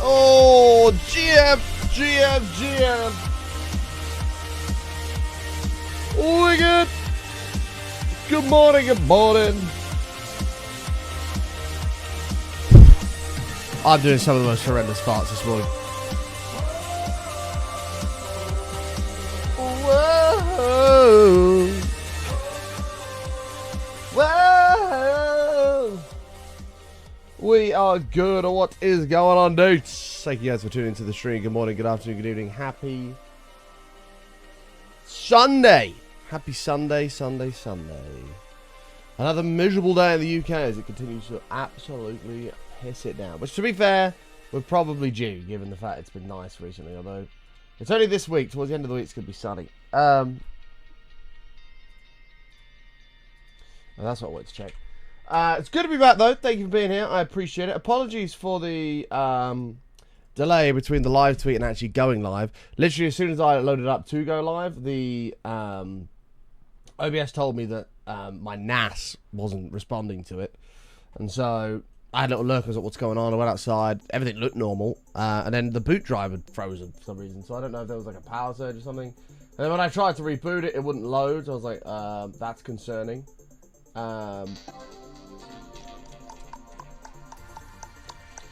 Oh, GM. Wicked. Good morning. I'm doing some of the most horrendous farts this morning. Whoa. We are good. What is going on, dudes? Thank you guys for tuning into the stream. Good morning, good afternoon, good evening. Happy Sunday. Happy Sunday. Another miserable day in the UK as it continues to absolutely piss it down. Which, to be fair, we're probably due, given the fact it's been nice recently. Although, it's only this week. Towards the end of the week, it's going to be sunny. Well, that's what I wanted to check. It's good to be back, though. Thank you for being here. I appreciate it. Apologies for the delay between the live tweet and actually going live. Literally, as soon as I loaded up to go live, the OBS told me that my NAS wasn't responding to it. And so I had a little look. I was like, what's going on? I went outside. Everything looked normal. And then the boot drive had frozen for some reason. So I don't know if there was like a power surge or something. And then when I tried to reboot it, it wouldn't load. So I was like, that's concerning.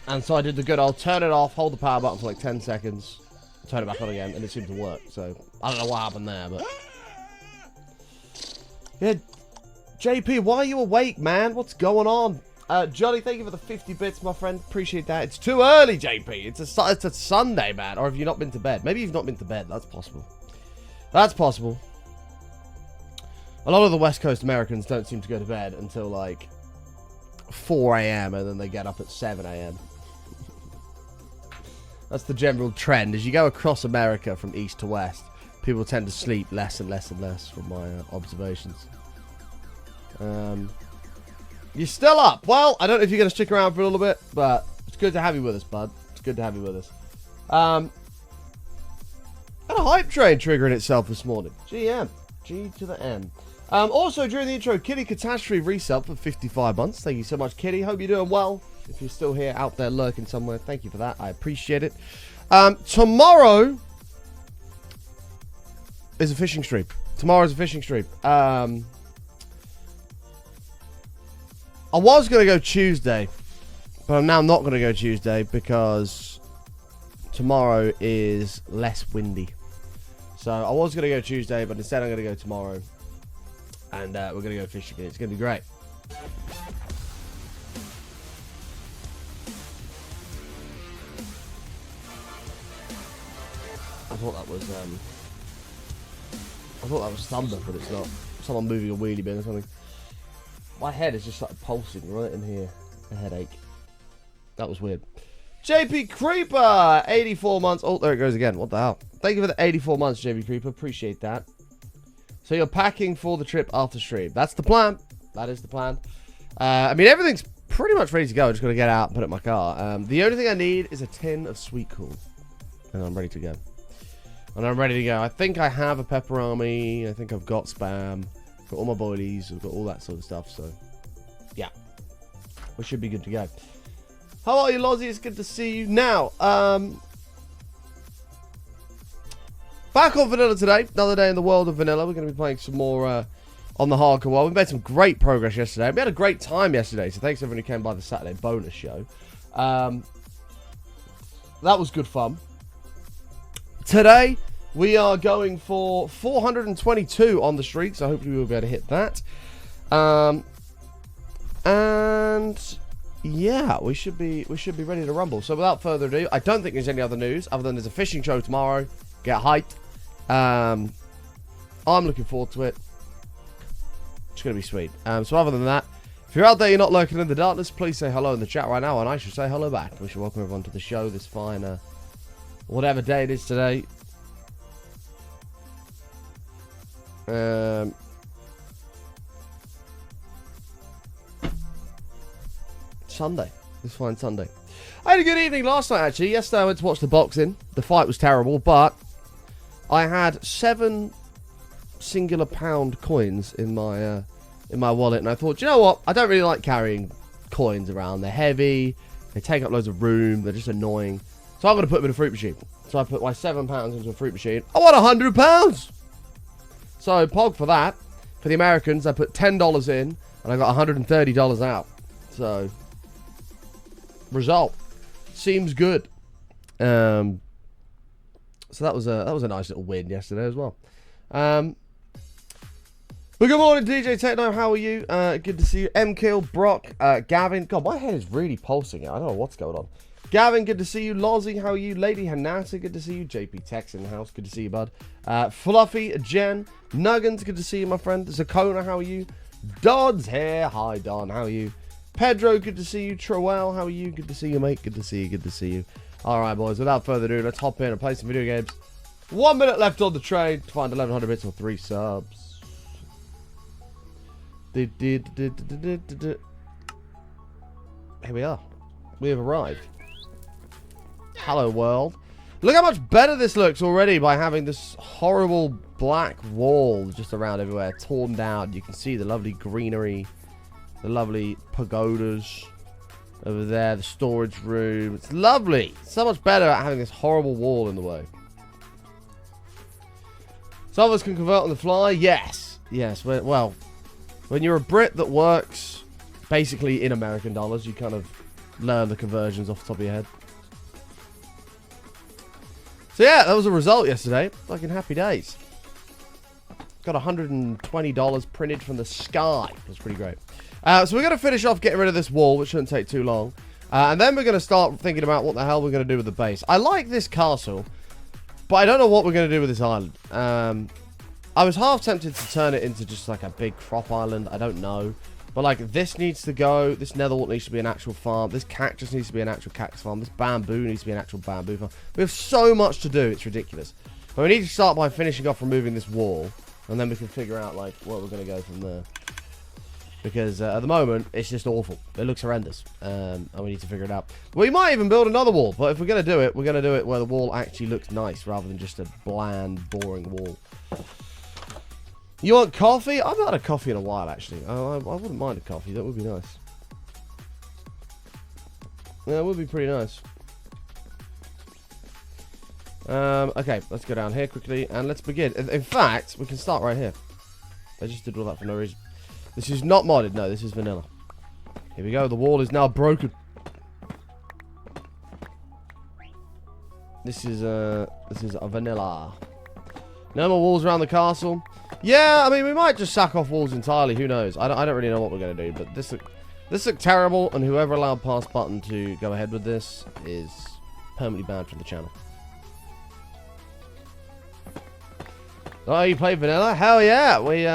And so I did the good old turn it off, hold the power button for like 10 seconds, turn it back on again, and it seemed to work. So I don't know what happened there, but yeah. JP, why are you awake, man? What's going on? Johnny, thank you for the 50 bits, my friend. Appreciate that. It's too early, JP. It's a Sunday, man. Or have you not been to bed? Maybe you've not been to bed. That's possible. That's possible. A lot of the West Coast Americans don't seem to go to bed until like 4 a.m. and then they get up at 7 a.m. That's the general trend. As you go across America from east to west, people tend to sleep less and less and less from my observations. You're still up. Well, I don't know if you're going to stick around for a little bit, but it's good to have you with us, bud. It's good to have you with us. And a hype train triggering itself this morning. GM. G to the M. Also, during the intro, Kitty Catastrophe resub for 55 months. Thank you so much, Kitty. Hope you're doing well. If you're still here, out there lurking somewhere, thank you for that. I appreciate it. Tomorrow is a fishing stream. Tomorrow's a fishing stream. I was going to go Tuesday, but I'm now not going to go Tuesday because tomorrow is less windy. So I was going to go Tuesday, but instead I'm going to go tomorrow. And we're going to go fishing again. It's going to be great. I thought that was thunder, but it's not. Someone moving a wheelie bin or something. My head is just like pulsing right in here. A headache. That was weird. JP Creeper, 84 months. Oh, there it goes again. What the hell? Thank you for the 84 months, JP Creeper. Appreciate that. So you're packing for the trip after stream. That's the plan. That is the plan. I mean, everything's pretty much ready to go. I just got to get out and put it in my car. The only thing I need is a tin of Sweet Cool. And I'm ready to go. I think I have a pepperoni. I think I've got Spam. I've got all my boilies. I've got all that sort of stuff. So, yeah. We should be good to go. How are you, Lozzie? It's good to see you. Now, back on Vanilla today. Another day in the world of Vanilla. We're going to be playing some more on the hardcore world. We made some great progress yesterday. We had a great time yesterday. So thanks everyone who came by the Saturday bonus show. That was good fun. Today, we are going for 422 on the streak. So hopefully we'll be able to hit that. And yeah, we should be ready to rumble. So without further ado, I don't think there's any other news other than there's a fishing show tomorrow. Get hyped. I'm looking forward to it. It's going to be sweet. So other than that, if you're out there, you're not lurking in the darkness, please say hello in the chat right now, and I should say hello back. We should welcome everyone to the show this fine, whatever day it is today. Sunday. This fine Sunday. I had a good evening last night, actually. Yesterday I went to watch the boxing. The fight was terrible, but I had 7 singular pound coins in my wallet, and I thought, you know what? I don't really like carrying coins around. They're heavy. They take up loads of room. They're just annoying. So I'm going to put them in a fruit machine. So I put my £7 into a fruit machine. I want £100. So pog for that. For the Americans, I put $10 in, and I got $130 out. So result seems good. So that was a nice little win yesterday as well. But good morning, DJ Techno. How are you? Good to see you. M-Kill, Brock, Gavin. God, my head is really pulsing. I don't know what's going on. Gavin, good to see you. Lozzie, how are you? Lady Hanata, good to see you. JP Tex in the house, good to see you, bud. Fluffy, Jen, Nuggins, good to see you, my friend. Zakona, how are you? Dodds here. Hi, Don, how are you? Pedro, good to see you. Trowell, how are you? Good to see you, mate. Good to see you, good to see you. All right, boys, without further ado, let's hop in and play some video games. 1 minute left on the train to find 1100 bits or 3 subs. Here we are. We have arrived. Hello, world. Look how much better this looks already by having this horrible black wall just around everywhere, torn down. You can see the lovely greenery, the lovely pagodas over there, the storage room. It's lovely. So much better at having this horrible wall in the way. Some of us can convert on the fly. Yes. Yes. Well, when you're a Brit that works basically in American dollars, you kind of learn the conversions off the top of your head. So yeah, that was a result yesterday. Fucking happy days. Got $120 printed from the sky. That's pretty great. So we're going to finish off getting rid of this wall, which shouldn't take too long. And then we're going to start thinking about what the hell we're going to do with the base. I like this castle, but I don't know what we're going to do with this island. I was half tempted to turn it into just like a big crop island. I don't know. But like this needs to go. This netherwort needs to be an actual farm. This cactus needs to be an actual cactus farm. This bamboo needs to be an actual bamboo farm. We have so much to do. It's ridiculous. But we need to start by finishing off removing this wall. And then we can figure out like where we're going to go from there. Because at the moment, it's just awful. It looks horrendous. And we need to figure it out. We might even build another wall. But if we're going to do it, we're going to do it where the wall actually looks nice. Rather than just a bland, boring wall. You want coffee? I've not had a coffee in a while, actually. I wouldn't mind a coffee. That would be nice. Yeah, it would be pretty nice. Okay, let's go down here quickly. And let's begin. In fact, we can start right here. I just did all that for no reason. This is not modded. No, this is vanilla. Here we go. The wall is now broken. This is a vanilla. No more walls around the castle. Yeah, I mean, we might just sack off walls entirely. Who knows? I don't really know what we're going to do. But this looked terrible. And whoever allowed pass button to go ahead with this is permanently banned from the channel. Oh, you play vanilla? Hell yeah. We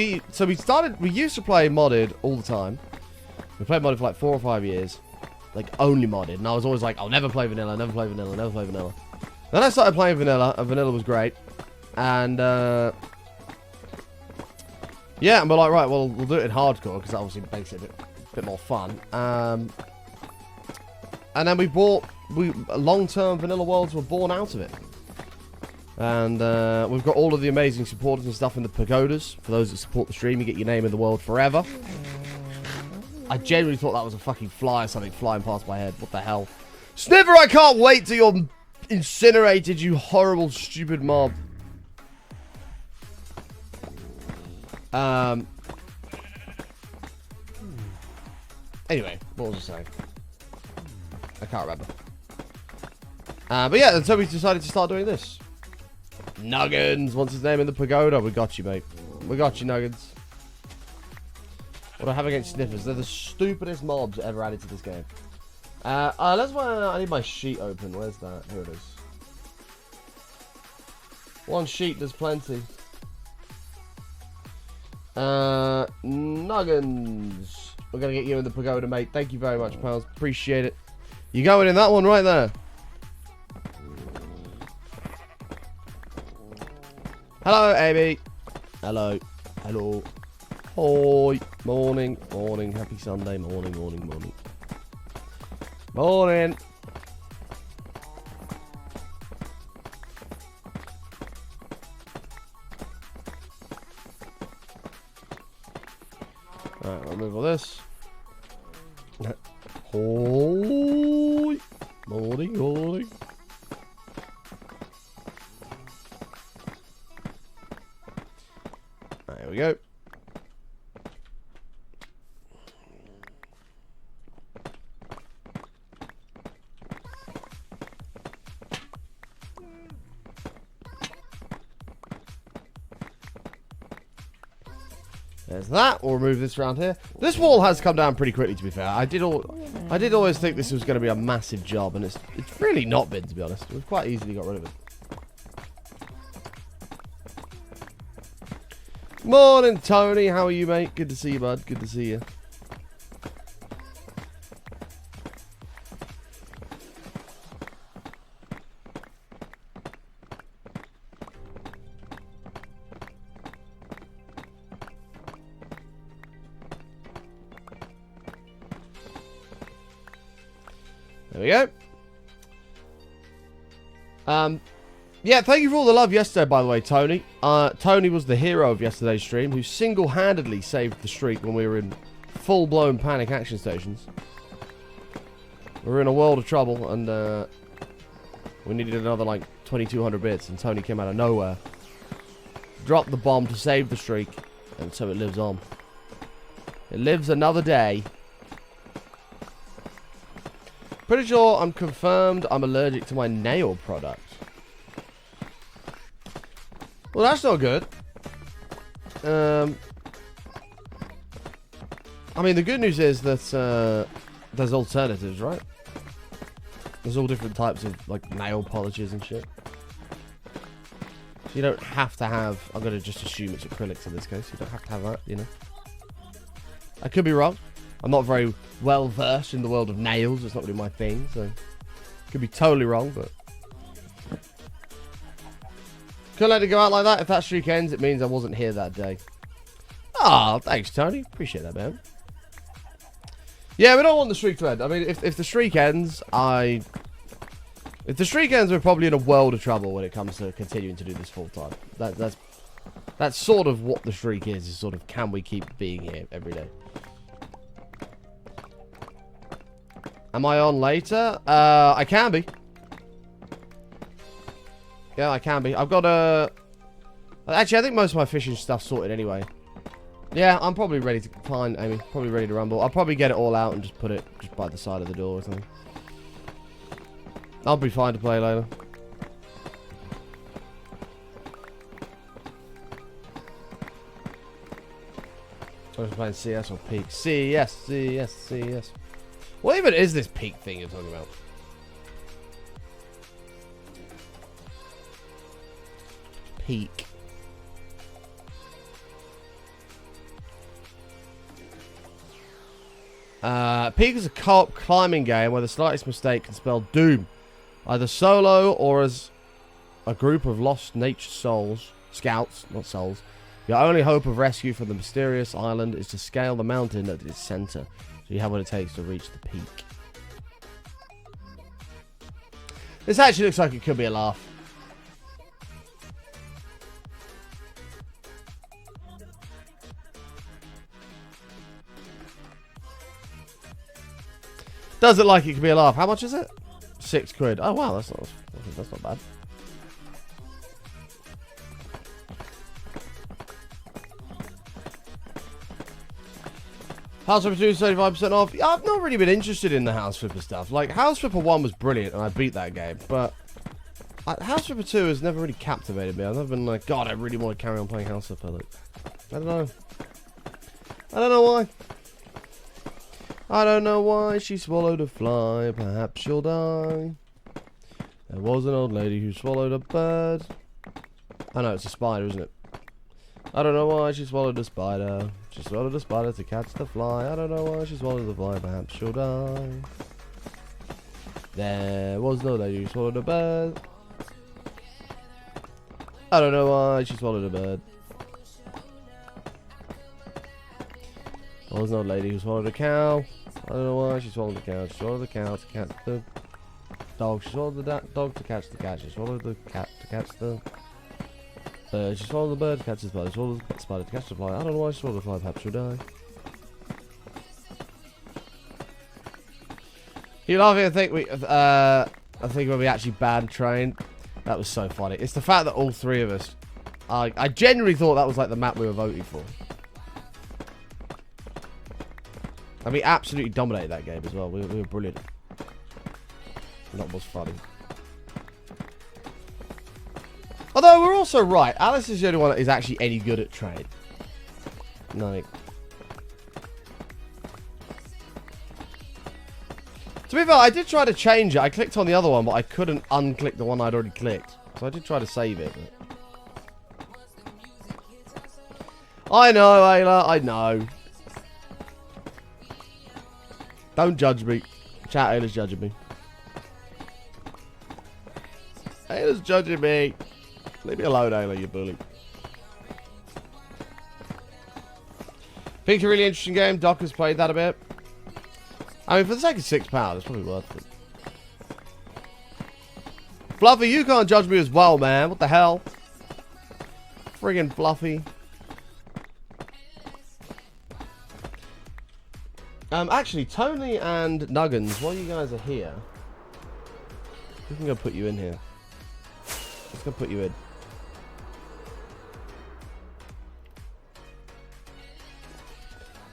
used to play modded all the time. We played modded for like 4 or 5 years. Like, only modded. And I was always like, I'll never play vanilla, never play vanilla, never play vanilla. Then I started playing vanilla, and vanilla was great. And, yeah, and we're like, right, well, we'll do it in hardcore, because that obviously makes it a bit more fun. And then long-term vanilla worlds were born out of it. And, we've got all of the amazing supporters and stuff in the pagodas. For those that support the stream, you get your name in the world forever. I genuinely thought that was a fucking fly or something flying past my head. What the hell? Sniffer, I can't wait till you're incinerated, you horrible, stupid mob. Anyway, what was I saying? I can't remember. But yeah, and so we decided to start doing this. Nuggins wants his name in the pagoda. We got you, mate. We got you, Nuggins. What do I have against sniffers? They're the stupidest mobs ever added to this game. I need my sheet open. Where's that? Here it is. One sheet, there's plenty. Nuggins. We're going to get you in the pagoda, mate. Thank you very much, pals. Appreciate it. You going in that one right there. Hello, Amy. Hello. Hello. Hoi. Morning. Morning. Happy Sunday. Morning, morning, morning. Morning. Alright, I'll move all this. Hoi. Morning, morning. There we go. There's that. We'll remove this around here. This wall has come down pretty quickly, to be fair. I did always think this was going to be a massive job, and it's really not been, to be honest. We've quite easily got rid of it. Morning, Tony. How are you, mate? Good to see you, bud. Good to see you. There we go. Yeah, thank you for all the love yesterday, by the way, Tony. Tony was the hero of yesterday's stream, who single-handedly saved the streak when we were in full-blown panic action stations. We were in a world of trouble, and we needed another, like, 2,200 bits, and Tony came out of nowhere. Dropped the bomb to save the streak, and so it lives on. It lives another day. Pretty sure I'm confirmed I'm allergic to my nail product. Well, that's not good. I mean, the good news is that there's alternatives, right? There's all different types of, like, nail polishes and shit. So you don't have to have... I'm going to just assume it's acrylics in this case. You don't have to have that, you know. I could be wrong. I'm not very well versed in the world of nails. It's not really my thing, so... Could be totally wrong, but... Couldn't let it go out like that. If that streak ends, it means I wasn't here that day. Ah, thanks, Tony. Appreciate that, man. Yeah, we don't want the streak to end. I mean, if the streak ends, If the streak ends, we're probably in a world of trouble when it comes to continuing to do this full time. That's sort of what the streak is sort of, can we keep being here every day? Am I on later? I can be. Yeah, I can be. I've got a... Actually, I think most of my fishing stuff's sorted anyway. Yeah, I'm probably ready to... Fine, Amy. Probably ready to rumble. I'll probably get it all out and just put it just by the side of the door or something. I'll be fine to play later. I was playing CS or Peak. CS, CS, CS. What even is this Peak thing you're talking about? Peak. Peak is a co-op climbing game where the slightest mistake can spell doom. Either solo or as a group of lost nature souls. Scouts, not souls. Your only hope of rescue from the mysterious island is to scale the mountain at its center. So you have what it takes to reach the peak. This actually looks like it could be a laugh. Does it like it could be a laugh? How much is it? £6. Oh wow, that's not bad. House Flipper 2 is 35% off. Yeah, I've not really been interested in the House Flipper stuff. Like, House Flipper 1 was brilliant and I beat that game, but House Flipper 2 has never really captivated me. I've never been like, God, I really want to carry on playing House Flipper. Like, I don't know. I don't know why. I don't know why she swallowed a fly. Perhaps she'll die. There was an old lady who swallowed a bird. Oh no, it's a spider, isn't it? I don't know why she swallowed a spider. She swallowed a spider to catch the fly. I don't know why she swallowed the fly. Perhaps she'll die. There was no lady who swallowed a bird. I don't know why she swallowed a bird. There was no lady who swallowed a cow. I don't know why she swallowed the cow. She swallowed the cow to catch the dog. She swallowed the dog to catch the cat. She swallowed the cat to catch the bird. She swallowed the bird to catch the spider. She swallowed the spider to catch the fly. I don't know why she swallowed the fly. Perhaps she'll die. You laughing? I think when we actually banned train, that was so funny. It's the fact that all three of us, I genuinely thought that was like the map we were voting for. And we absolutely dominated that game as well. We were brilliant. That was funny. Although we're also right. Alice is the only one that is actually any good at trade. No. To be fair, I did try to change it. I clicked on the other one, but I couldn't unclick the one I'd already clicked. So I did try to save it. But... I know, Ayla. I know. Don't judge me. Chat, Ayla's judging me. Ayla's judging me. Leave me alone, Ayla, you bully. Picked a really interesting game. Doc has played that a bit. I mean, for the sake of £6, it's probably worth it. Fluffy, you can't judge me as well, man. What the hell? Friggin' Fluffy. Actually, Tony and Nuggins, while you guys are here, we can go put you in here. Let's go put you in.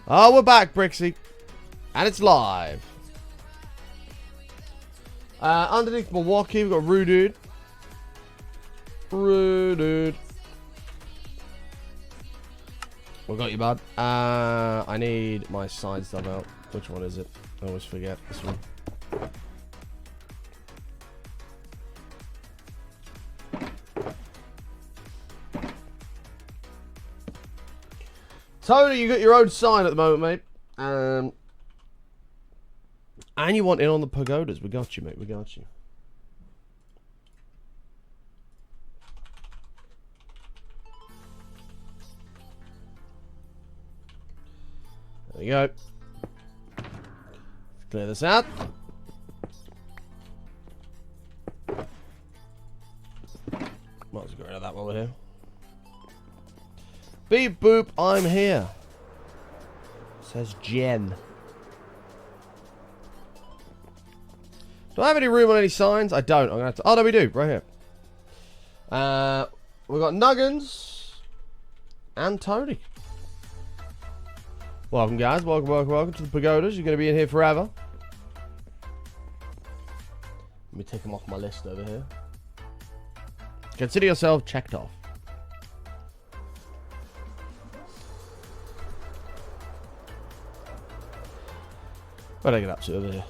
Oh, we're back, Brixie. And it's live. Underneath Milwaukee, we've got Rude. Rude. We got you, bud. I need my side stuff out. Which one is it? I always forget this one. Tony, you got your own sign at the moment, mate. And you want in on the pagodas. We got you, mate. We got you. There we go. Let's clear this out. Might as well get rid of that while we're here. Beep boop, I'm here. Says Jen. Do I have any room on any signs? I don't. I'm gonna have to. Oh no, we do. Right here. We've got Nuggins and Tony. Welcome, guys. Welcome to the pagodas. You're gonna be in here forever. Let me take them off my list over here. Consider yourself checked off. What did I get up to over here?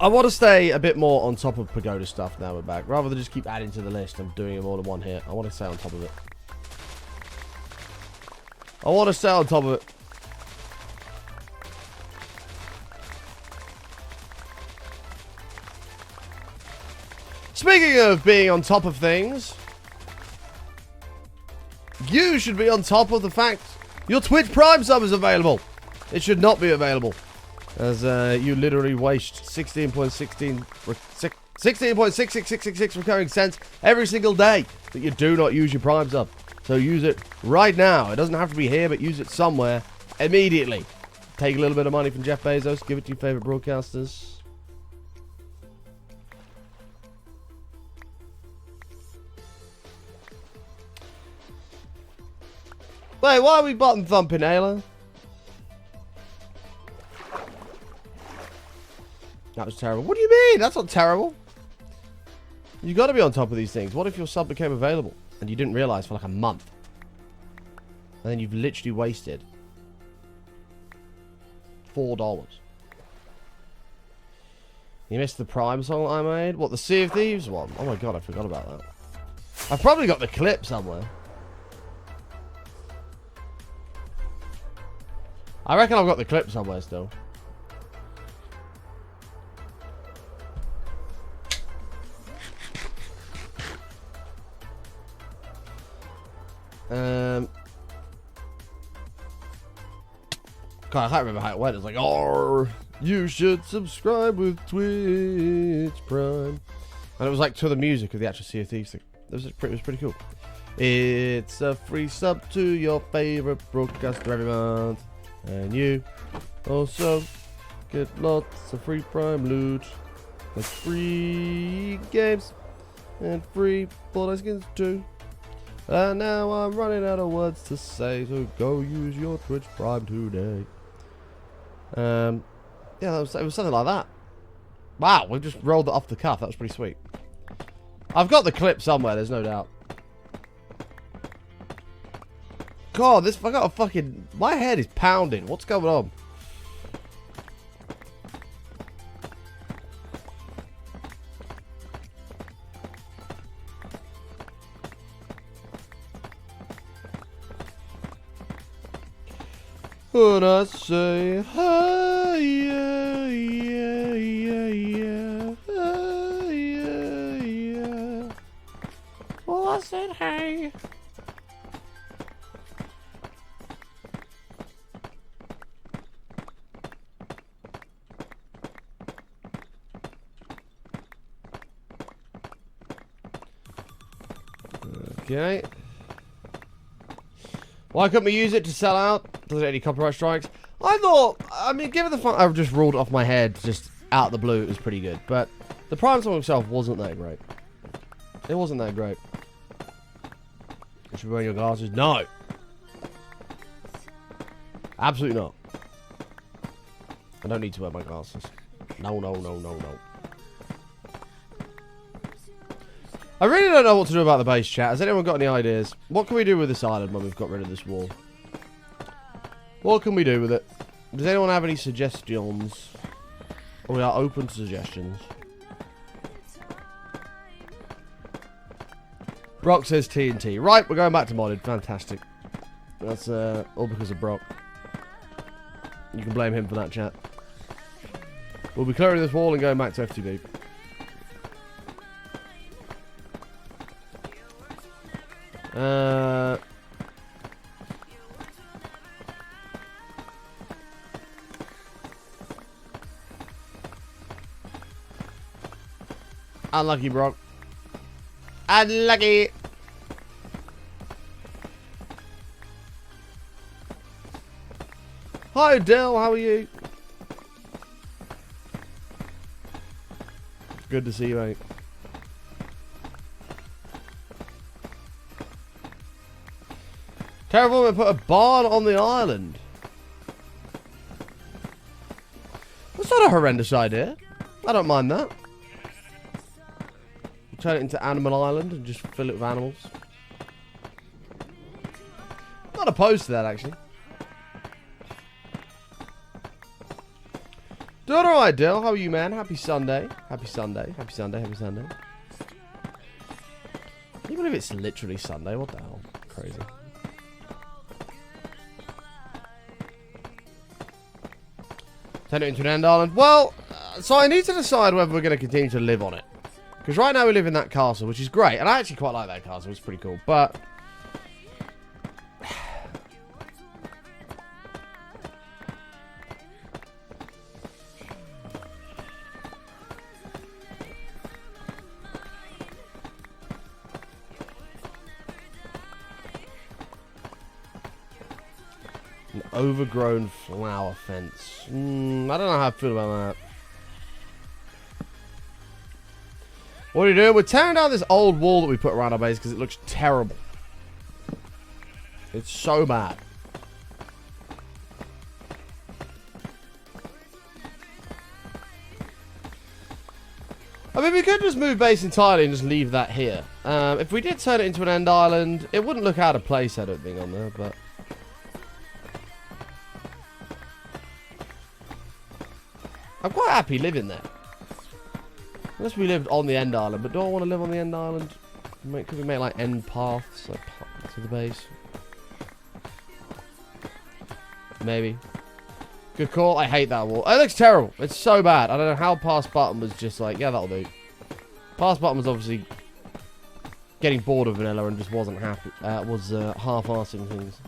I want to stay a bit more on top of pagoda stuff now we're back. Rather than just keep adding to the list and doing them all in one hit. I want to stay on top of it. I want to stay on top of it. Speaking of being on top of things, you should be on top of the fact your Twitch Prime sub is available. It should not be available, as you literally waste 16.6666 recurring cents every single day that you do not use your Prime sub. So use it right now. It doesn't have to be here, but use it somewhere immediately. Take a little bit of money from Jeff Bezos, give it to your favorite broadcasters. Wait, why are we button thumping, Ayla? That was terrible. What do you mean? That's not terrible. You got to be on top of these things. What if your sub became available and you didn't realize for like a month? And then you've literally wasted $4. You missed the Prime song that I made? What, the Sea of Thieves one? Oh my god, I forgot about that. I've probably got the clip somewhere. I reckon I've got the clip somewhere still. God, I can't remember how it went. It's like, oh, you should subscribe with Twitch Prime. And it was like to the music of the actual Sea of Thieves thing. It was pretty cool. It's a free sub to your favorite broadcaster every month. And you also Get lots of free prime loot. Like free games. And free bullet skins too. And now I'm running out of words to say, so go use your Twitch Prime today. Yeah, it was something like that. Wow, we just rolled it off the cuff. That was pretty sweet. I've got the clip somewhere, there's no doubt. God, I got a fucking... My head is pounding. What's going on? When I say, hey, yeah, yeah, yeah, yeah, hey, yeah, yeah. Well, I said, hey. Okay. Why couldn't we use it to sell out? Does it any copyright strikes? I mean, given the fact I've just ruled it off my head, just out of the blue, it was pretty good. But the Prime song itself wasn't that great. It wasn't that great. You should wear your glasses? No. Absolutely not. I don't need to wear my glasses. No, no, no, no, no. I really don't know what to do about the base, chat. Has anyone got any ideas? What can we do with this island when we've got rid of this wall? What can we do with it? Does anyone have any suggestions? We are open to suggestions. Brock says TNT. Right, we're going back to modded. Fantastic. That's all because of Brock. You can blame him for that, chat. We'll be clearing this wall and going back to FTB. Unlucky, Brock. Unlucky. Hi, Dell. How are you? Good to see you, mate. Terrible, we put a barn on the island. That's not a horrendous idea. I don't mind that. Turn it into Animal Island and just fill it with animals. Not opposed to that, actually. Doing alright, Dill. How are you, man? Happy Sunday. Happy Sunday. Happy Sunday. Happy Sunday. Can you believe it's literally Sunday? What the hell? Crazy. Turn it into an end island. Well, so I need to decide whether we're going to continue to live on it. Because right now we live in that castle, which is great. And I actually quite like that castle. It's pretty cool. But an overgrown flower fence. I don't know how I feel about that. What are you doing? We're tearing down this old wall that we put around our base because it looks terrible. It's so bad. I mean, we could just move base entirely and just leave that here. If we did turn it into an end island, it wouldn't look out of place, I don't think, on there, but... I'm quite happy living there. Unless we lived on the end island, but do I want to live on the end island? Could we make like end paths like, to the base? Maybe. Good call. I hate that wall. It looks terrible. It's so bad. I don't know how Past Button was just like, yeah, that'll do. Past Button was obviously getting bored of vanilla and just wasn't happy. Was half-arsing things.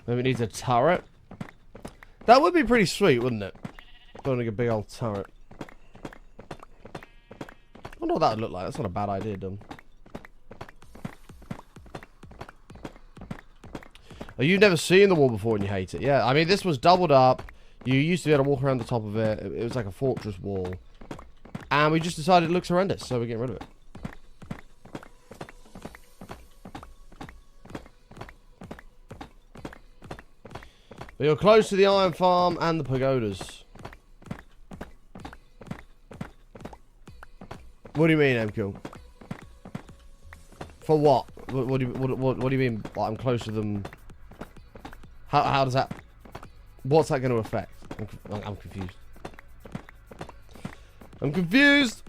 Maybe it needs a turret. That would be pretty sweet, wouldn't it? Building a big old turret. I wonder what that would look like. That's not a bad idea, Dom. Oh, you've never seen the wall before and you hate it. Yeah, I mean, this was doubled up. You used to be able to walk around the top of it. It was like a fortress wall. And we just decided it looks horrendous, so we're getting rid of it. But you're close to the iron farm and the pagodas. What do you mean, MQ? For what? What do you mean? Like, I'm close to them. How does that? What's that going to affect? I'm confused. I'm confused.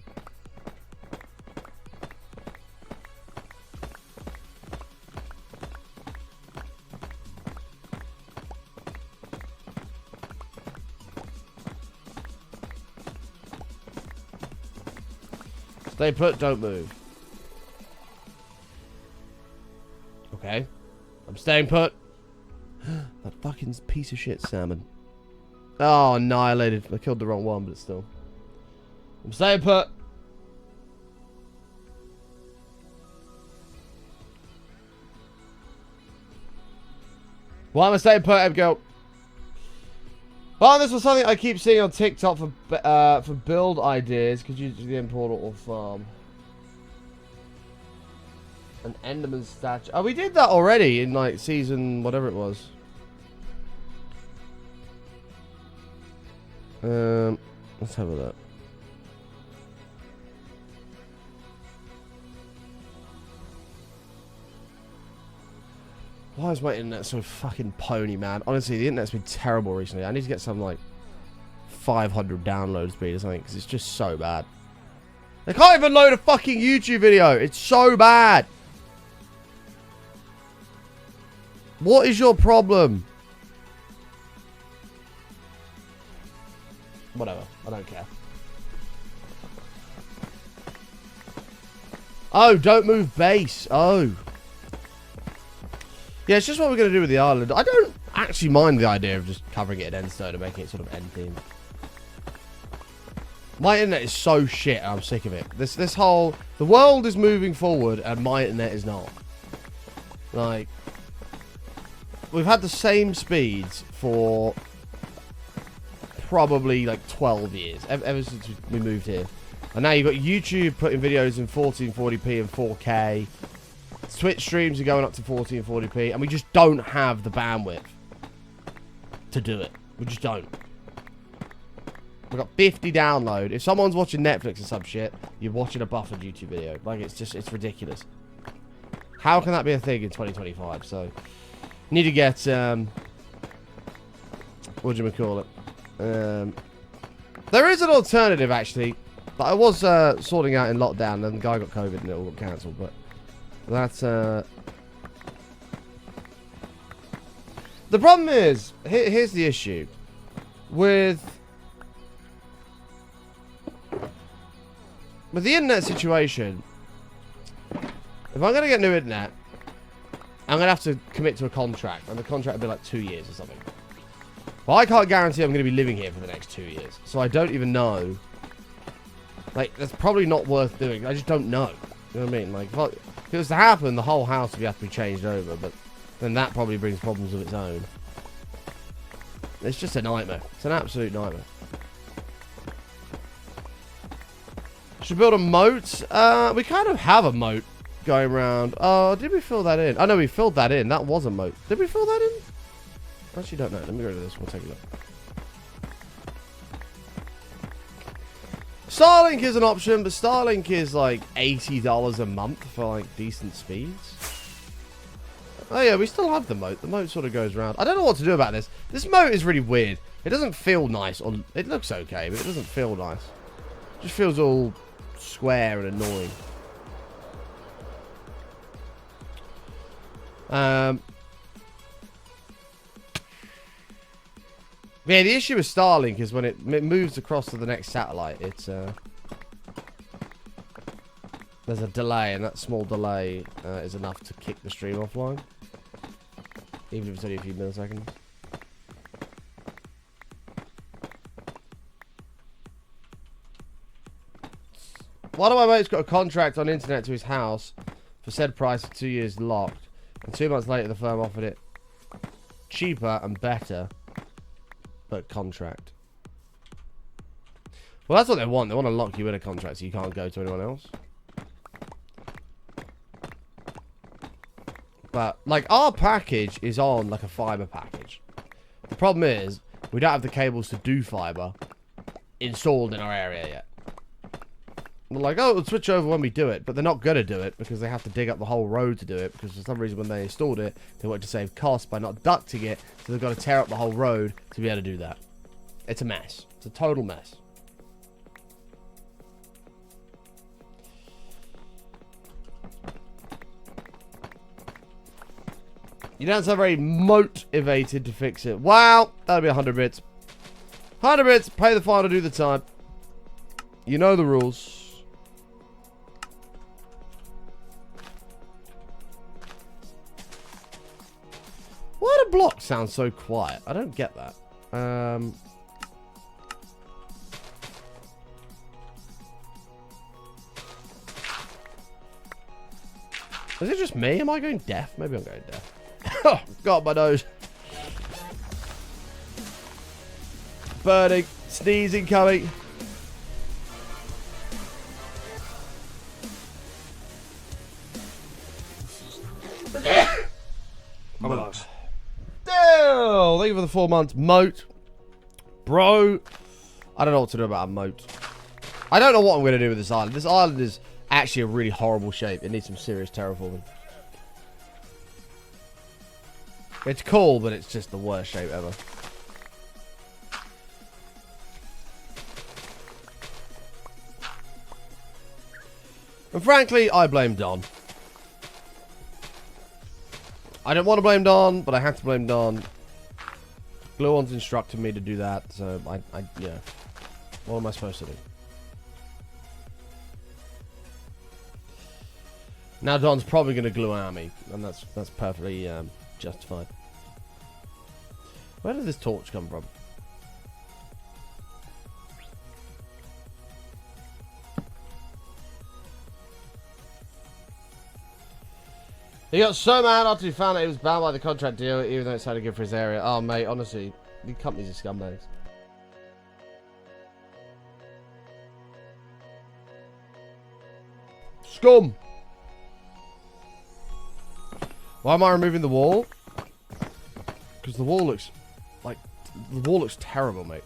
Stay put, don't move. Okay. I'm staying put. That fucking piece of shit salmon. Oh, annihilated. I killed the wrong one, but it's still. I'm staying put. Why am I staying put, Go? Well, this was something I keep seeing on TikTok for build ideas. Could you do the import or farm? An Enderman statue. Oh, we did that already in like season whatever it was. Let's have a look. Why is my internet so fucking pony, man? Honestly, the internet's been terrible recently. I need to get some like 500 download speed or something because it's just so bad. They can't even load a fucking YouTube video. It's so bad. What is your problem? Whatever. I don't care. Oh, don't move base. Oh. Yeah, it's just what we're going to do with the island. I don't actually mind the idea of just covering it in endstone and making it sort of end themed. My internet is so shit and I'm sick of it. This whole... The world is moving forward and my internet is not. Like... We've had the same speeds for... probably like 12 years. Ever since we moved here. And now you've got YouTube putting videos in 1440p and 4K. Twitch streams are going up to 1440p. And we just don't have the bandwidth to do it. We just don't. We've got 50 download. If someone's watching Netflix or some shit, you're watching a buffered YouTube video. Like, it's ridiculous. How can that be a thing in 2025? So, need to get, what do you call it? There is an alternative, actually, that I was sorting out in lockdown, and the guy got COVID and it all got cancelled, but that's, the problem is, here's the issue. With the internet situation, if I'm going to get new internet, I'm going to have to commit to a contract, and the contract will be like 2 years or something. Well, I can't guarantee I'm going to be living here for the next 2 years, so I don't even know. Like, that's probably not worth doing. I just don't know. You know what I mean? Like, if it was to happen, the whole house would have to be changed over, but then that probably brings problems of its own. It's just a nightmare. It's an absolute nightmare. Should build a moat? We kind of have a moat going around. Oh, did we fill that in? Oh, no, we filled that in. That was a moat. Did we fill that in? I actually don't know. Let me go to this. We'll take a look. Starlink is an option, but Starlink is like $80 a month for like decent speeds. Oh yeah, we still have the moat. The moat sort of goes around. I don't know what to do about this. This moat is really weird. It doesn't feel nice. Or it looks okay, but it doesn't feel nice. It just feels all square and annoying. Yeah, the issue with Starlink is when it moves across to the next satellite, it's there's a delay, and that small delay is enough to kick the stream offline, even if it's only a few milliseconds. One of my mates got a contract on internet to his house for said price for 2 years locked, and 2 months later the firm offered it cheaper and better, but contract. Well, that's what they want. They want to lock you in a contract so you can't go to anyone else. But, like, our package is on, like, a fiber package. The problem is, we don't have the cables to do fiber installed in our area yet. They're like, oh, we'll switch over when we do it. But they're not going to do it because they have to dig up the whole road to do it. Because for some reason, when they installed it, they wanted to save costs by not ducting it. So they've got to tear up the whole road to be able to do that. It's a mess. It's a total mess. You don't sound very motivated to fix it. Wow, that'll be 100 bits. 100 bits, pay the fine to do the time. You know the rules. Why do blocks sound so quiet? I don't get that. Is it just me? Am I going deaf? Maybe I'm going deaf. Oh, got my nose. Burning. Sneezing coming. Moat. Damn! Thank you for the 4 months. Moat. Bro. I don't know what to do about a moat. I don't know what I'm going to do with this island. This island is actually a really horrible shape. It needs some serious terraforming. It's cool, but it's just the worst shape ever. And frankly, I blame Don. I don't want to blame Don, but I have to blame Don. Gluon's instructed me to do that, so yeah. What am I supposed to do? Now Don's probably going to glue at me, and that's perfectly justified. Where did this torch come from? He got so mad after he found out he was bound by the contract deal, even though it sounded good for his area. Oh, mate, honestly, the companies are scumbags. Scum! Why am I removing the wall? Because the wall looks like... The wall looks terrible, mate.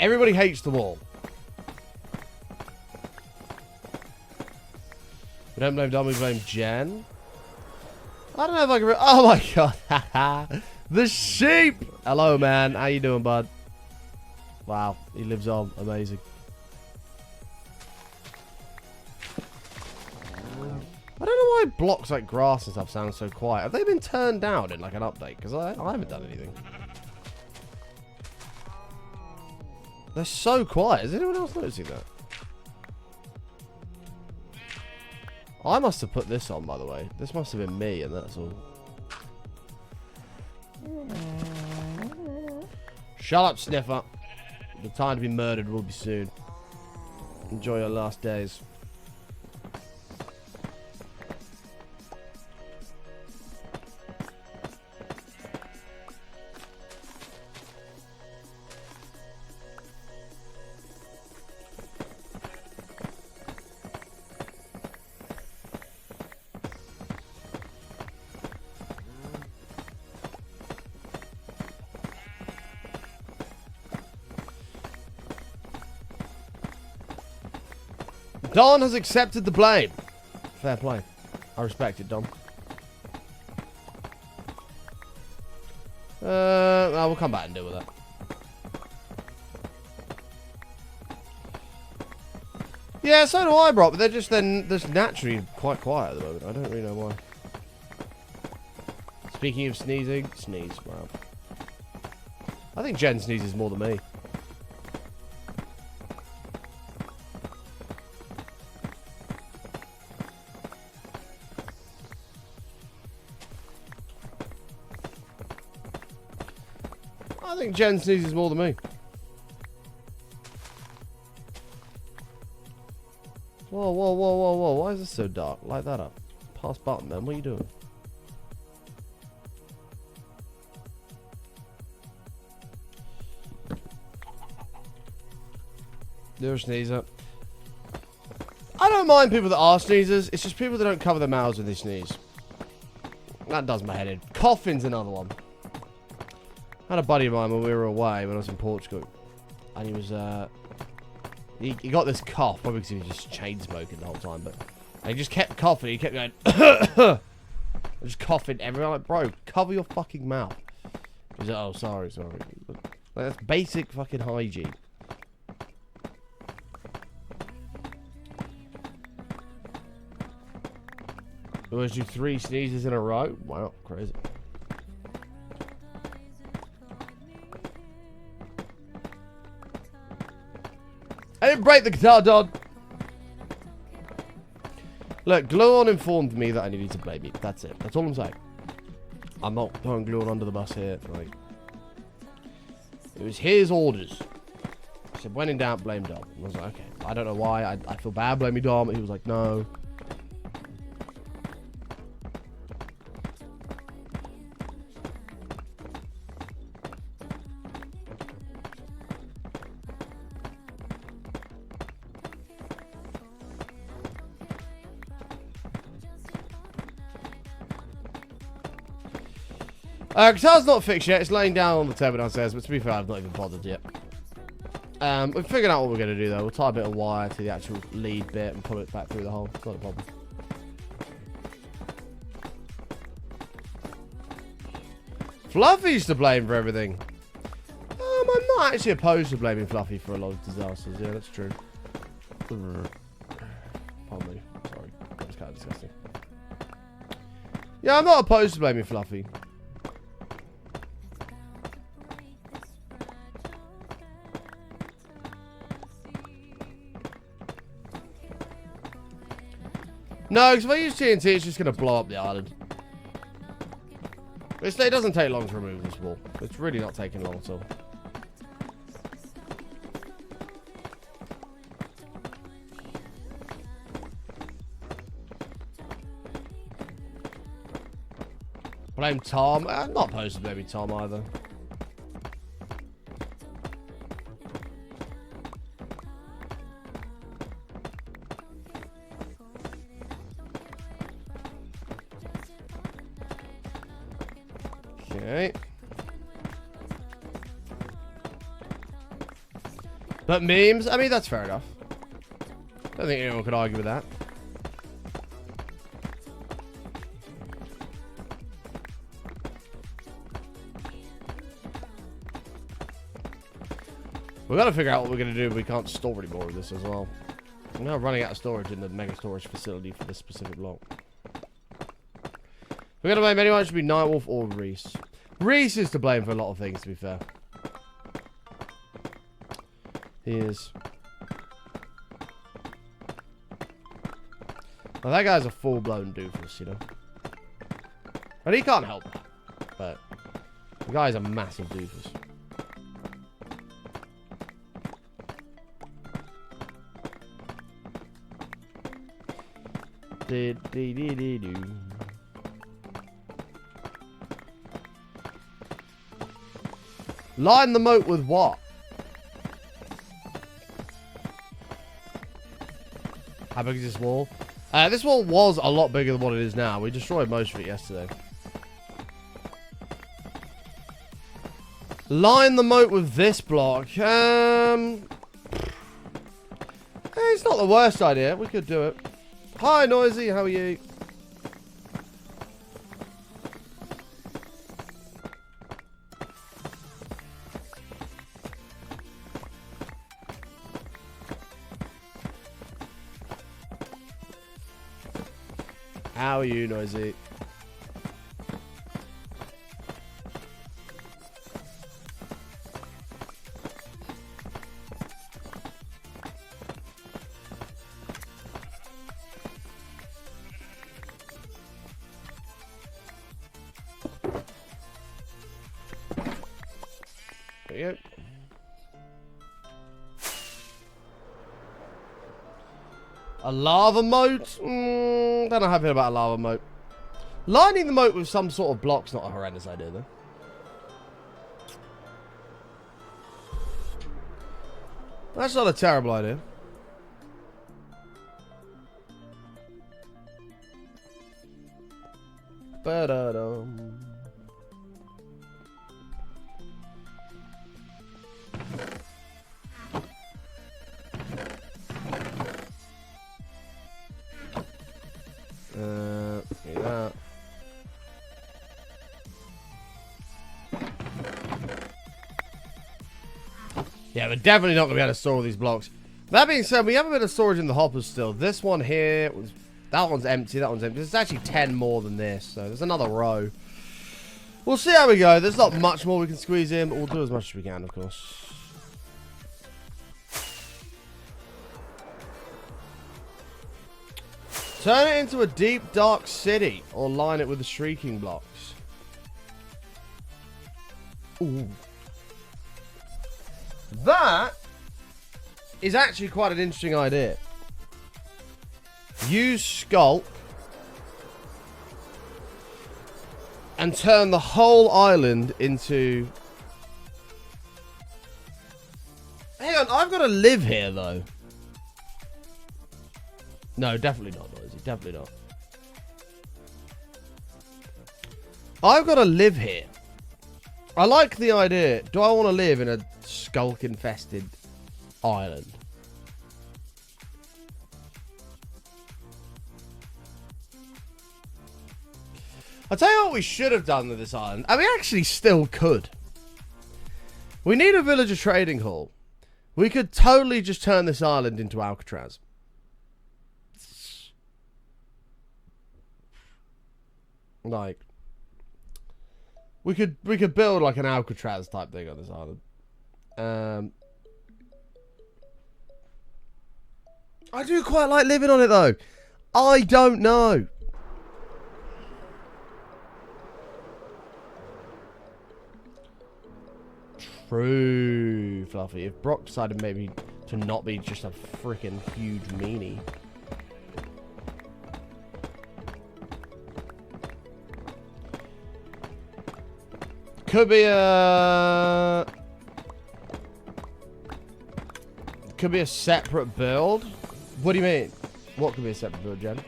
Everybody hates the wall. We don't blame Dom, we blame Jen. I don't know if I can... Oh my god. The sheep! Hello, man. How you doing, bud? Wow. He lives on. Amazing. I don't know why blocks like grass and stuff sound so quiet. Have they been turned down in like an update? Because I haven't done anything. They're so quiet. Is anyone else noticing that? I must have put this on, by the way. This must have been me, and that's all. Shut up, Sniffer. The time to be murdered will be soon. Enjoy your last days. Don has accepted the blame. Fair play. I respect it, Don. We'll come back and deal with that. Yeah, so do I, bro. But they're just naturally quite quiet at the moment. I don't really know why. Speaking of sneezing, sneeze. Wow. I think Jen sneezes more than me. I think Jen sneezes more than me. Whoa, whoa, whoa, whoa, whoa. Why is this so dark? Light that up. Pass button, man. What are you doing? You're a sneezer. I don't mind people that are sneezers. It's just people that don't cover their mouths when they sneeze. That does my head in. Coughing's another one. I had a buddy of mine when we were away when I was in Portugal. And he was, he got this cough, probably because he was just chain smoking the whole time, but and he just kept coughing. He kept going, just coughing everywhere. I'm like, bro, cover your fucking mouth. He's like, oh, sorry. Like, that's basic fucking hygiene. We always do 3 sneezes in a row. Wow, crazy. I didn't break the guitar, Don. Look, Gluon informed me that I needed to blame you. That's it. That's all I'm saying. I'm not throwing Gluon under the bus here. Like, it was his orders. He said, when in doubt, blame Dom. I was like, okay. I don't know why. I feel bad blaming Dom. He was like, no. Guitar's not fixed yet. It's laying down on the table downstairs, but to be fair, I've not even bothered yet. We've figured out what we're going to do, though. We'll tie a bit of wire to the actual lead bit and pull it back through the hole. It's not a problem. Fluffy's to blame for everything. I'm not actually opposed to blaming Fluffy for a lot of disasters. Yeah, that's true. Pardon me. Sorry. That was kind of disgusting. Yeah, I'm not opposed to blaming Fluffy. No, because if I use TNT, it's just going to blow up the island. It doesn't take long to remove this wall. It's really not taking long at all. Blame Tom. I'm not opposed to blaming Tom either. Okay. But memes? I mean, that's fair enough. I don't think anyone could argue with that. We've got to figure out what we're going to do if we can't store any more of this as well. We're now running out of storage in the mega storage facility for this specific block. We're going to blame anyone. It should be Nightwolf or Reese. Reese is to blame for a lot of things, to be fair. He is. Well, that guy's a full-blown doofus, you know. And he can't help that. But the guy's a massive doofus. Dee-dee-dee-doo. Line the moat with what? How big is this wall? This wall was a lot bigger than what it is now. We destroyed most of it yesterday. Line the moat with this block. It's not the worst idea. We could do it. Hi, Noisy. How are you? How are you, Noisy? There you go. A lava moat? Don't know how I feel about a lava moat. Lining the moat with some sort of block's not a horrendous idea, though. That's not a terrible idea. Ba-da-dum. Give me that. Yeah, we're definitely not going to be able to store all these blocks. That being said, we have a bit of storage in the hoppers still. This one here, that one's empty, that one's empty. There's actually 10 more than this, so there's another row. We'll see how we go. There's not much more we can squeeze in, but we'll do as much as we can, of course. Turn it into a deep, dark city, or line it with the shrieking blocks. Ooh. That is actually quite an interesting idea. Use Skulk and turn the whole island into... Hang on, I've got to live here, though. No, definitely not, Noisy. Definitely not. I've got to live here. I like the idea. Do I want to live in a skulk-infested island? I'll tell you what we should have done with this island. And we actually still could. We need a villager trading hall. We could totally just turn this island into Alcatraz. Like, we could build like an Alcatraz type thing on this island. I do quite like living on it though. I don't know. True, Fluffy. If Brock decided maybe to not be just a freaking huge meanie. Could be a separate build. What do you mean? What could be a separate build, Jen?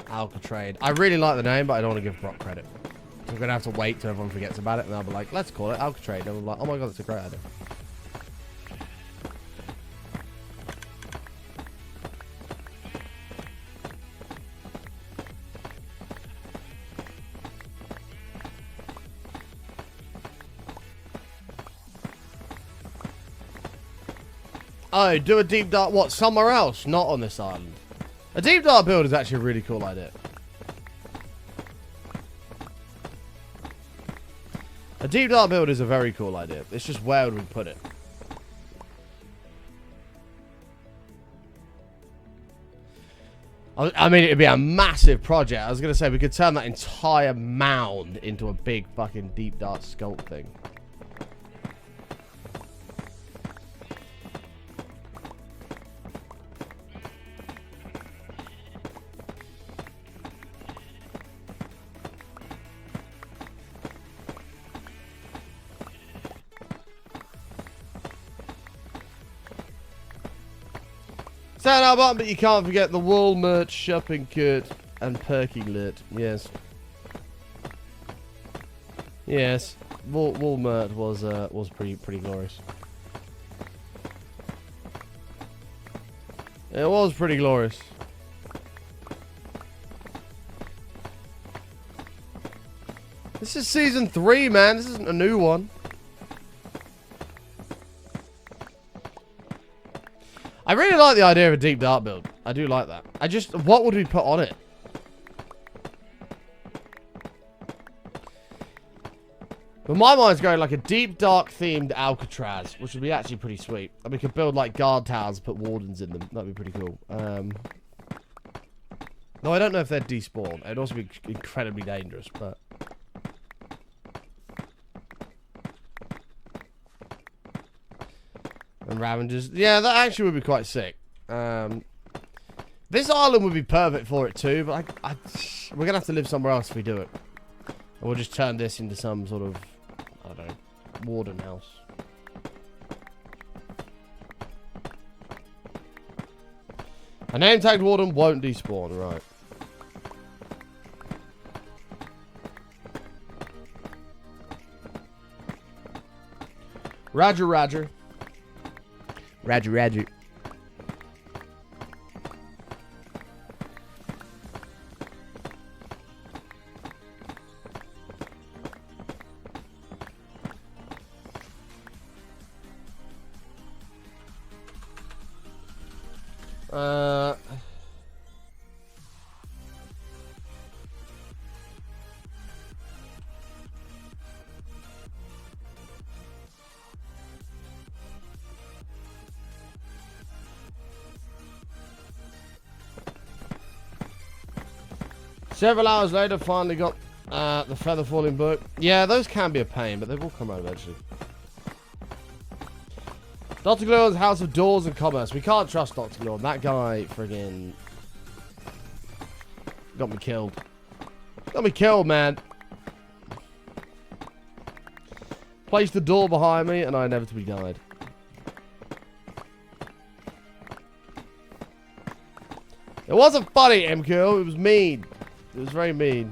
Alcatrade. I really like the name, but I don't want to give Brock credit. So we're gonna have to wait till everyone forgets about it, and I'll be like, let's call it Alcatrade. And I'm like, oh my god, that's a great idea. Oh, do a deep dark, what, somewhere else? Not on this island. A deep dark build is actually a really cool idea. A deep dark build is a very cool idea. It's just where would we put it? I mean, it'd be a massive project. I was going to say, we could turn that entire mound into a big fucking deep dark sculpt thing. Stand up button, but you can't forget the wool merch shopping kit and perky lit. Yes. Yes. Wool merch was pretty glorious. It was pretty glorious. This is season 3, man. This isn't a new one. I really like the idea of a deep dark build. I do like that. What would we put on it? But my mind's going like a deep dark themed Alcatraz, which would be actually pretty sweet. And we could build like guard towers and put wardens in them. That'd be pretty cool. No, I don't know if they'd despawn. It'd also be incredibly dangerous, but... And Ravengers. Yeah, that actually would be quite sick. This island would be perfect for it too, but we're going to have to live somewhere else if we do it. And we'll just turn this into some sort of, I don't know, warden house. A name tagged warden won't despawn, right. Roger, roger. Roger, roger. Several hours later, finally got the feather falling book. Yeah, those can be a pain, but they will come out eventually. Dr. Gluon's House of Doors and Commerce. We can't trust Dr. Gluon. That guy friggin' got me killed. Got me killed, man. Placed the door behind me, and I inevitably died. It wasn't funny, MQ. It was mean. It was very mean.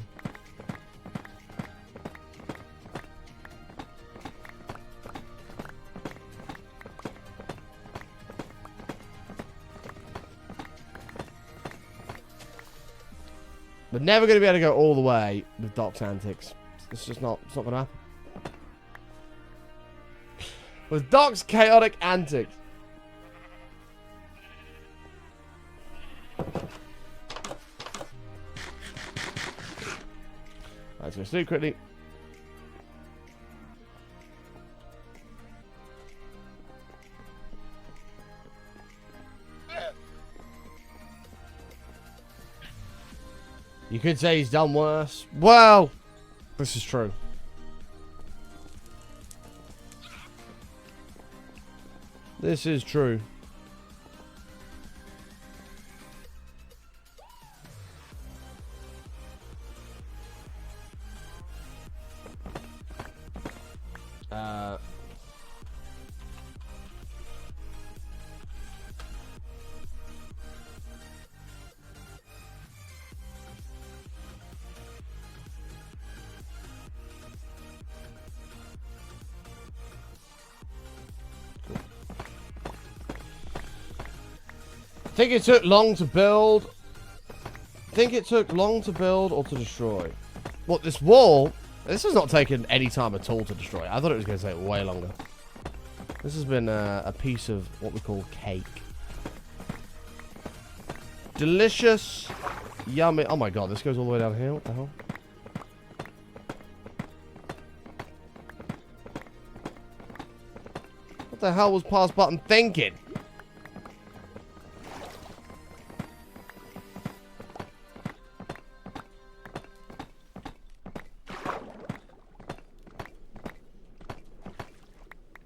We're never going to be able to go all the way with Doc's antics. It's just not, it's not going to happen. With Doc's chaotic antics. Let's go sleep quickly. You could say he's done worse. Well, this is true. This is true. Think it took long to build. Think it took long to build or to destroy. What, this wall? This has not taken any time at all to destroy. I thought it was going to take way longer. This has been a piece of what we call cake. Delicious, yummy. Oh my god, this goes all the way down here. What the hell? What the hell was pause button thinking?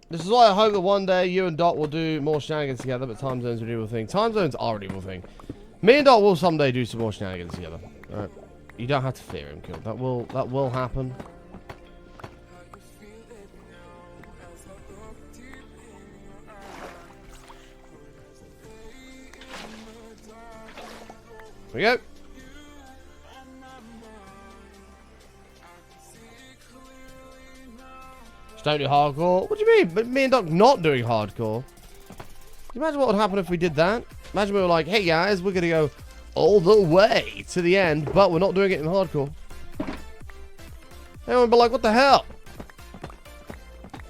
This is why I hope that one day you and Dot will do more shenanigans together, but time zones are an evil thing. Time zones are an evil thing. Me and Dot will someday do some more shenanigans together. Alright. You don't have to fear him, Kill. That will happen. Here we go. Don't do hardcore. What do you mean? But me and Doc not doing hardcore. Can you imagine what would happen if we did that? Imagine we were like, hey guys, we're going to go all the way to the end, but we're not doing it in hardcore. Everyone would be like, what the hell?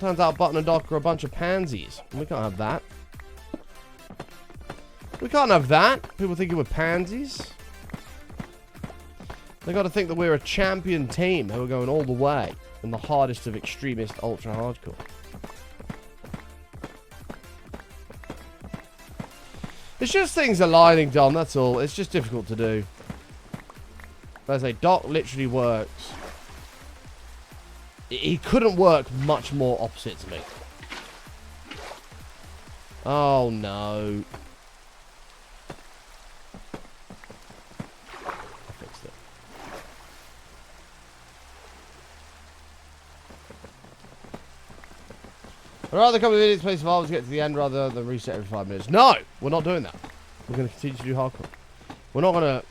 Turns out Button and Doc are a bunch of pansies. We can't have that. We can't have that. People thinking we're pansies. They got to think that we're a champion team who are going all the way. And the hardest of extremist ultra hardcore. It's just things aligning, Dom, that's all. It's just difficult to do. As I say, Doc literally works. He couldn't work much more opposite to me. Oh, no. I fixed it. I'd rather come with idiots, play survival to get to the end rather than reset every 5 minutes. No! We're not doing that. We're going to continue to do hardcore. We're not going to...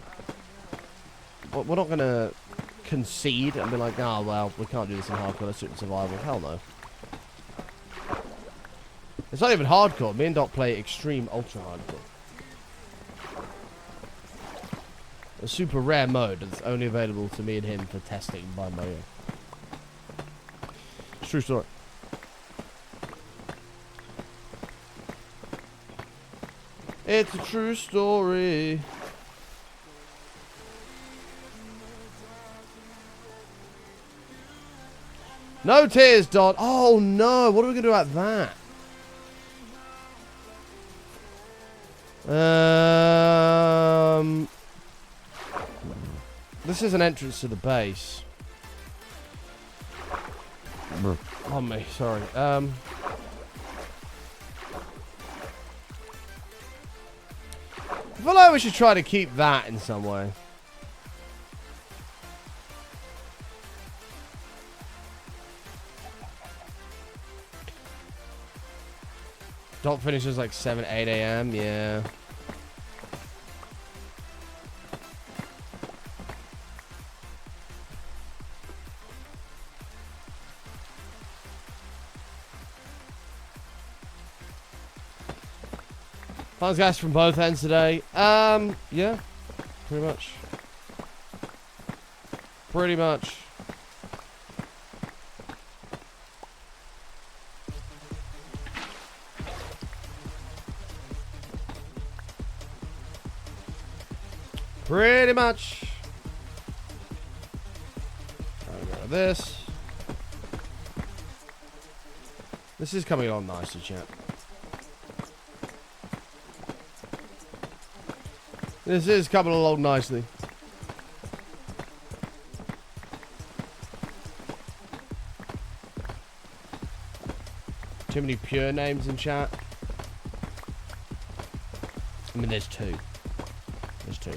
We're not going to concede and be like, oh, well, we can't do this in hardcore. Let's do it in survival. Hell no. It's not even hardcore. Me and Doc play extreme ultra hardcore. A super rare mode that's only available to me and him for testing by my own. It's true story. It's a true story. No tears, Dot. Oh no, what are we gonna do about that? This is an entrance to the base. On me, sorry. I feel like we should try to keep that in some way. Dot finishes like 7, 8 a.m. Yeah. Finds gas from both ends today. Yeah. Pretty much. Pretty much. Pretty much. I'll go with this. This is coming on nicely, chat. This is coming along nicely. Too many pure names in chat. I mean, there's two. There's two.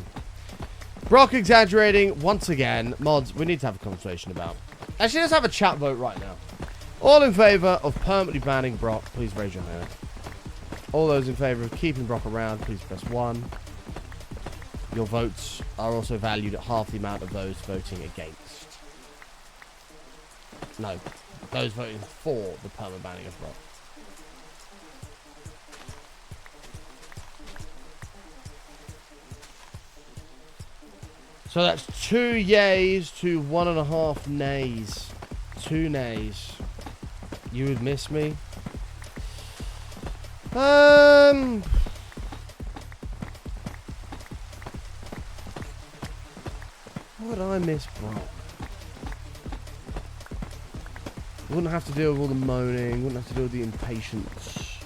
Brock exaggerating once again. Mods, we need to have a conversation about. Actually, let's have a chat vote right now. All in favour of permanently banning Brock, please raise your hand. All those in favour of keeping Brock around, please press 1. Your votes are also valued at half the amount of those voting against. No, those voting for the permanent banning of Brock. So that's 2 yays to 1.5 nays. 2 nays. You would miss me? What would I miss, Brock? Wouldn't have to deal with all the moaning. Wouldn't have to deal with the impatience.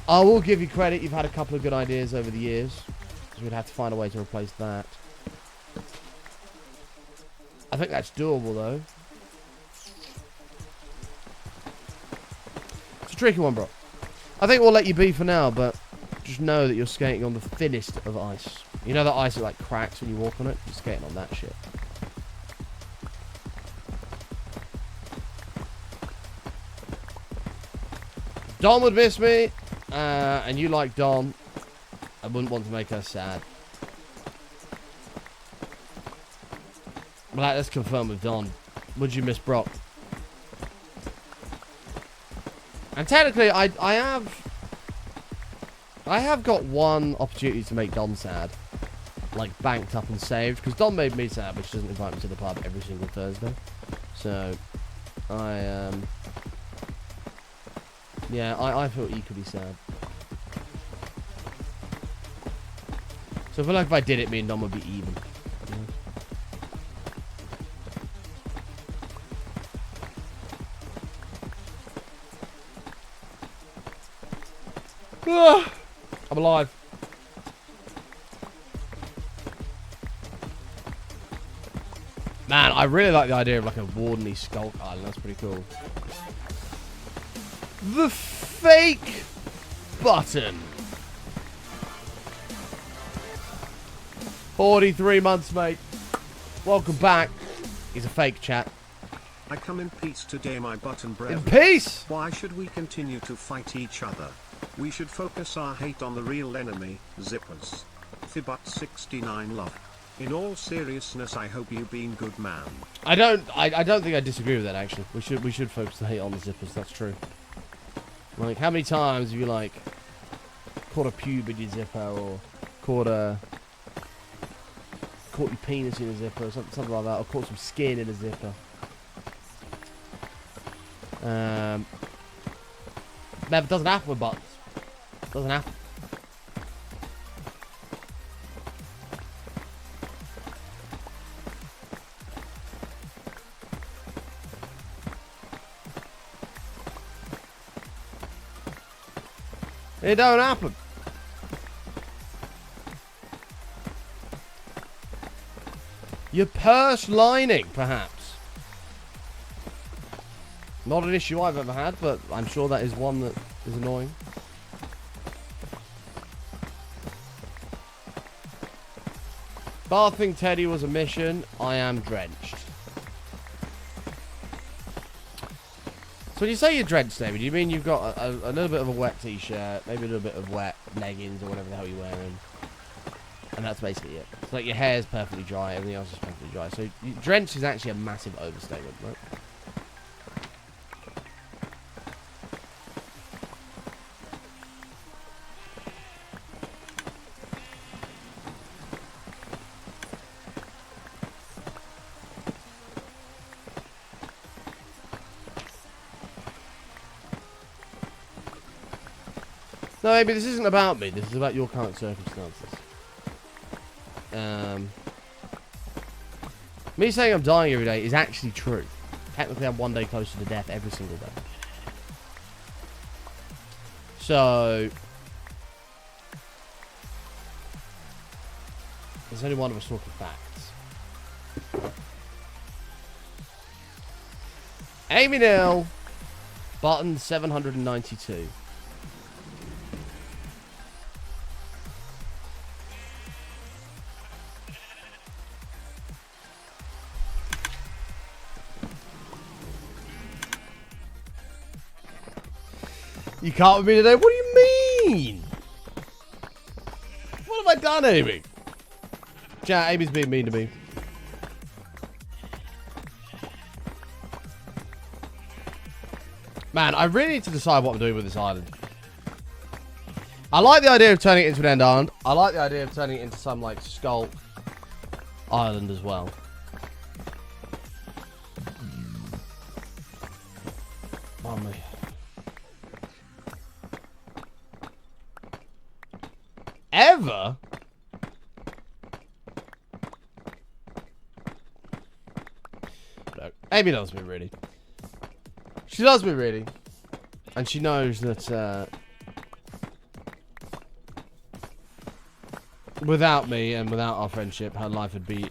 I will give you credit. You've had a couple of good ideas over the years. So we'd have to find a way to replace that. I think that's doable, though. It's a tricky one, bro. I think we'll let you be for now, but just know that you're skating on the thinnest of ice. You know that ice that like cracks when you walk on it? You're skating on that shit. Dom would miss me, and you like Dom. I wouldn't want to make her sad. Well, let's confirm with Don. Would you miss Brock? And technically, I have got one opportunity to make Don sad, like banked up and saved, because Don made me sad, but she doesn't invite me to the pub every single Thursday. So, yeah, I feel equally sad. So I feel like if I did it, me and Don would be even. I'm alive. Man, I really like the idea of like a Wardenly Skulk Island. That's pretty cool. The fake Button. 43 months, mate. Welcome back. He's a fake chat. I come in peace today, my button brethren. In peace? Why should we continue to fight each other? We should focus our hate on the real enemy, zippers. Thibut69 love. In all seriousness, I hope you been good man. I don't think I disagree with that, actually. We should focus the hate on the zippers, that's true. Like, how many times have you, like, caught a pube in your zipper, or caught your penis in a zipper, or something like that, or caught some skin in a zipper? Never doesn't happen with buttons. Doesn't happen. It don't happen. Your purse lining, perhaps. Not an issue I've ever had, but I'm sure that is one that is annoying. Bathing Teddy was a mission. I am drenched. So when you say you're drenched, David, do you mean you've got a little bit of a wet t-shirt, maybe a little bit of wet leggings or whatever the hell you're wearing, and that's basically it? It's like your hair's perfectly dry, everything else is perfectly dry. So drenched is actually a massive overstatement, right? No, maybe this isn't about me. This is about your current circumstances. Me saying I'm dying every day is actually true. Technically, I'm one day closer to death every single day. So, there's only one of us talking facts. Amy Nil, button 792. You can't with me today? What do you mean? What have I done, Amy? Chat, Amy's being mean to me. Man, I really need to decide what I'm doing with this island. I like the idea of turning it into an end island. I like the idea of turning it into some, like, Skull Island as well. Oh, me. Ever? No. Amy loves me, really. She loves me, really. And she knows that, without me and without our friendship, her life would be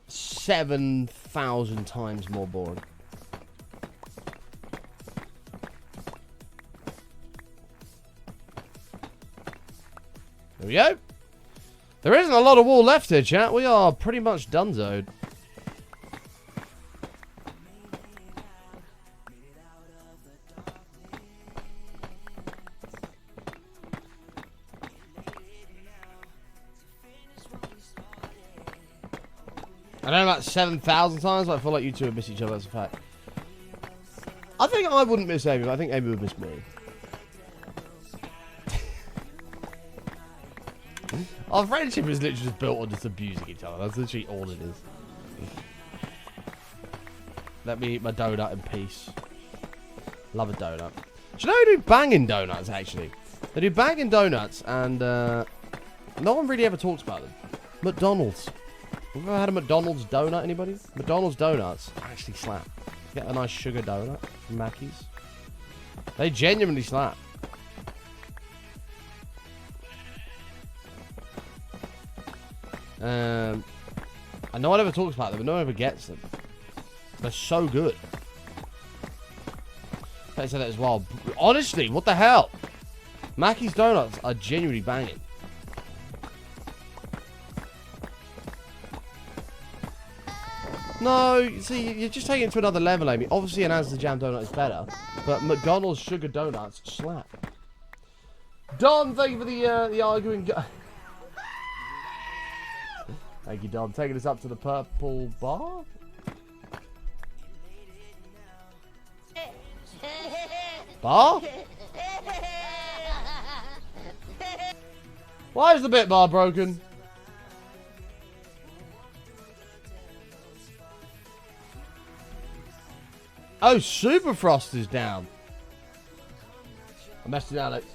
7,000 times more boring. There we go. There isn't a lot of wall left here, chat. We are pretty much donezoed. I know about 7,000 times, but I feel like you two would miss each other, that's a fact. I think I wouldn't miss Amy, but I think Amy would miss me. Our friendship is literally just built on just abusing each other. That's literally all it is. Let me eat my donut in peace. Love a donut. Do you know they do banging donuts, actually? They do banging donuts, and no one really ever talks about them. McDonald's. Have you ever had a McDonald's donut, anybody? McDonald's donuts actually slap. Get a nice sugar donut from Mackey's. They genuinely slap. And no one ever talks about them, but no one ever gets them. They're so good. I said that as well. Honestly, what the hell? Mackey's Donuts are genuinely banging. No, see, you're just taking it to another level, Amy. Obviously, an Asda Jam Donut is better, but McDonald's Sugar Donuts slap. Don, thank you for the arguing. Thank you, Don. Taking us up to the purple bar. Bar? Why is the bit bar broken? Oh, Super Frost is down. I messed it, Alex.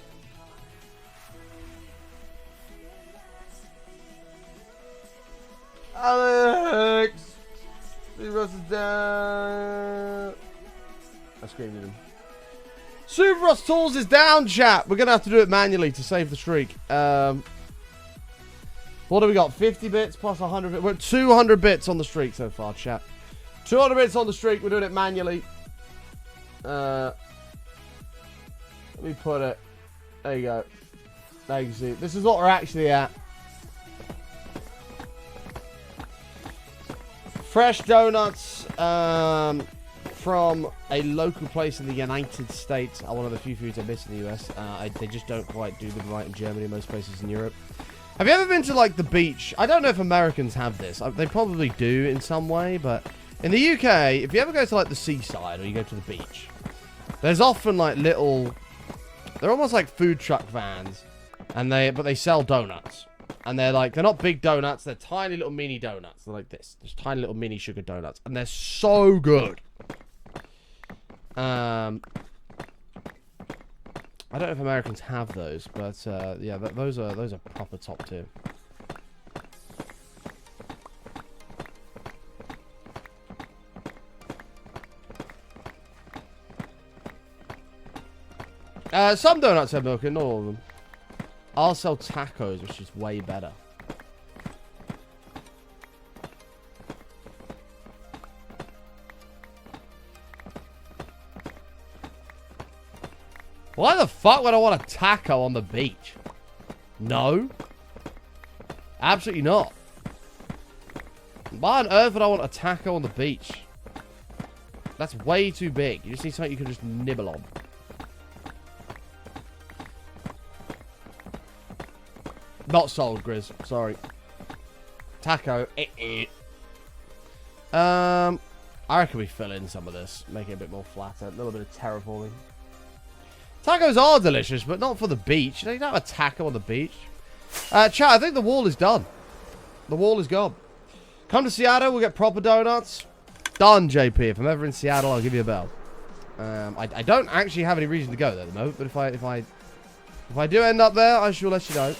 Alex! Super Frost is down. I screamed at him. Super Frost Tools is down, chat. We're going to have to do it manually to save the streak. What do we got? 50 bits plus 100 bits. We're at 200 bits on the streak so far, chat. 200 bits on the streak. We're doing it manually. Let me put it. There you go. There you can see. This is what we're actually at. Fresh donuts from a local place in the United States are one of the few foods I miss in the US. They just don't quite do them right in Germany and most places in Europe. Have you ever been to, like, the beach? I don't know if Americans have this. They probably do in some way, but in the UK, if you ever go to, like, the seaside or you go to the beach, there's often, like, little... They're almost like food truck vans, but they sell donuts. And they're not big donuts. They're tiny little mini donuts. They're like this. Just tiny little mini sugar donuts. And they're so good. I don't know if Americans have those, but yeah, those are proper top tier. Some donuts have milk in, not all of them. I'll sell tacos, which is way better. Why the fuck would I want a taco on the beach? No. Absolutely not. Why on earth would I want a taco on the beach? That's way too big. You just need something you can just nibble on. Not sold, Grizz. Sorry. Taco. I reckon we fill in some of this. Make it a bit more flatter. A little bit of terraforming. Tacos are delicious, but not for the beach. You don't have a taco on the beach. Chat, I think the wall is done. The wall is gone. Come to Seattle, we'll get proper donuts. Done, JP. If I'm ever in Seattle, I'll give you a bell. I don't actually have any reason to go there at the moment, but if I do end up there, I shall let you know.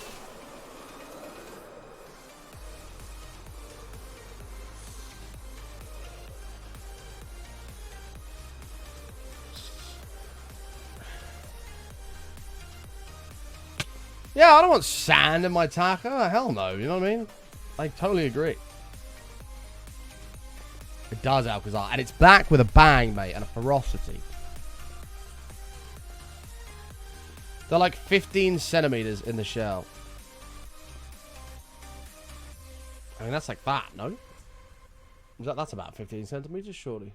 Yeah, I don't want sand in my taco. Hell no, you know what I mean? I totally agree. It does, Alcazar. And it's back with a bang, mate, and a ferocity. They're like 15 centimeters in the shell. I mean, that's like that, no? That's about 15 centimeters, surely.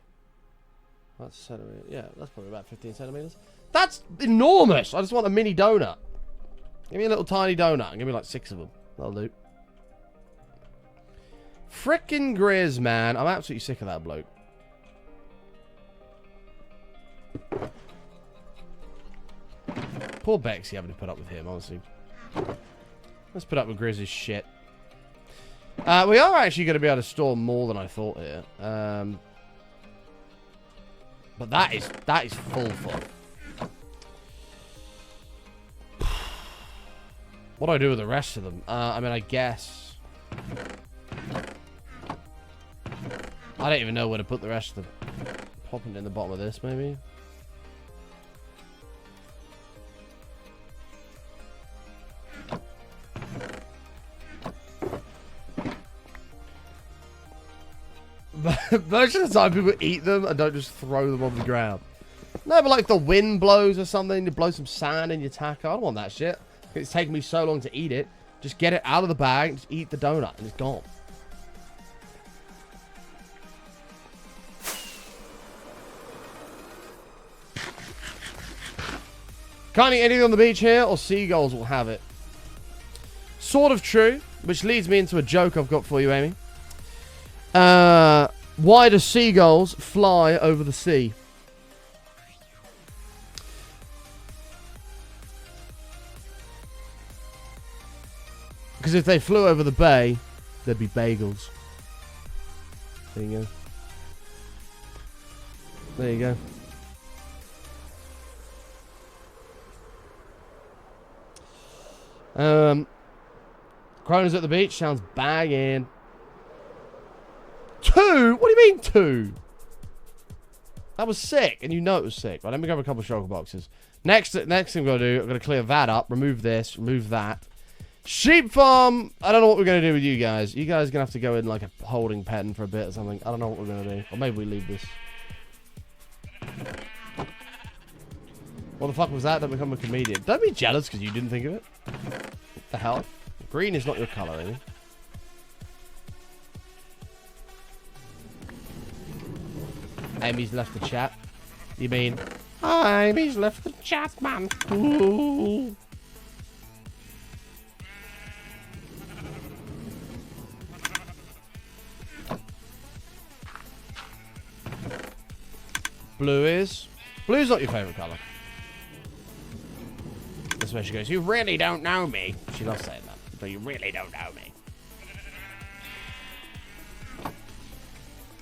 That's centimeter. Yeah, that's probably about 15 centimeters. That's enormous. I just want a mini donut. Give me a little tiny donut and give me like 6 of them. That'll do. Frickin' Grizz, man. I'm absolutely sick of that bloke. Poor Bexy having to put up with him, honestly. Let's put up with Grizz's shit. We are actually going to be able to store more than I thought here. But that is full fun. What do I do with the rest of them? I mean, I guess... I don't even know where to put the rest of them. Popping it in the bottom of this, maybe? Most of the time people eat them and don't just throw them on the ground. No, but like the wind blows or something, you blow some sand in your taco. I don't want that shit. It's taken me so long to eat it. Just get it out of the bag and just eat the donut and it's gone. Can't eat anything on the beach here or seagulls will have it. Sort of true, which leads me into a joke I've got for you, Amy. Why do seagulls fly over the sea? Because if they flew over the bay, there'd be bagels. There you go. There you go. Kronos at the beach sounds bagging. 2? What do you mean 2? That was sick, and you know it was sick. Right, let me grab a couple of shulker boxes. Next thing I'm gonna do, I'm gonna clear that up, remove this, remove that. Sheep farm. I don't know what we're gonna do with you guys. You guys are gonna have to go in like a holding pen for a bit or something. I don't know what we're gonna do, or maybe we leave this. What the fuck was that? Don't become a comedian. Don't be jealous because you didn't think of it. What the hell? Green is not your colour, is it? Amy's left the chat. You mean Amy's left the chat, man. Ooh. Blue's not your favourite colour. That's where she goes, you really don't know me. She loves saying that, but you really don't know me.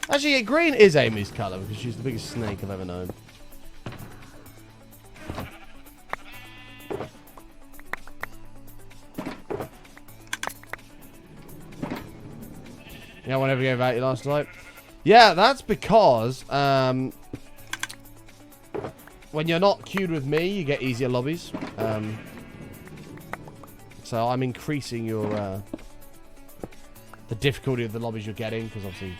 Actually, yeah, green is Amy's colour because she's the biggest snake I've ever known. Yeah, whenever you gave out your last night. Yeah, that's because when you're not queued with me, you get easier lobbies. So I'm increasing your the difficulty of the lobbies you're getting because obviously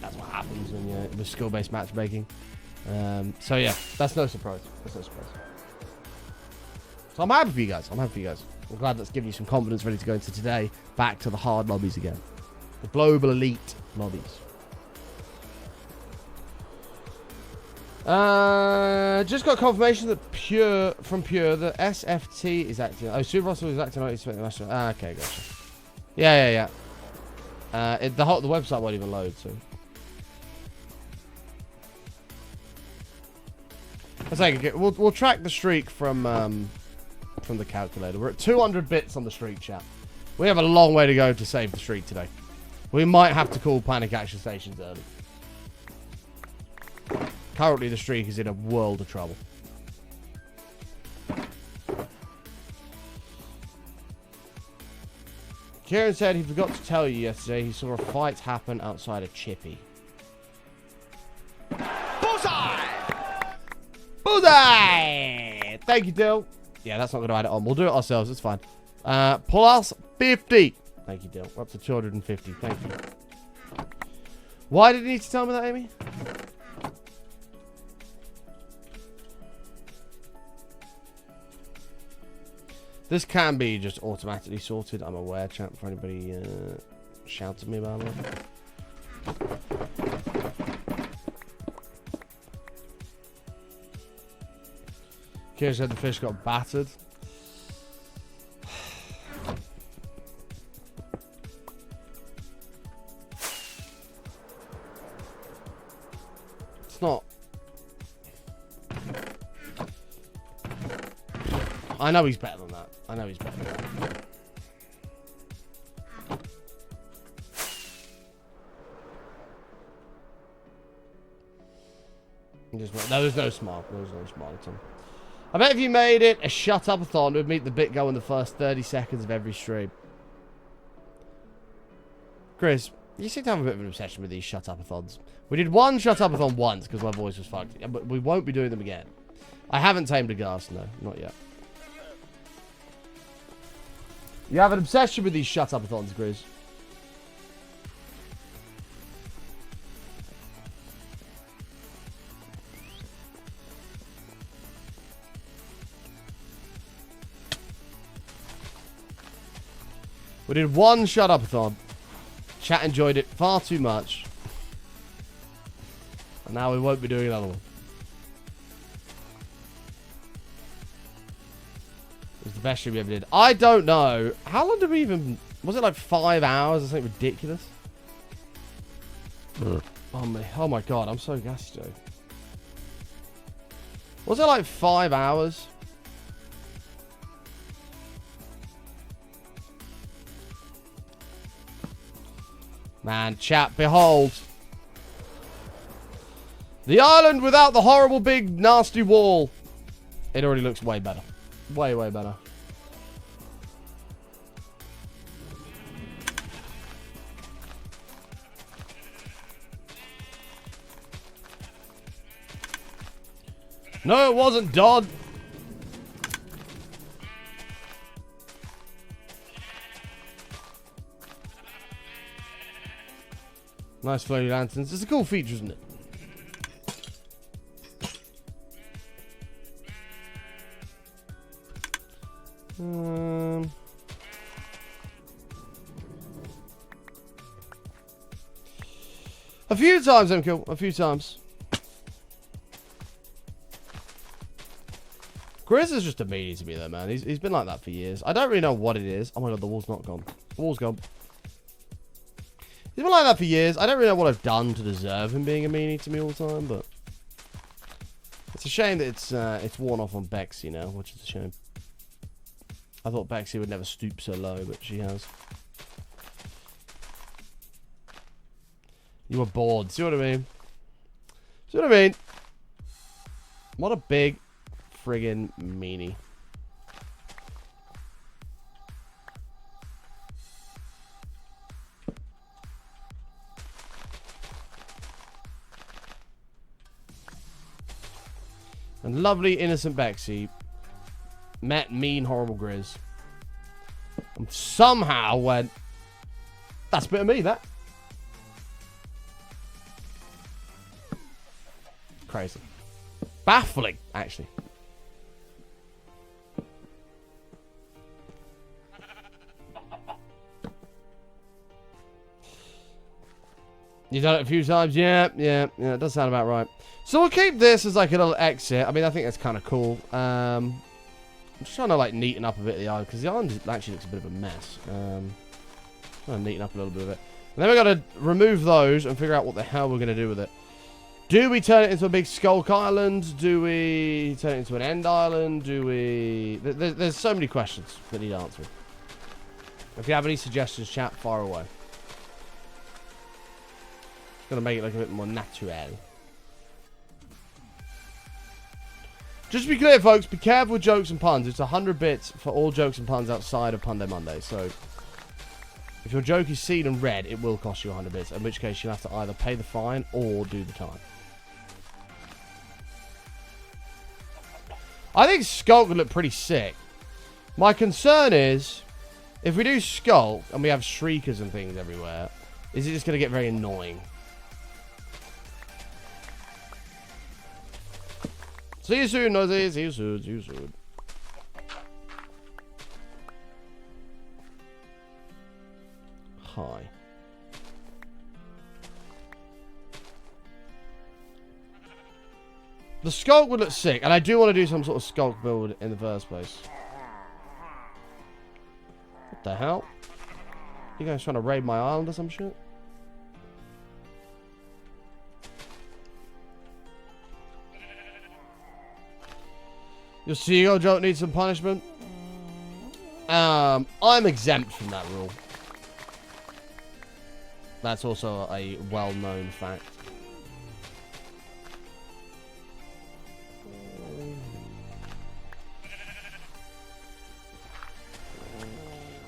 that's what happens when you're with skill-based matchmaking. So yeah, that's no surprise. That's no surprise. So I'm happy for you guys. I'm happy for you guys. I'm glad that's given you some confidence ready to go into today. Back to the hard lobbies again. The global elite lobbies. Just got confirmation that Pure the SFT is acting. Oh, Super Russell is acting. Okay, gotcha. Yeah. The website won't even load. So let's take it. We'll track the streak from the calculator. We're at 200 bits on the streak, chat. We have a long way to go to save the streak today. We might have to call panic action stations early. Currently, the streak is in a world of trouble. Kieran said he forgot to tell you yesterday he saw a fight happen outside of Chippy. Bullseye! Bullseye! Thank you, Dill. Yeah, that's not going to add it on. We'll do it ourselves. It's fine. Plus 50. Thank you, Dill. We're up to 250. Thank you. Why did you need to tell me that, Amy? This can be just automatically sorted. I'm aware, chat, for anybody shouting me about it. Kira said the fish got battered. It's not. I know he's better than that. I know he's better than that. No, there's no smile. There's no smile at all. I bet if you made it a shut-up-a-thon, it would meet the bit go in the first 30 seconds of every stream. Chris, you seem to have a bit of an obsession with these shut-up-a-thons. We did one shut-up-a-thon once because my voice was fucked. But we won't be doing them again. I haven't tamed a ghast, no. Not yet. You have an obsession with these shut-up-a-thons, Grizz. We did one shut up-a-thon. Chat enjoyed it far too much. And now we won't be doing another one. It was the best stream we ever did. I don't know. How long did we even... Was it like 5 hours or something ridiculous? Oh my god, I'm so gassed, Joe. Was it like 5 hours? Man, chat, behold. The island without the horrible big nasty wall. It already looks way better. Way, way better. No, it wasn't, Dodd. Nice floaty lanterns. It's a cool feature, isn't it? A few times, MKill. A few times. Grizz is just a meanie to me, though, man. He's been like that for years. I don't really know what it is. Oh my god, the wall's not gone. The wall's gone. He's been like that for years. I don't really know what I've done to deserve him being a meanie to me all the time, but it's a shame that it's worn off on Bexy now, which is a shame. I thought Bexy would never stoop so low, but she has. You were bored. See what I mean? See what I mean? What a big friggin' meanie. And lovely, innocent Bexy met mean, horrible Grizz. And somehow went, that's a bit of me, that. Crazy. Baffling, actually. You've done it a few times? Yeah, it does sound about right. So we'll keep this as like a little exit. I mean, I think that's kind of cool. I'm just trying to like neaten up a bit of the island, because the island actually looks a bit of a mess. Trying to neaten up a little bit of it. And then we've got to remove those and figure out what the hell we're going to do with it. Do we turn it into a big Skulk Island? Do we turn it into an End Island? Do we... There's so many questions that need answering. If you have any suggestions, chat, far away. Gonna make it look a bit more natural. Just to be clear, folks, be careful with jokes and puns. It's 100 bits for all jokes and puns outside of Pun Day Monday. So, if your joke is seen and read, it will cost you 100 bits. In which case, you'll have to either pay the fine or do the time. I think Skulk would look pretty sick. My concern is, if we do Skulk and we have shriekers and things everywhere, is it just going to get very annoying? See you soon, Nosy. See you soon. See you soon. Hi. The Skulk would look sick, and I do want to do some sort of Skulk build in the first place. What the hell? You guys trying to raid my island or some shit? Your seagull joke needs some punishment. I'm exempt from that rule. That's also a well-known fact.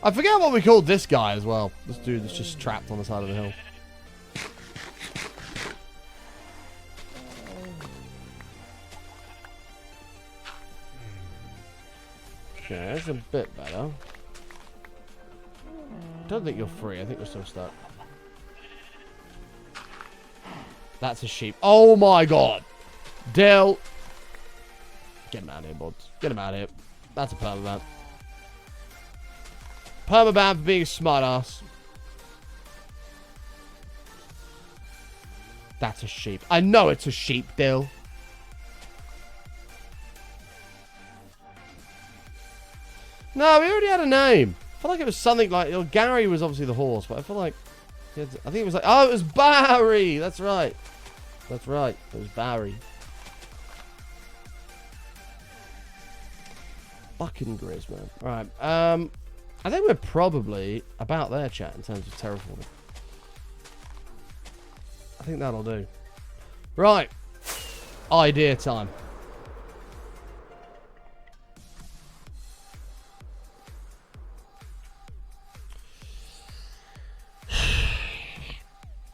I forget what we called this guy as well. This dude that's just trapped on the side of the hill. Okay, that's a bit better. Don't think you're free. I think we're still stuck. That's a sheep. Oh my god. Dill. Get him out of here, bods. Get him out of here. That's a permaban. Permaban for being a smartass. That's a sheep. I know it's a sheep, Dill. No, we already had a name. I feel like it was something like... You know, Gary was obviously the horse, but I feel like... I think it was like... Oh, it was Barry! That's right. That's right. It was Barry. Fucking Grizz, man. Alright, I think we're probably about there, chat, in terms of terraforming. I think that'll do. Right. Idea time.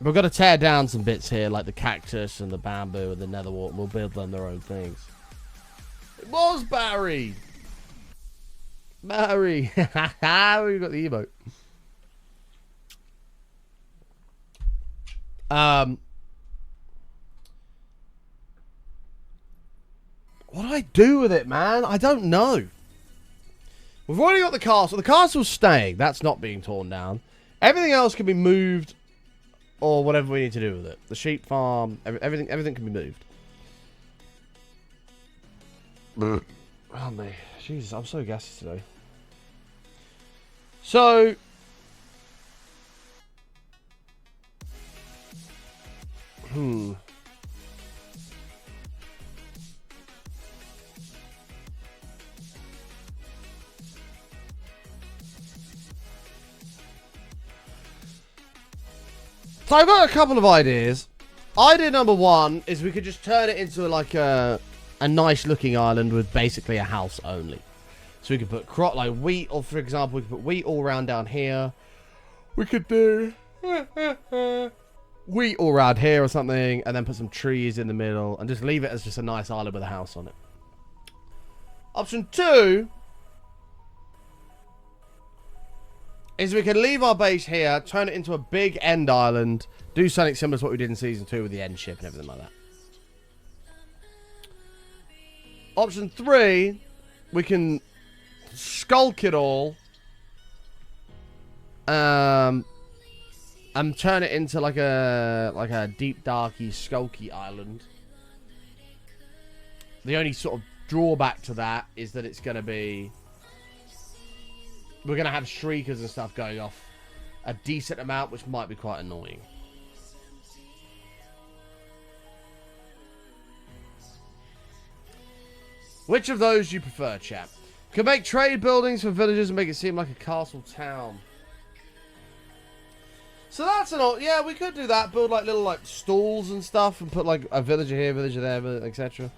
We've got to tear down some bits here, like the cactus and the bamboo and the netherwort, and we'll build them their own things. It was Barry! Barry! We've got the emote. What do I do with it, man? I don't know. We've already got the castle. The castle's staying. That's not being torn down. Everything else can be moved, or whatever we need to do with it. The sheep farm, everything can be moved. Oh me, Jesus, I'm so gassy today. So, So I've got a couple of ideas. Idea number one is we could just turn it into like a nice looking island with basically a house only. So we could put crop like wheat, or for example, we could put wheat all around down here. We could do wheat all around here or something, and then put some trees in the middle and just leave it as just a nice island with a house on it. Option two is we can leave our base here, turn it into a big end island, do something similar to what we did in Season 2 with the end ship and everything like that. Option 3, we can skulk it all, and turn it into like a deep, darky, skulky island. The only sort of drawback to that is that it's going to be... We're going to have shriekers and stuff going off a decent amount, which might be quite annoying. Which of those do you prefer, chap? Can make trade buildings for villages and make it seem like a castle town. So that's an old... Yeah, we could do that. Build like little like stalls and stuff and put like a villager here, villager there, etc.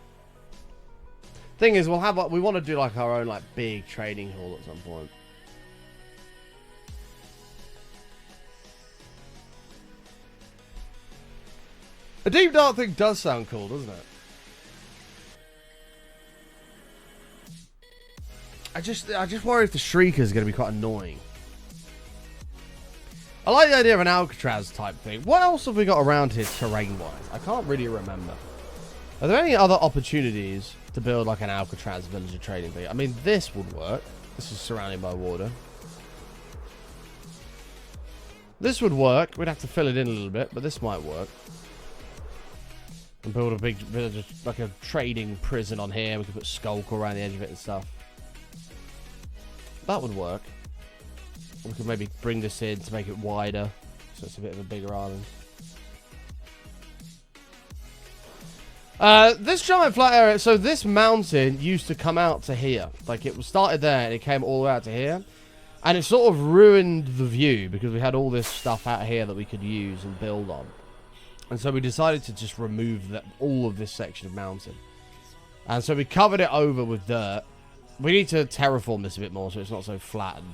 Thing is, we'll have... We want to do like our own like big trading hall at some point. A deep dark thing does sound cool, doesn't it? I just worry if the Shrieker is going to be quite annoying. I like the idea of an Alcatraz type thing. What else have we got around here terrain-wise? I can't really remember. Are there any other opportunities to build like an Alcatraz villager trading thing? I mean, this would work. This is surrounded by water. This would work. We'd have to fill it in a little bit, but this might work. And build a big village, like a trading prison on here. We could put Skulk around the edge of it and stuff. That would work. We could maybe bring this in to make it wider, so it's a bit of a bigger island. This giant flat area, so this mountain used to come out to here. Like, it was started there and it came all the way out to here. And it sort of ruined the view because we had all this stuff out here that we could use and build on. And so we decided to just remove all of this section of mountain. And so we covered it over with dirt. We need to terraform this a bit more so it's not so flat and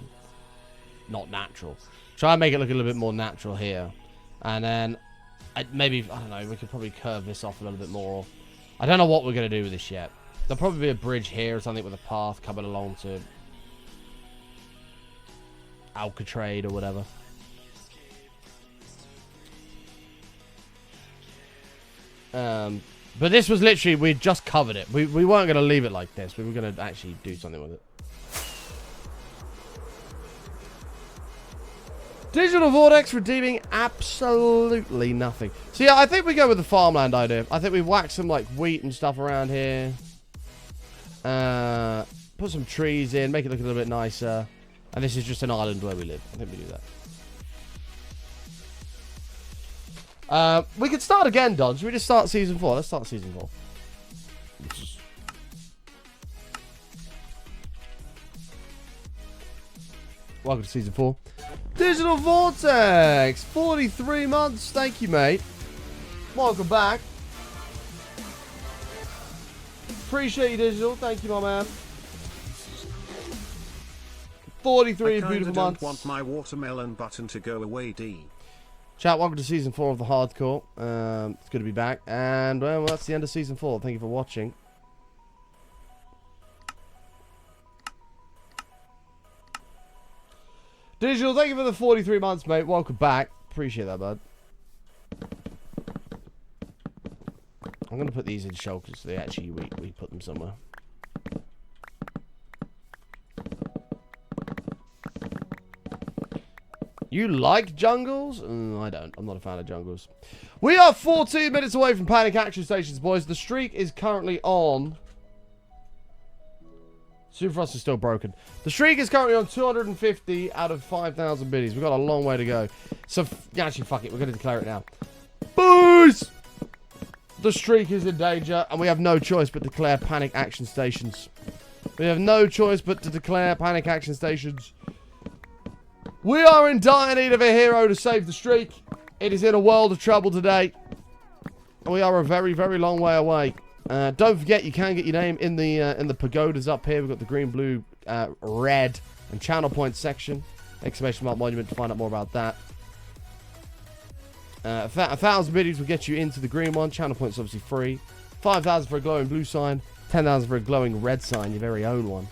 not natural. Try and make it look a little bit more natural here. And then maybe, I don't know, we could probably curve this off a little bit more. I don't know what we're going to do with this yet. There'll probably be a bridge here or something with a path coming along to Alcatraz or whatever. But this was literally, we just covered it. We weren't going to leave it like this. We were going to actually do something with it. Digital Vortex redeeming absolutely nothing. So yeah, I think we go with the farmland idea. I think we whack some like wheat and stuff around here. Put some trees in, make it look a little bit nicer. And this is just an island where we live. I think we do that. We could start again, Don. Should we just start season 4? Let's start season 4. Welcome to season 4. Digital Vortex, 43 months. Thank you, mate. Welcome back. Appreciate you, Digital. Thank you, my man. 43 beautiful months. I want my watermelon button to go away, D. Chat, welcome to season 4 of the hardcore. It's good to be back. And well, that's the end of season 4. Thank you for watching. Digital, thank you for the 43 months, mate. Welcome back. Appreciate that, bud. I'm going to put these in shulkers so they actually, we put them somewhere. You like jungles? I don't. I'm not a fan of jungles. We are 14 minutes away from panic action stations, boys. The streak is currently on... Superfrost is still broken. The streak is currently on 250 out of 5,000 biddies. We've got a long way to go. So, actually, fuck it. We're going to declare it now. Boys! The streak is in danger, and we have no choice but to declare panic action stations. We have no choice but to declare panic action stations. We are in dire need of a hero to save the streak. It is in a world of trouble today. And we are a very, very long way away. Don't forget, you can get your name in the pagodas up here. We've got the green, blue, red, and channel point section. Exclamation mark monument to find out more about that. 1,000 biddies will get you into the green one. Channel point's obviously free. 5,000 for a glowing blue sign. 10,000 for a glowing red sign, your very own one.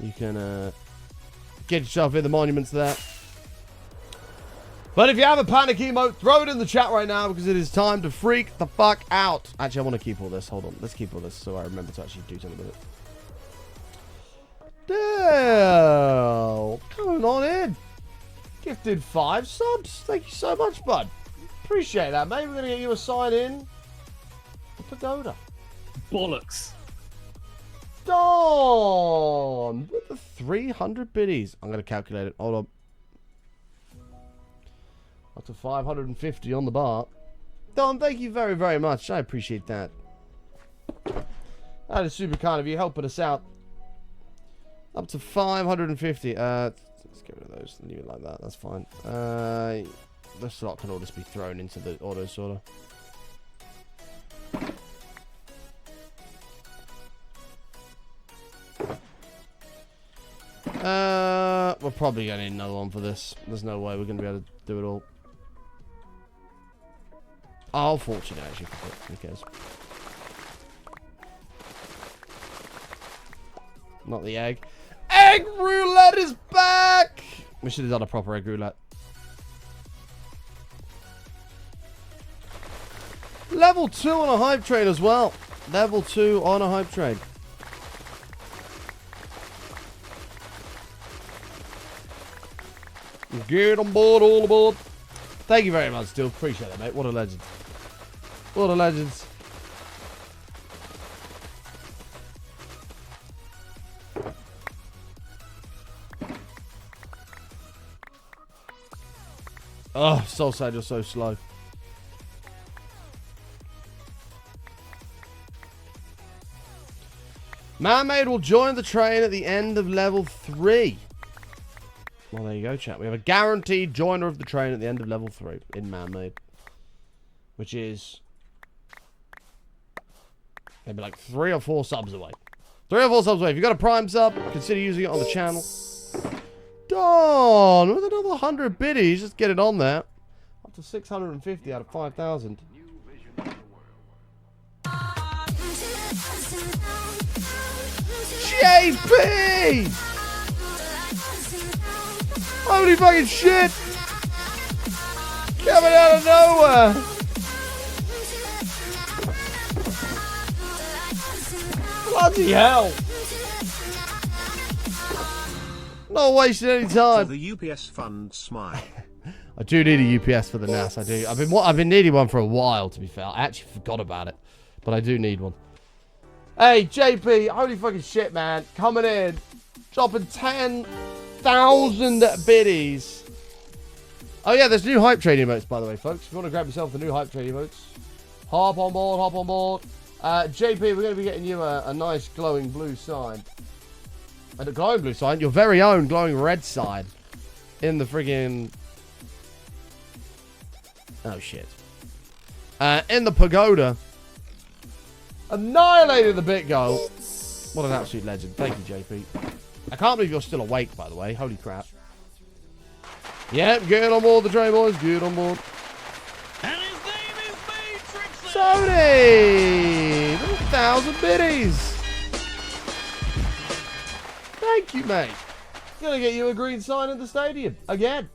You can get yourself in the monuments there. But if you have a panic emote, throw it in the chat right now because it is time to freak the fuck out. Actually, I want to keep all this. Hold on. Let's keep all this so I remember to actually do something with it. Dale, coming on in. Gifted 5 subs. Thank you so much, bud. Appreciate that, mate. We're going to get you a sign in. The pagoda. Bollocks. Dawn with the 300 biddies. I'm going to calculate it. Hold on. Up to 550 on the bar. Don, thank you very, very much. I appreciate that. That is super kind of you helping us out. Up to 550. Let's get rid of those. Leave it like that. That's fine. The slot can all just be thrown into the auto sorter. We're probably going to need another one for this. There's no way we're going to be able to do it all. I'll fortune actually. Who cares? Not the egg. Egg roulette is back! We should have done a proper egg roulette. Level 2 on a hype train as well. Level 2 on a hype train. Get on board, all aboard. Thank you very much, Still. Appreciate it, mate. What a legend. What a legend. Oh, so sad you're so slow. Man-made will join the train at the end of level 3. Well, there you go, chat. We have a guaranteed joiner of the train at the end of level 3 in man-made. Which is maybe like 3 or 4 subs away. 3 or 4 subs away. If you've got a Prime sub, consider using it on the channel. Dawn with another 100 biddies. Just get it on there. Up to 650 out of 5,000. JP! Holy fucking shit! Coming out of nowhere! Bloody hell! Not wasting any For time. the UPS fund smile. I do need a UPS for the NAS. I do. I've been needing one for a while, to be fair. I actually forgot about it, but I do need one. Hey, JP, holy fucking shit, man. Coming in, dropping 10,000 biddies. Oh yeah, there's new hype train emotes, by the way, folks. If you want to grab yourself the new hype train emotes, hop on board, hop on board. JP, we're going to be getting you a nice glowing blue sign. And a glowing blue sign, your very own glowing red sign in the friggin'... Oh, shit. In the pagoda. Annihilating the bit goal. What an absolute legend. Thank you, JP. I can't believe you're still awake, by the way. Holy crap. Yep, get on board the train, boys. Get on board. And his name is Matrix. Tony! 1,000 biddies. Thank you, mate. Gonna get you a green sign at the stadium. Again.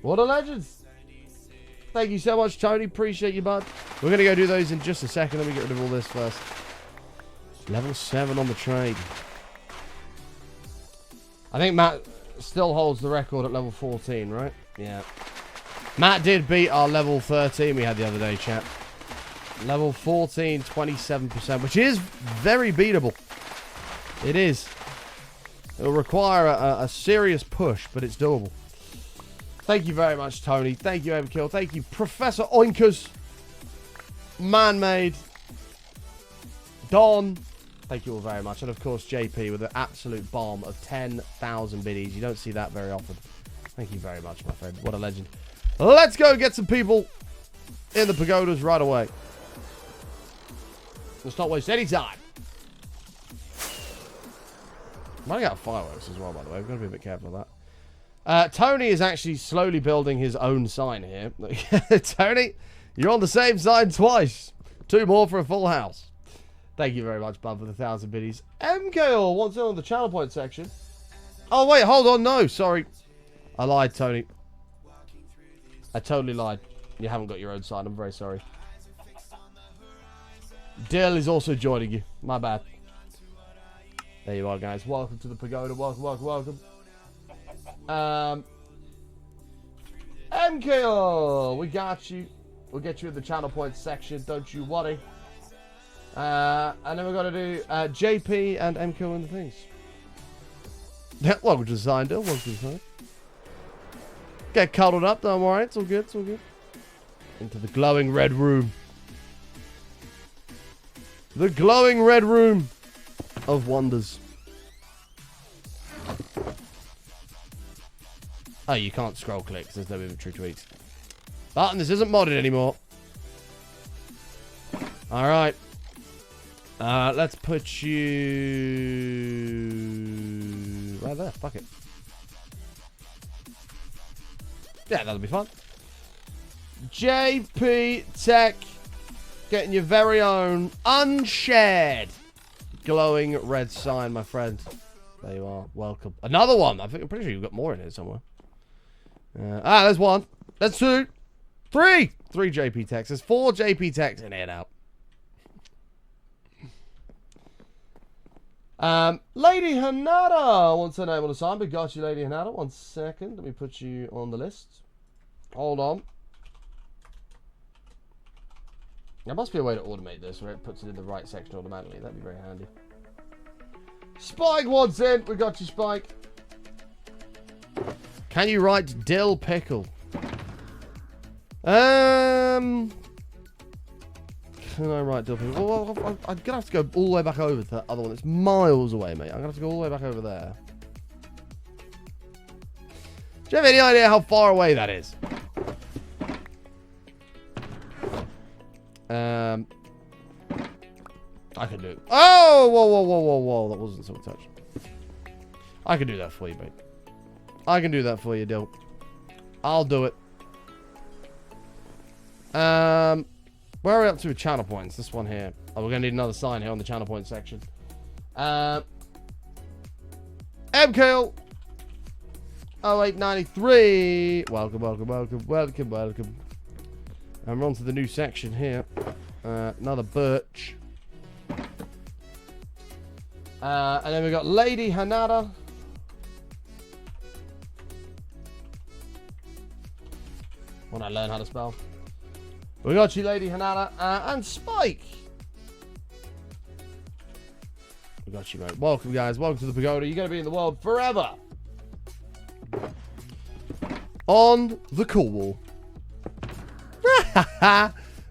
What a legend. Thank you so much, Tony. Appreciate you, bud. We're going to go do those in just a second. Let me get rid of all this first. Level 7 on the trade. I think Matt still holds the record at level 14, right? Yeah. Matt did beat our level 13 we had the other day, chat. Level 14, 27%, which is very beatable. It is. It'll require a serious push, but it's doable. Thank you very much, Tony. Thank you, Overkill. Thank you, Professor Oinkers. Man-Made. Don. Thank you all very much. And, of course, JP with an absolute bomb of 10,000 biddies. You don't see that very often. Thank you very much, my friend. What a legend. Let's go get some people in the pagodas right away. Let's not waste any time. I'm running out of fireworks as well, by the way. We've got to be a bit careful of that. Tony is actually slowly building his own sign here. Tony, you're on the same sign twice. 2 more for a full house. Thank you very much, bud, for the 1,000 biddies. MKL wants in on the channel point section. Oh, wait, hold on. No, sorry. I lied, Tony. I totally lied. You haven't got your own sign. I'm very sorry. Dill is also joining you. My bad. There you are, guys. Welcome to the pagoda. Welcome, welcome, welcome. MKO, we got you. We'll get you in the channel points section, don't you worry. And then we're gonna do JP and MKO in the things. Welcome to the sign, Dill. Welcome to the sign. Get cuddled up, don't worry. It's all good. It's all good. Into the glowing red room. The glowing red room of wonders. Oh, you can't scroll click because there's no inventory tweaks. But this isn't modded anymore. Alright. Let's put you right there. Fuck it. Yeah, that'll be fun. JP Tech. Getting your very own unshared glowing red sign, my friend. There you are. Welcome. Another one. I'm pretty sure you've got more in here somewhere. There's 1. There's 2. 3. 3 JP Techs. There's 4 JP Techs in here now. Lady Hanada wants her name on the sign. We got you, Lady Hanada. 1 second. Let me put you on the list. Hold on. There must be a way to automate this where it puts it in the right section automatically. That'd be very handy. Spike wants in. We got you, Spike. Can you write dill pickle? Can I write dill pickle? Well, I'm gonna have to go all the way back over to that other one. It's miles away, mate. I'm gonna have to go all the way back over there. Do you have any idea how far away that is? I can do it. Oh, whoa, whoa, whoa, whoa, whoa. That wasn't so touch. I can do that for you, mate. I can do that for you, Dill. I'll do it. Where are we up to with channel points? This one here. Oh, we're going to need another sign here on the channel point section. MKL 0893. Welcome, welcome, welcome, welcome, welcome. And we're on to the new section here. Another birch. And then we've got Lady Hanada. when I learn how to spell. We got you, Lady Hanana, and Spike. We got you, mate. Welcome, guys. Welcome to the Pagoda. You're going to be in the world forever. On the cool wall.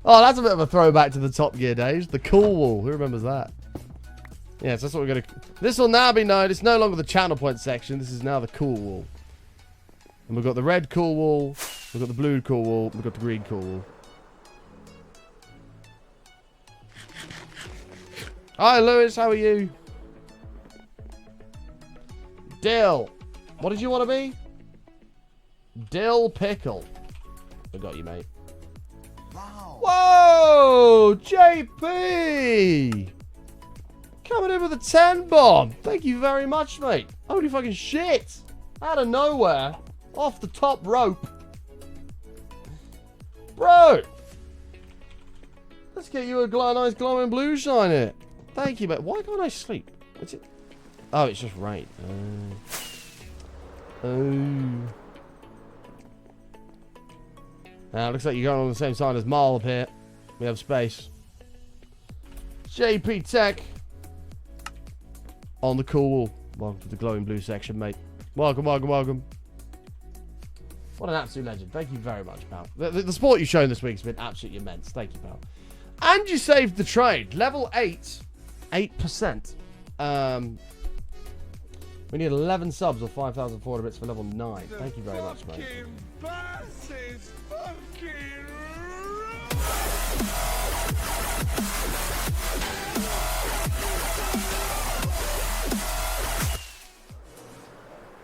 Oh, that's a bit of a throwback to the Top Gear days. The cool wall. Who remembers that? Yes, that's what we're going to... This will now be known. It's no longer the channel point section. This is now the cool wall. And we've got the red cool wall. We've got the blue cool wall. We've got the green cool wall. Hi, Lewis. How are you? Dill. What did you want to be? Dill Pickle. I got you, mate. Wow. Whoa! JP! Coming in with a 10 bomb. Thank you very much, mate. Holy fucking shit. Out of nowhere. Off the top rope. Bro. Let's get you a nice glowing blue shine here. Thank you, mate. Why can't I sleep? What's it? Oh, it's just rain. Looks like you're going on the same side as Marl up here. We have space. JP Tech. On the cool wall. Welcome to the glowing blue section, mate. Welcome, welcome, welcome. What an absolute legend. Thank you very much, pal. The support you've shown this week has been absolutely immense. Thank you, pal. And you saved the trade. Level 8. 8%. We need 11 subs or 5,400 bits for level 9. Thank you very much, mate.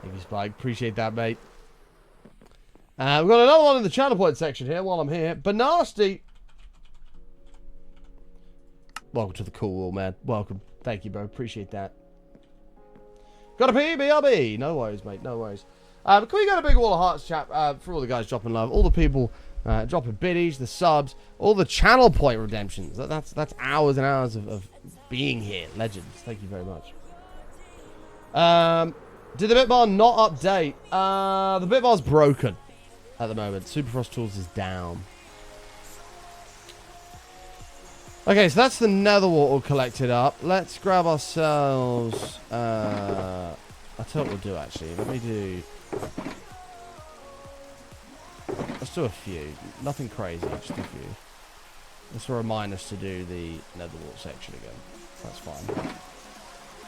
Thank you, Spike. Appreciate that, mate. We've got another one in the channel point section here while I'm here. Banasty. Welcome to the cool wall, man. Welcome. Thank you, bro. Appreciate that. Got a PBRB. No worries, mate. No worries. Can we get a big wall of hearts, chat, for all the guys dropping love, all the people dropping biddies, the subs, all the channel point redemptions. That's hours and hours of being here. Legends. Thank you very much. Did the bitbar not update? The bitbar's broken at the moment. Superfrost Tools is down. Okay, so that's the nether wart all collected up. Let's grab ourselves... I'll tell you what we'll do, actually. Let's do a few. Nothing crazy, just a few. This will remind us to do the nether wart section again. That's fine.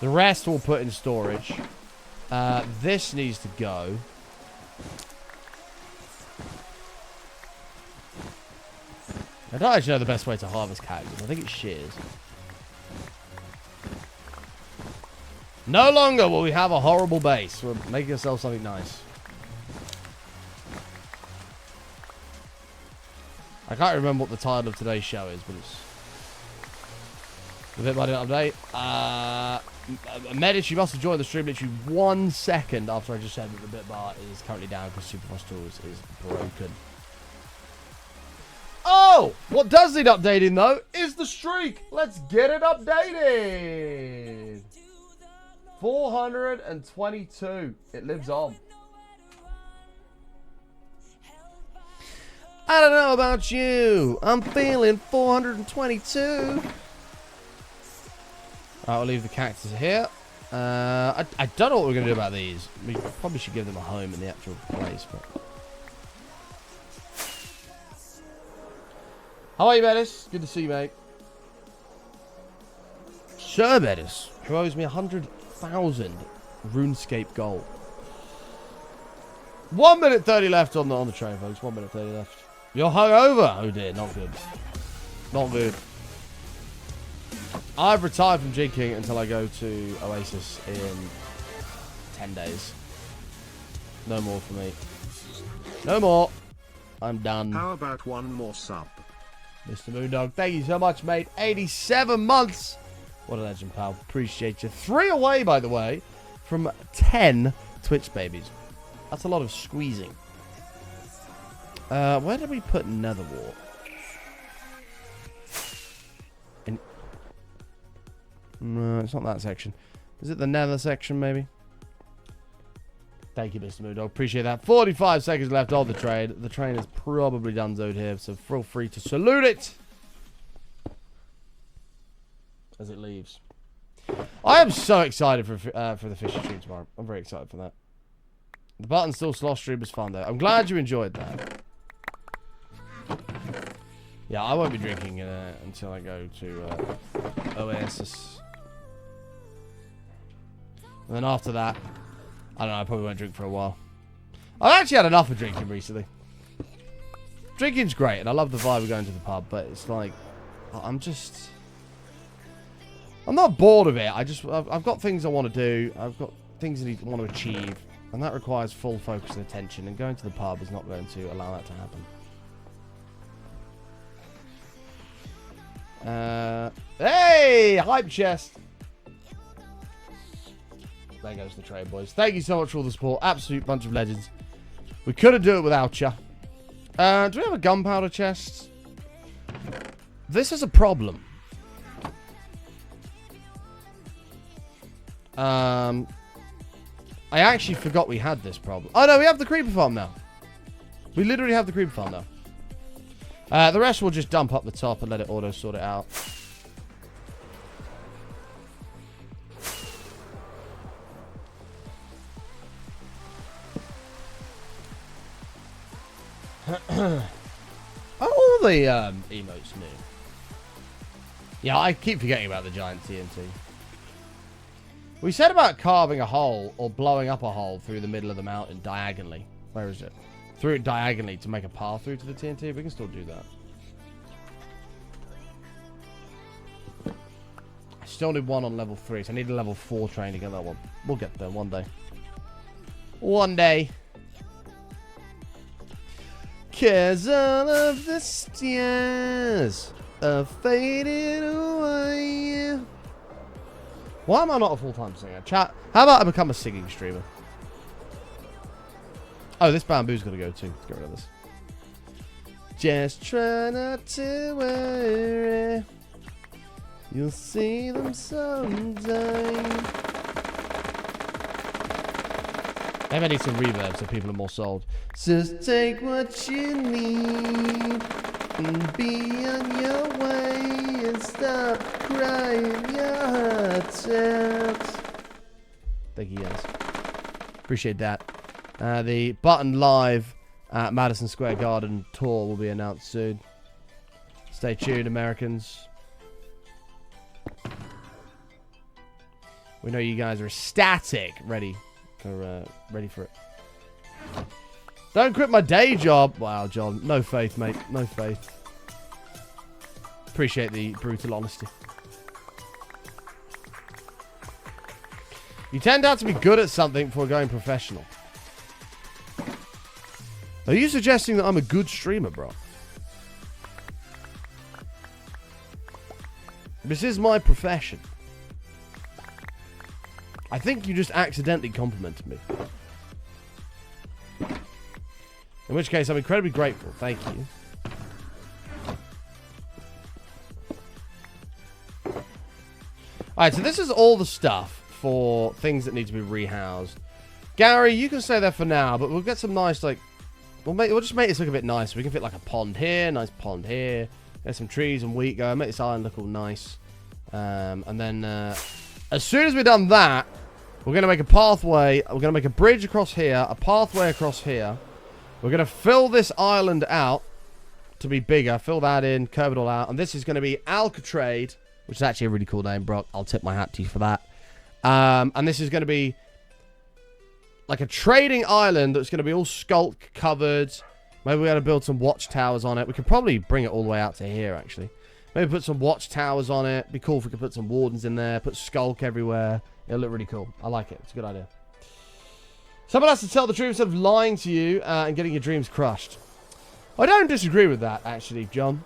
The rest we'll put in storage. This needs to go. I don't actually know the best way to harvest cactus. I think it's shears. No longer will we have a horrible base. We're making ourselves something nice. I can't remember what the title of today's show is, but it's... The bit by the update. Medish, you must have joined the stream literally 1 second after I just said that the bitbar is currently down because Superfrost Tools is broken. Oh! What does need updating, though, is the streak. Let's get it updated. 422. It lives on. I don't know about you. I'm feeling 422. Alright, we'll leave the cactus here. I don't know what we're going to do about these. We probably should give them a home in the actual place, but... How are you, Bettis? Good to see you, mate. Sir Bettis, who owes me 100,000 RuneScape gold. 1 minute 30 left on the train, folks. 1 minute 30 left. You're hungover. Oh dear, not good. Not good. I've retired from jinking until I go to Oasis in 10 days. No more for me. No more. I'm done. How about one more sub? Mr. Moondog, thank you so much, mate. 87 months. What a legend, pal. Appreciate you. 3 away, by the way, from 10 Twitch babies. That's a lot of squeezing. Where did we put nether wart? No, it's not that section. Is it the nether section, maybe? Thank you, Mr. Moodog. Appreciate that. 45 seconds left on the train. The train is probably done zoned here, so feel free to salute it as it leaves. I am so excited for the fishing stream tomorrow. I'm very excited for that. The button still sloth stream was fun though. I'm glad you enjoyed that. Yeah, I won't be drinking until I go to Oasis. And then after that, I don't know, I probably won't drink for a while. I've actually had enough of drinking recently. Drinking's great, and I love the vibe of going to the pub, but it's like, I'm not bored of it. I've got things I want to do. I've got things I want to achieve, and that requires full focus and attention, and going to the pub is not going to allow that to happen. Hey! Hype chest! There goes the trade, boys. Thank you so much for all the support. Absolute bunch of legends. We couldn't do it without you. Do we have a gunpowder chest? This is a problem. I actually forgot we had this problem. Oh, no, we have the creeper farm now. We literally have the creeper farm now. The rest we'll just dump up the top and let it auto sort it out. All the emotes new. Yeah, I keep forgetting about the giant TNT. We said about carving a hole or blowing up a hole through the middle of the mountain diagonally. Where is it? Through it diagonally to make a path through to the TNT. We can still do that. I still need one on level 3, so I need a level 4 train to get that one. We'll get there one day. One day. 'Cause all of the stars are fading away. Why am I not a full-time singer? Chat, how about I become a singing streamer? Oh, this bamboo's got to go too. Let's get rid of this. Just try not to worry. You'll see them someday. Maybe I need some reverb so people are more sold. Just take what you need and be on your way and stop crying your heart out. Thank you guys. Appreciate that. The Button Live at Madison Square Garden tour will be announced soon. Stay tuned, Americans. We know you guys are ecstatic, ready for it. Don't quit my day job. Wow, John. No faith, mate. No faith. Appreciate the brutal honesty. You tend out to be good at something before going professional. Are you suggesting that I'm a good streamer, bro? This is my profession. I think you just accidentally complimented me. In which case, I'm incredibly grateful. Thank you. Alright, so this is all the stuff for things that need to be rehoused. Gary, you can stay there for now, but we'll get some nice, like... We'll just make this look a bit nice. We can fit like a pond here, nice pond here. There's some trees and wheat going. Make this island look all nice. And then, as soon as we've done that, we're going to make a pathway. We're going to make a bridge across here, a pathway across here. We're going to fill this island out to be bigger. Fill that in, curve it all out. And this is going to be Alcatraz, which is actually a really cool name, Brock. I'll tip my hat to you for that. And this is going to be like a trading island that's going to be all sculk covered. Maybe we're going to build some watchtowers on it. We could probably bring it all the way out to here, actually. Maybe put some watchtowers on it. Be cool if we could put some wardens in there. Put skulk everywhere. It'll look really cool. I like it. It's a good idea. Someone has to tell the truth instead of lying to you and getting your dreams crushed. I don't disagree with that, actually, John.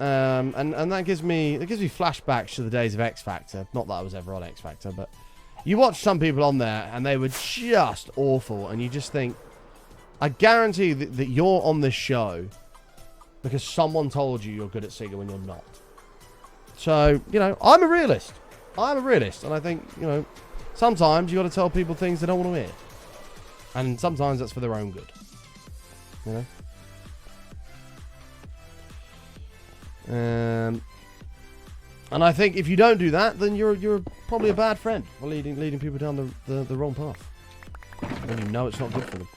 And that gives me flashbacks to the days of X Factor. Not that I was ever on X Factor, but you watch some people on there and they were just awful, and you just think, I guarantee that you're on this show because someone told you you're good at singing when you're not. So, you know, I'm a realist. And I think, you know, sometimes you got to tell people things they don't want to hear. And sometimes that's for their own good. You know? And I think if you don't do that, then you're probably a bad friend for leading people down the wrong path. And you know it's not good for them.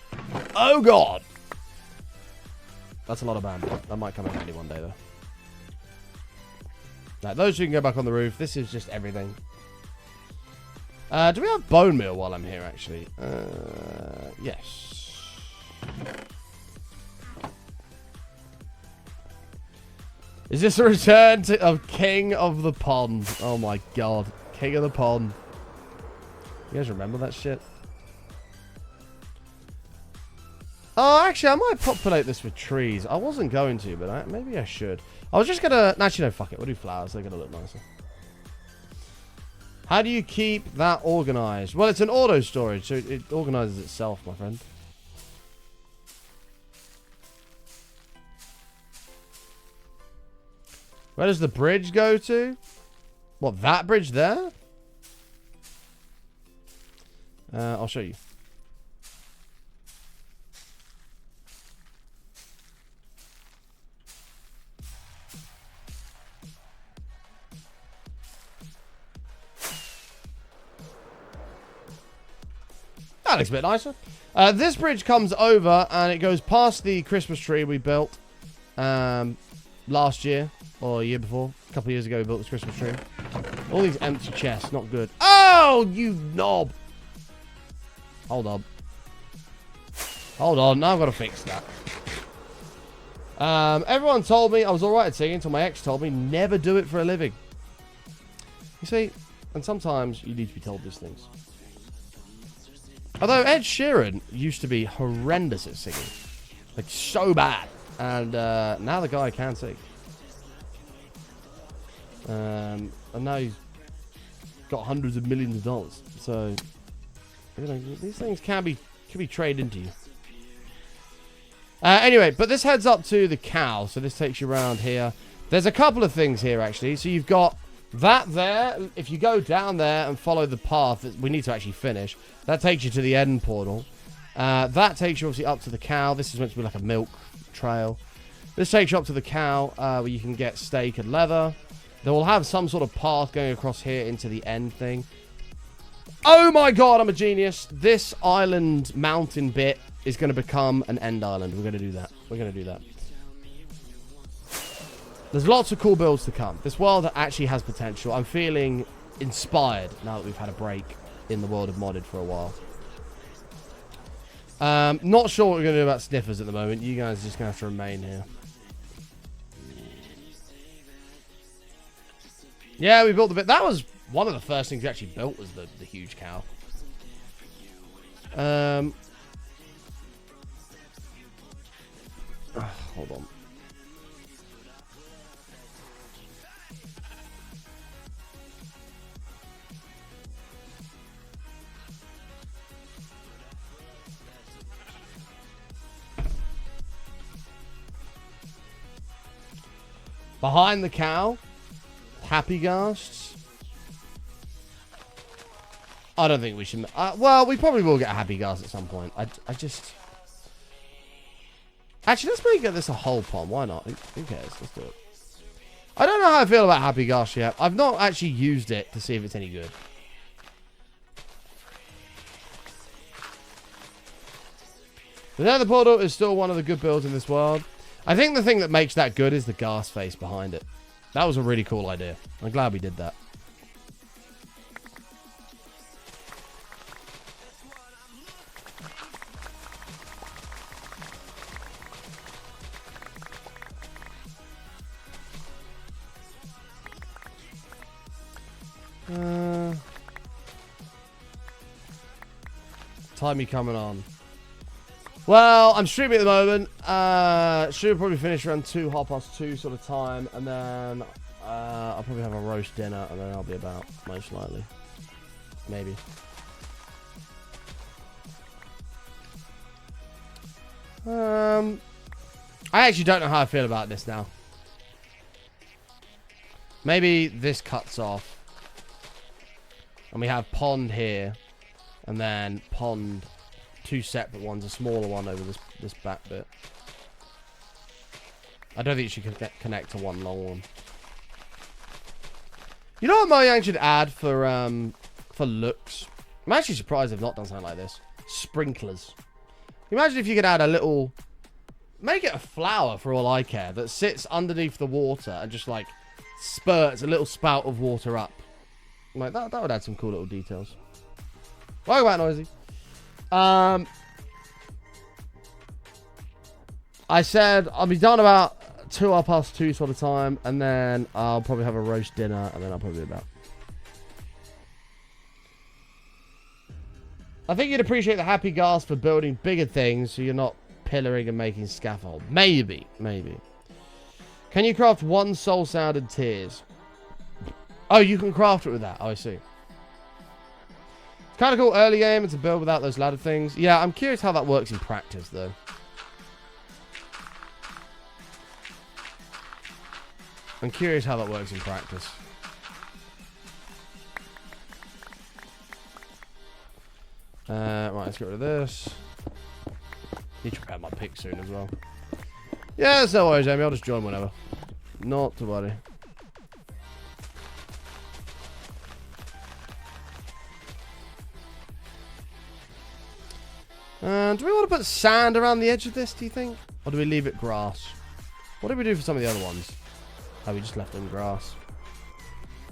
Oh God! That's a lot of bandit. That might come in handy one day though. Now, those who can go back on the roof, this is just everything. Do we have bone meal while I'm here actually? Yes. Is this a return of King of the Pond? Oh my God. King of the Pond. You guys remember that shit? Oh, actually, I might populate this with trees. I wasn't going to, but maybe I should. I was just going to... Actually, no, fuck it. We'll do flowers. They're going to look nicer. How do you keep that organized? Well, it's an auto storage, so it organizes itself, my friend. Where does the bridge go to? What, that bridge there? I'll show you. That looks a bit nicer. This bridge comes over and it goes past the Christmas tree we built last year or a year before. A couple of years ago we built this Christmas tree. All these empty chests, not good. Oh, you knob. Hold on. Hold on, now I've got to fix that. Everyone told me I was alright at singing until my ex told me never do it for a living. You see, and sometimes you need to be told these things. Although Ed Sheeran used to be horrendous at singing. Like, so bad. And now the guy can sing. And now he's got hundreds of millions of dollars. So, you know, these things can be traded into you. Anyway, but this heads up to the cow. So this takes you around here. There's a couple of things here, actually. So you've got that there. If you go down there and follow the path that we need to actually finish, that takes you to the end portal. That takes you obviously up to the cow. This is meant to be like a milk trail. This takes you up to the cow where you can get steak and leather. They will have some sort of path going across here into the end thing. Oh my God, I'm a genius. This island mountain bit is going to become an end island. We're going to do that. We're going to do that. There's lots of cool builds to come. This world actually has potential. I'm feeling inspired now that we've had a break in the world of modded for a while. Not sure what we're going to do about sniffers at the moment. You guys are just going to have to remain here. Yeah, we built the bit. That was one of the first things we actually built was the huge cow. Hold on. Behind the cow, happy ghasts. I don't think we should. Well, we probably will get a happy ghast at some point. I just. Actually, let's make this a whole pond. Why not? Who cares? Let's do it. I don't know how I feel about happy ghast yet. I've not actually used it to see if it's any good. The nether portal is still one of the good builds in this world. I think the thing that makes that good is the ghast face behind it. That was a really cool idea. I'm glad we did that. Time you coming on? Well, I'm streaming at the moment. Should probably finish around 2:30 sort of time, and then I'll probably have a roast dinner, and then I'll be about, most likely. Maybe. I actually don't know how I feel about this now. Maybe this cuts off, and we have pond here, and then pond two separate ones, a smaller one over this back bit. I don't think you should connect to one long one. You know what Mojang should add for looks? I'm actually surprised they've not done something like this. Sprinklers. Imagine if you could add a little... Make it a flower, for all I care, that sits underneath the water and just, like, spurts a little spout of water up. Like, that would add some cool little details. Welcome back, Noisy. I said I'll be done about 2:02 sort of time, and then I'll probably have a roast dinner, and then I'll probably be about. I think you'd appreciate the happy gas for building bigger things, so you're not pillaring and making scaffold. Maybe. Can you craft one soul sound and tears? Oh, you can craft it with that. Oh, I see. It's kind of cool early game and to build without those ladder things. Yeah, I'm curious how that works in practice, though. I'm curious how that works in practice. Right, let's get rid of this. Need to repair my pick soon as well. Yeah, that's no worries, Jamie. I'll just join whenever. Not to worry. Do we want to put sand around the edge of this, do you think? Or do we leave it grass? What did we do for some of the other ones? Oh, we just left them grass.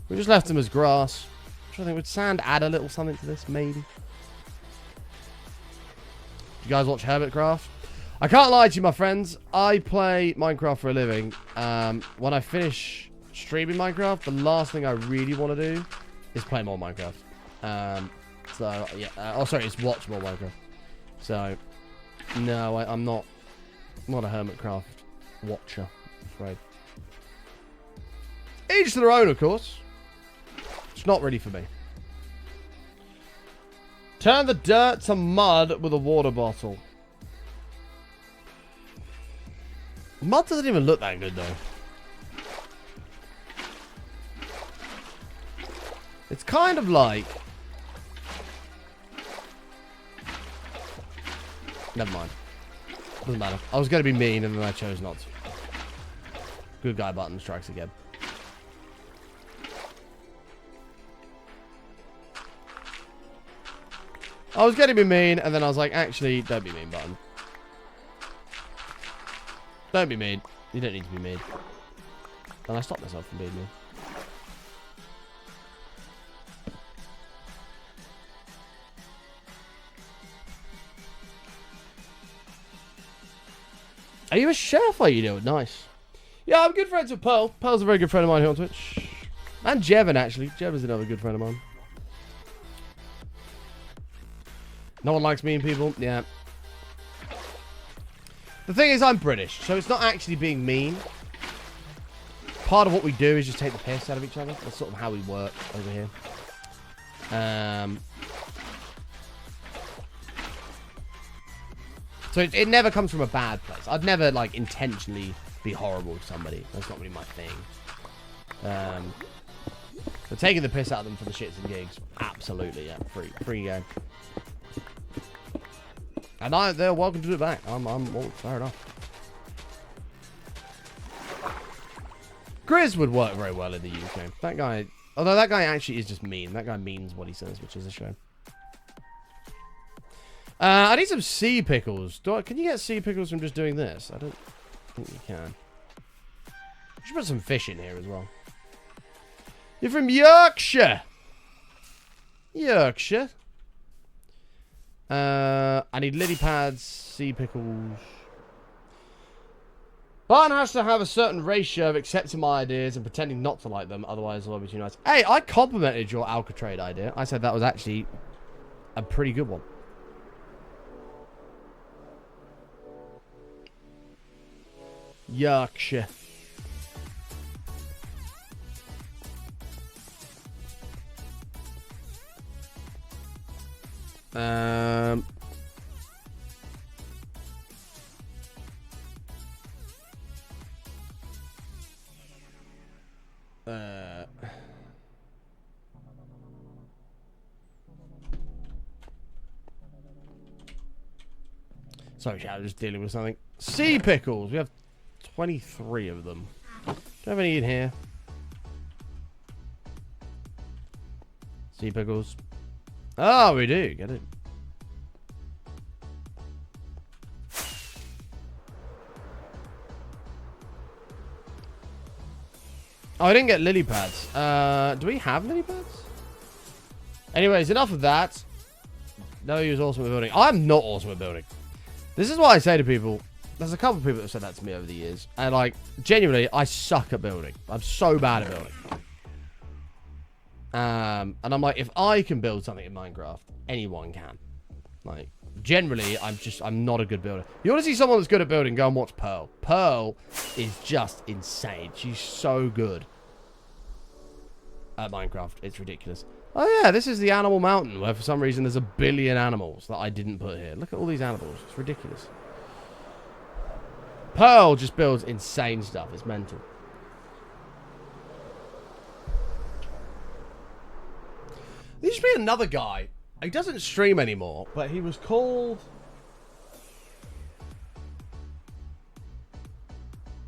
We just left them as grass. I'm trying to think, would sand add a little something to this? Maybe. You guys watch Hermitcraft? I can't lie to you, my friends. I play Minecraft for a living. When I finish streaming Minecraft, the last thing I really want to do is play more Minecraft. So, yeah. Oh, sorry, it's watch more Minecraft. So, no, I'm not a Hermitcraft watcher, I'm afraid. Each to their own, of course. It's not really for me. Turn the dirt to mud with a water bottle. Mud doesn't even look that good, though. It's kind of like... Never mind. Doesn't matter. I was going to be mean, and then I chose not to. Good guy button strikes again. I was going to be mean, and then I was like, actually, don't be mean, button. Don't be mean. You don't need to be mean. And I stopped myself from being mean. Are you a chef? Are you doing? Nice. Yeah, I'm good friends with Pearl. Pearl's a very good friend of mine here on Twitch. And Jevin, actually. Jevin's another good friend of mine. No one likes mean people. Yeah. The thing is, I'm British, so it's not actually being mean. Part of what we do is just take the piss out of each other. That's sort of how we work over here. So it never comes from a bad place. I'd never, like, intentionally be horrible to somebody. That's not really my thing. But taking the piss out of them for the shits and gigs, absolutely, yeah. Free game. And they're welcome to do it back. Well, fair enough. Grizz would work very well in the UK. That guy, although that guy actually is just mean. That guy means what he says, which is a shame. I need some sea pickles. Can you get sea pickles from just doing this? I don't think you can. I should put some fish in here as well. You're from Yorkshire. Yorkshire. I need lily pads, sea pickles. Barn has to have a certain ratio of accepting my ideas and pretending not to like them, otherwise it'll be too nice. Hey, I complimented your Alcatrade idea. I said that was actually a pretty good one. Yorkshire. Sorry, chat, I'm just dealing with something. Sea pickles. We have 23 of them. Do you have any in here? Sea pickles. Oh, we do. Get it. Oh, I didn't get lily pads. Do we have lily pads? Anyways, enough of that. No, he was awesome at building. I'm not awesome at building. This is what I say to people. There's a couple of people that have said that to me over the years. And, like, genuinely, I suck at building. I'm so bad at building. And I'm like, if I can build something in Minecraft, anyone can. Like, generally, I'm not a good builder. You want to see someone that's good at building, go and watch Pearl. Pearl is just insane. She's so good at Minecraft. It's ridiculous. Oh, yeah, this is the Animal Mountain, where for some reason there's a billion animals that I didn't put here. Look at all these animals. It's ridiculous. Pearl just builds insane stuff. It's mental. There used to be another guy. He doesn't stream anymore, but he was called...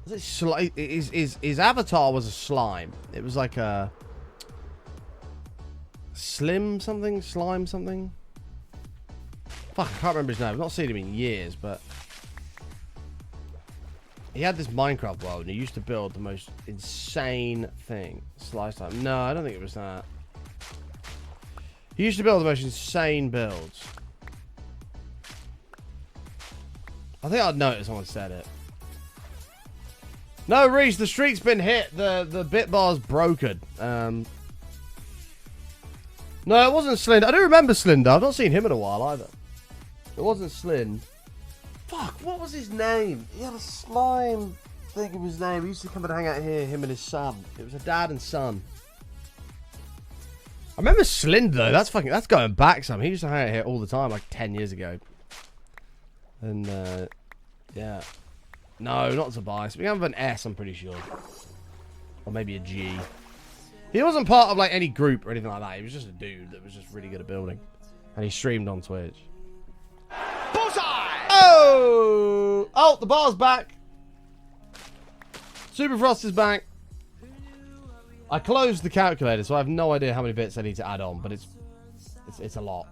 Was it his avatar was a slime. It was like a... Slime something? Fuck, I can't remember his name. I've not seen him in years, but... He had this Minecraft world, and he used to build the most insane thing. Slice time. No, I don't think it was that. He used to build the most insane builds. I think I'd notice someone said it. No, Reese, the streak's been hit. The bit bar's broken. No, it wasn't Slind. I do remember Slinder. I've not seen him in a while either. It wasn't Slind. Fuck, what was his name? He had a slime thing of his name. He used to come and hang out here, him and his son. It was a dad and son. I remember Slind though. That's going back some. He used to hang out here all the time, like 10 years ago. And yeah. No, not Tobias. We have an S, I'm pretty sure. Or maybe a G. He wasn't part of like any group or anything like that. He was just a dude that was just really good at building. And he streamed on Twitch. Oh! Oh, the bar's back. Super Frost is back. I closed the calculator, so I have no idea how many bits I need to add on, but it's a lot.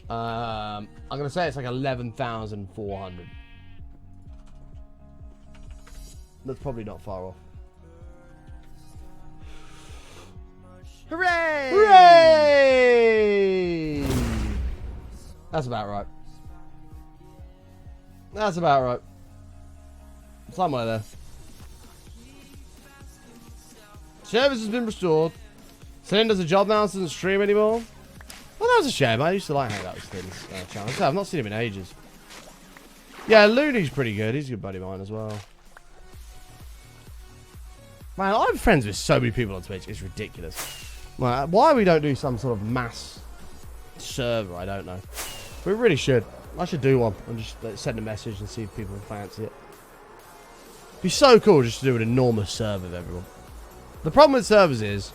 I'm gonna say it's like 11,400. That's probably not far off. Hooray! Hooray! That's about right. That's about right. Somewhere there. Service has been restored. Slind does a job now, doesn't stream anymore. Well, that was a shame. I used to like hanging out with Slind's channel. I've not seen him in ages. Yeah, Looney's pretty good. He's a good buddy of mine as well. Man, I'm friends with so many people on Twitch. It's ridiculous. Man, why we don't do some sort of mass server, I don't know. We really should. I should do one and just send a message and see if people fancy it. It'd be so cool just to do an enormous server with everyone. The problem with servers is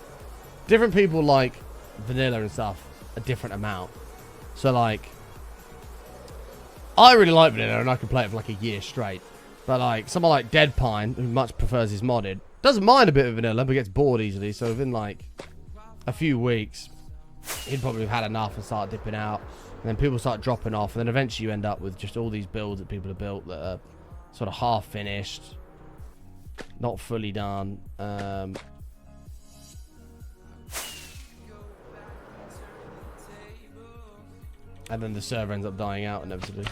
different people like vanilla and stuff a different amount. So like, I really like vanilla and I can play it for like a year straight. But like someone like Deadpine, who much prefers his modded, doesn't mind a bit of vanilla but gets bored easily. So within like a few weeks, he'd probably have had enough and start dipping out. And then people start dropping off, and then eventually you end up with just all these builds that people have built that are sort of half finished, not fully done. And then the server ends up dying out inevitably.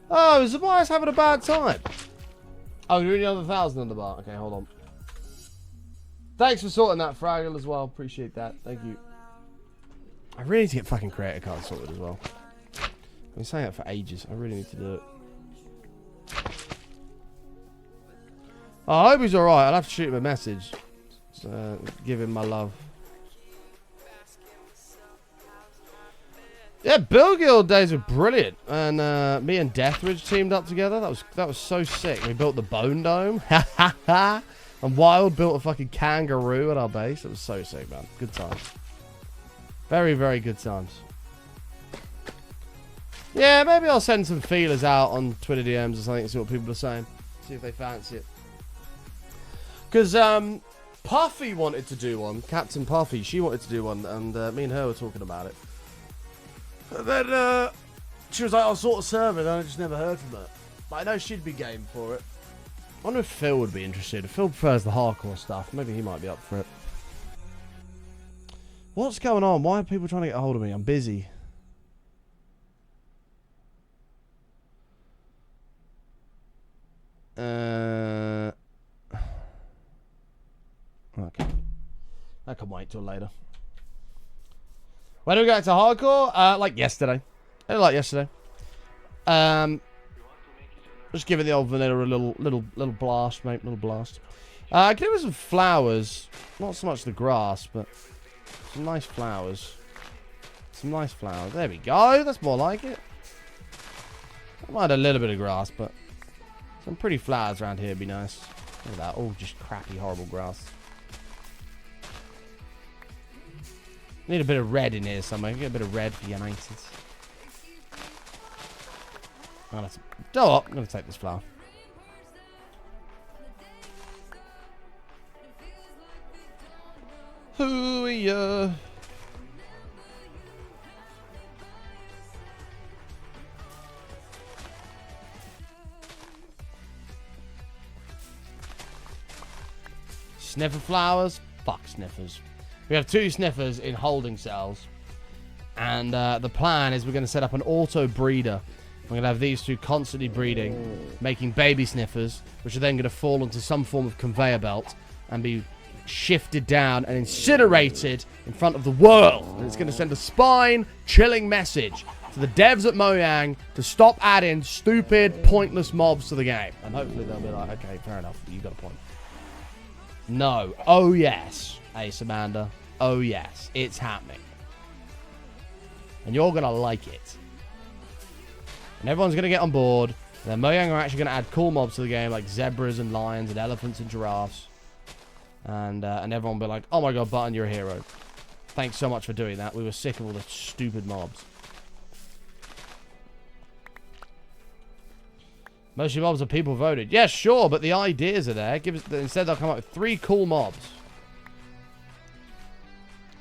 Oh, Zabias having a bad time. Oh, you're doing another 1,000 on the bar. Okay, hold on. Thanks for sorting that, Fraggle, as well. Appreciate that. Thank you. I really need to get fucking creator cards sorted as well. I've been saying that for ages. I really need to do it. Oh, I hope he's alright. I'll have to shoot him a message. So, give him my love. Yeah, Bill Guild days were brilliant. And me and Deathridge teamed up together. That was so sick. We built the Bone Dome. Ha ha ha. And Wild built a fucking kangaroo at our base. It was so sick, man. Good times. Very, very good times. Yeah, maybe I'll send some feelers out on Twitter DMs or something and see what people are saying. See if they fancy it. Because Puffy wanted to do one. Captain Puffy, she wanted to do one. And me and her were talking about it. And then she was like, I'll sort of serve it. And I just never heard from her. But I know she'd be game for it. I wonder if Phil would be interested. If Phil prefers the hardcore stuff, maybe he might be up for it. What's going on? Why are people trying to get a hold of me? I'm busy. Okay. I can wait till later. When do we go to hardcore? Like yesterday. Like yesterday. Just give it the old vanilla a little blast, mate. Little blast. I give it some flowers. Not so much the grass, but some nice flowers. Some nice flowers. There we go. That's more like it. I might add a little bit of grass, but some pretty flowers around here would be nice. Look at that. Oh, just crappy, horrible grass. Need a bit of red in here somewhere. Get a bit of red for United. I'm going to take this flower. Hoo-yah. Sniffer flowers? Fuck sniffers. We have 2 sniffers in holding cells. And the plan is we're going to set up an auto breeder. We're going to have these 2 constantly breeding, making baby sniffers, which are then going to fall onto some form of conveyor belt and be shifted down and incinerated in front of the world. And it's going to send a spine-chilling message to the devs at Mojang to stop adding stupid, pointless mobs to the game. And hopefully they'll be like, okay, fair enough, you got a point. No. Oh, yes. Ace Amanda. Oh, yes. It's happening. And you're going to like it. And everyone's going to get on board. And then Mojang are actually going to add cool mobs to the game, like zebras and lions and elephants and giraffes. And everyone will be like, oh my god, Button, you're a hero. Thanks so much for doing that. We were sick of all the stupid mobs. Most of your mobs are people voted. Yeah, sure, but the ideas are there. Instead, they'll come up with 3 cool mobs.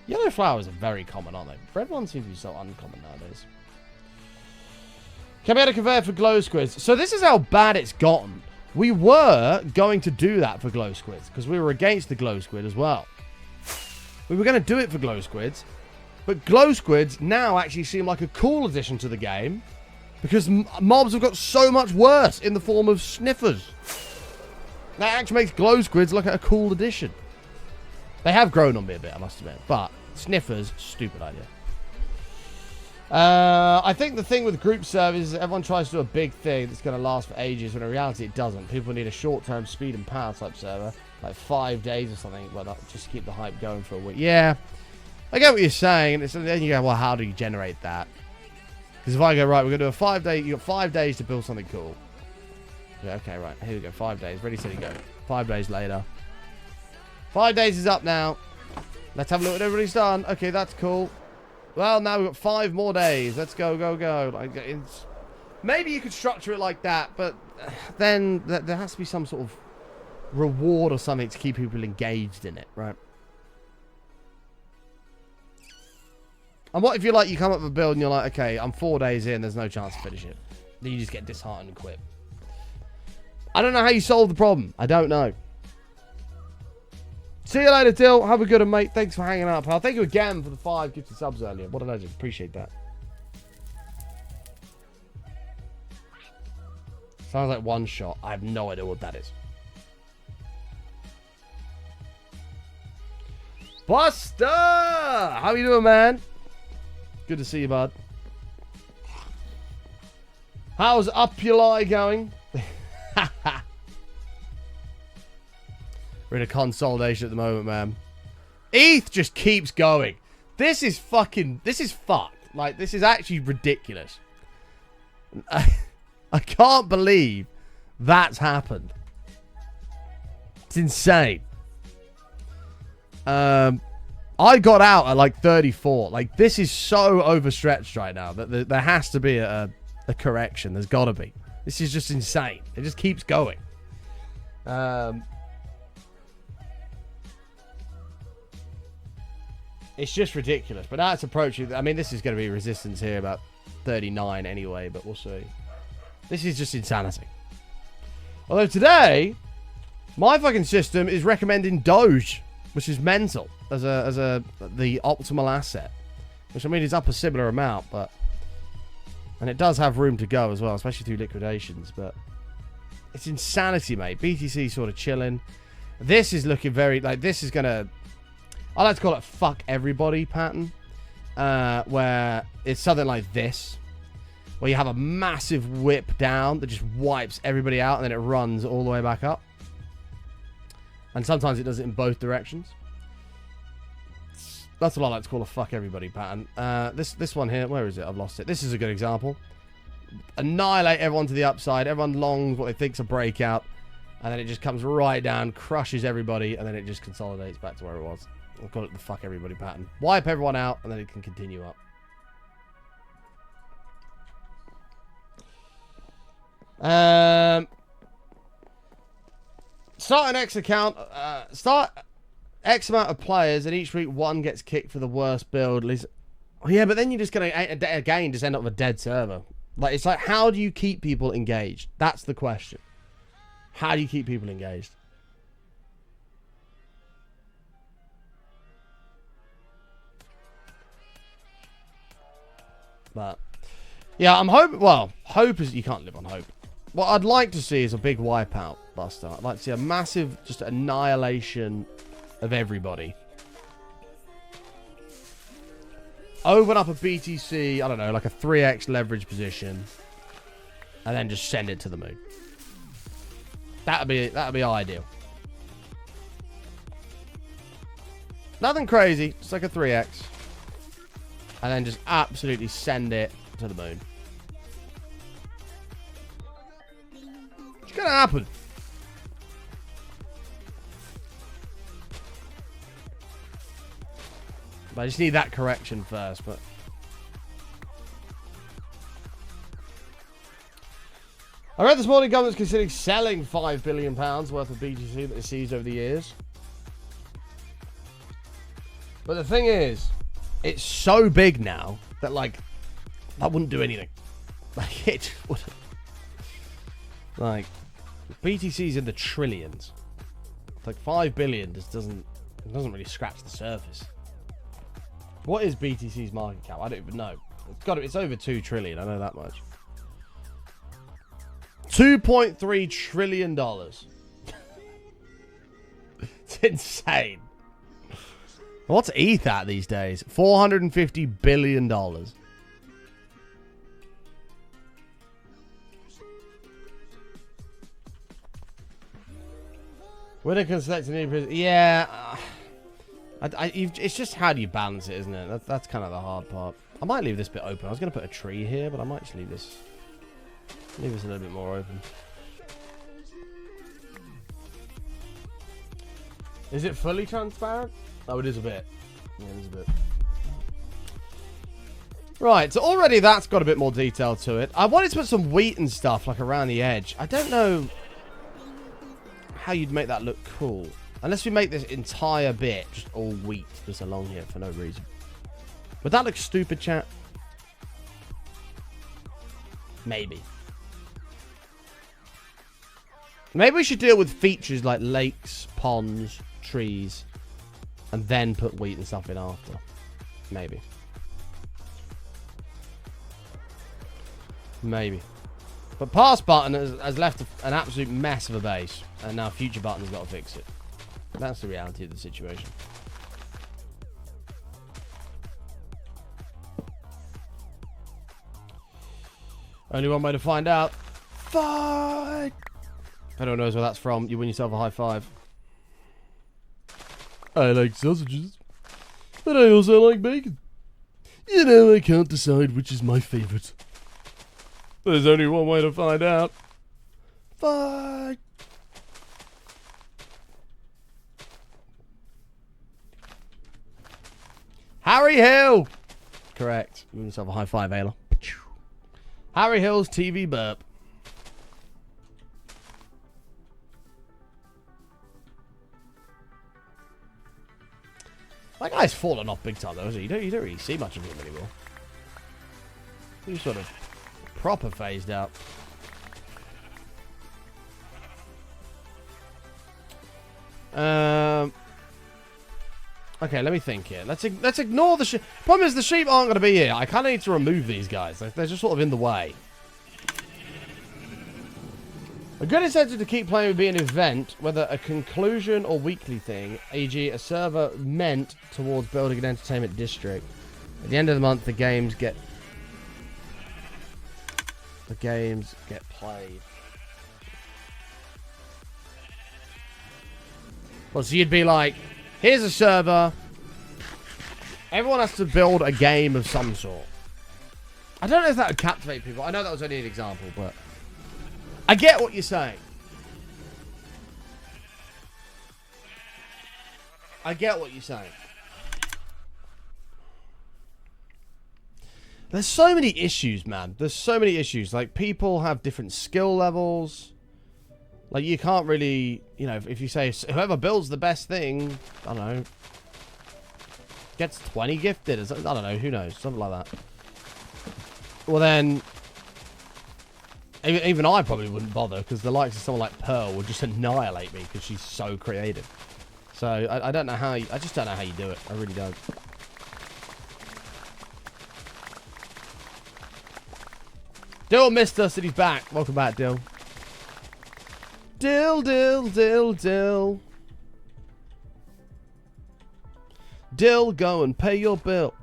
Yellow flowers are very common, aren't they? Red ones seem to be so uncommon nowadays. Can we add a conveyor for glow squids? So this is how bad it's gotten. We were going to do that for glow squids because we were against the glow squid as well. We were going to do it for glow squids, but glow squids now actually seem like a cool addition to the game because mobs have got so much worse in the form of sniffers. That actually makes glow squids look like a cool addition. They have grown on me a bit, I must admit, but sniffers, stupid idea. I think the thing with group servers is everyone tries to do a big thing that's going to last for ages, when in reality it doesn't. People need a short-term speed and power type server, like 5 days or something, well, just keep the hype going for a week. Yeah, I get what you're saying, and then you go, well, how do you generate that? Because if I go, right, we're going to do a 5-day, you got 5 days to build something cool. Yeah, okay, right, here we go, 5 days, ready, steady, go. 5 days later. 5 days is up now. Let's have a look at what everybody's done. Okay, that's cool. Well, now we've got 5 more days. Let's go, go, go. Like, maybe you could structure it like that, but then there has to be some sort of reward or something to keep people engaged in it, right? And what if you're like, you come up with a build and you're like, okay, I'm 4 days in, there's no chance to finish it. Then you just get disheartened and quit. I don't know how you solve the problem. I don't know. See you later, Dill. Have a good one, mate. Thanks for hanging out, pal. Thank you again for the 5 gifted subs earlier. What a legend. Appreciate that. Sounds like one shot. I have no idea what that is. Buster! How you doing, man? Good to see you, bud. How's Up Your Lie going? We're in a consolidation at the moment, man. ETH just keeps going. This is fucked. Like, this is actually ridiculous. I can't believe that's happened. It's insane. I got out at like 34. Like, this is so overstretched right now that there has to be a a correction. There's got to be. This is just insane. It just keeps going. It's just ridiculous. But now it's approaching. I mean, this is going to be resistance here about 39 anyway, but we'll see. This is just insanity. Although today, my fucking system is recommending Doge, which is mental as the optimal asset. Which I mean is up a similar amount, but and it does have room to go as well, especially through liquidations. But it's insanity, mate. BTC sort of chilling. This is looking very like this is gonna. I like to call it fuck everybody pattern, where it's something like this, where you have a massive whip down that just wipes everybody out and then it runs all the way back up. And sometimes it does it in both directions. That's what I like to call a fuck everybody pattern. This one here, where is it? I've lost it. This is a good example. Annihilate everyone to the upside. Everyone longs what they think's a breakout. And then it just comes right down, crushes everybody, and then it just consolidates back to where it was. I'll call it the fuck everybody pattern. Wipe everyone out, and then it can continue up. Start an X account. Start X amount of players, and each week one gets kicked for the worst build. At least, oh, yeah, but then you're just gonna again just end up with a dead server. Like it's like, how do you keep people engaged? That's the question. How do you keep people engaged? But yeah, I'm hoping. Well, hope is you can't live on hope. What I'd like to see is a big wipeout, Buster. I'd like to see a massive, just annihilation of everybody. Open up a BTC, I don't know, like a 3x leverage position, and then just send it to the moon. That'd be ideal. Nothing crazy, just like a 3x, and then just absolutely send it to the moon. What's gonna happen? But I just need that correction first, but I read this morning government's considering selling £5 billion worth of BTC that it seized over the years. But the thing is, it's so big now that, like, that wouldn't do anything. Like, it wouldn't. Like, BTC's in the trillions. Like, 5 billion just doesn't really scratch the surface. What is BTC's market cap? I don't even know. It's over 2 trillion. I know that much. $2.3 trillion. It's insane. What's ETH at these days? $450 billion. Winner can select an new. Yeah. It's just how do you balance it, isn't it? That's kind of the hard part. I might leave this bit open. I was going to put a tree here, but I might just leave this a little bit more open. Is it fully transparent? Oh, it is a bit. Yeah, it is a bit. Right, so already that's got a bit more detail to it. I wanted to put some wheat and stuff like around the edge. I don't know how you'd make that look cool. Unless we make this entire bit just all wheat just along here for no reason. Would that look stupid, chat? Maybe. Maybe we should deal with features like lakes, ponds, trees, and then put wheat and stuff in after. Maybe. Maybe. But past button has left an absolute mess of a base, and now future button's got to fix it. That's the reality of the situation. Only one way to find out. Fuck! If anyone knows where that's from, you win yourself a high five. I like sausages, but I also like bacon. You know, I can't decide which is my favourite. There's only one way to find out. Fuck! Harry Hill! Correct. Give yourself a high five, Ayla. Harry Hill's TV burp. That guy's fallen off big time, though, isn't he? You don't really see much of him anymore. He's sort of proper phased out. Okay, let me think here. Let's ignore the sheep. Problem is, the sheep aren't going to be here. I kind of need to remove these guys. They're just sort of in the way. A good incentive to keep playing would be an event, whether a conclusion or weekly thing, e.g. a server meant towards building an entertainment district. At the end of the month, the games get played. Well, so you'd be like, here's a server. Everyone has to build a game of some sort. I don't know if that would captivate people. I know that was only an example, but I get what you're saying. I get what you're saying. There's so many issues, man. There's so many issues. Like, people have different skill levels. Like, you can't really, you know, if you say whoever builds the best thing, I don't know, gets 20 gifted. I don't know, who knows, something like that. Well, then, even I probably wouldn't bother, because the likes of someone like Pearl would just annihilate me because she's so creative. So I don't know how. I just don't know how you do it. I really don't. Dill missed us and he's back. Welcome back, Dill. Dill, Dill, Dill, Dill. Dill, go and pay your bill.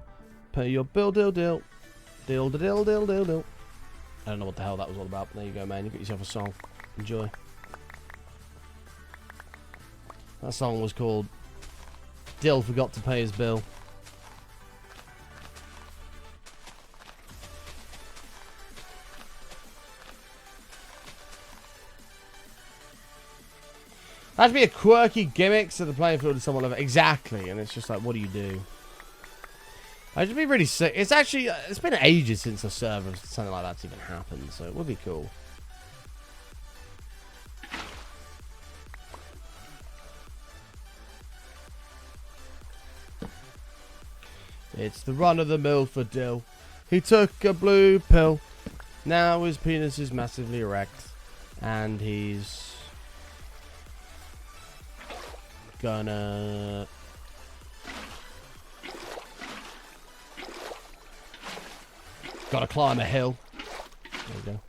Pay your bill, Dill, Dill. Dill, Dill, Dill, Dill, Dill. I don't know what the hell that was all about. But there you go, man. You got yourself a song. Enjoy. That song was called Dill Forgot to Pay His Bill. That has to be a quirky gimmick so the playing field is somewhat level. Exactly, and it's just like, what do you do? I'd just be really sick. It's actually, it's been ages since a server, something like that's even happened, so it would be cool. It's the run of the mill for Dill. He took a blue pill. Now his penis is massively erect. And he's gonna gotta climb a hill. There we go.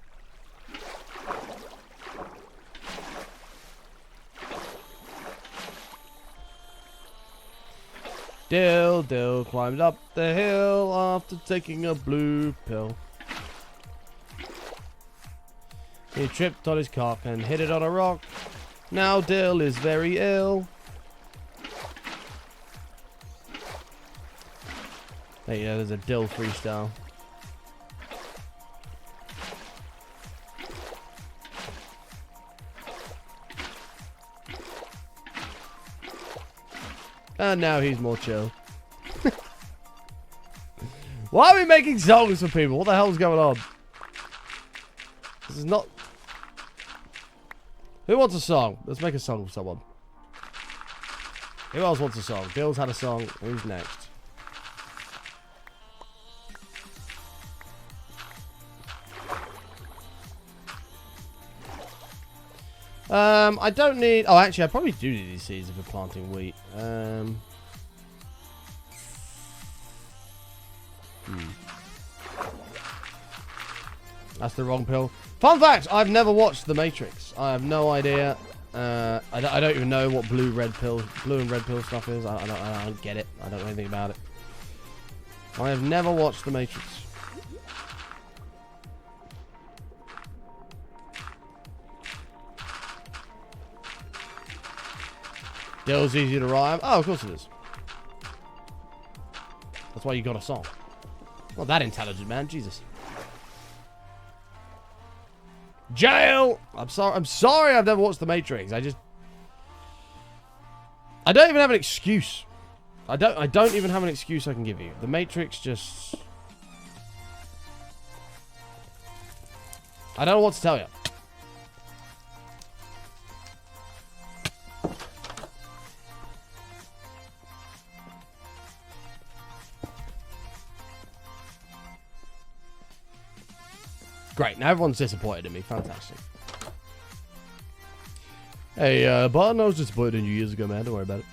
Dill climbed up the hill after taking a blue pill. He tripped on his cock and hit it on a rock. Now Dill is very ill. There you go, there's a Dill freestyle. And now he's more chill. Why are we making songs for people? What the hell's going on? This is not... Who wants a song? Let's make a song for someone. Who else wants a song? Bill's had a song. Who's next? I don't need... Oh, actually, I probably do need these seeds if we're planting wheat. That's the wrong pill. Fun fact, I've never watched The Matrix. I have no idea. I don't even know what blue and red pill stuff is. I don't get it. I don't know anything about it. I have never watched The Matrix. Dill's easy to rhyme. Oh, of course it is. That's why you got a song. Not that intelligent, man. Jesus. Jail! I'm sorry I've never watched The Matrix. I don't even have an excuse. I don't even have an excuse I can give you. The Matrix just... I don't know what to tell you. Great, now everyone's disappointed in me. Fantastic. Hey, Barton, I was disappointed in you years ago, man. Don't worry about it.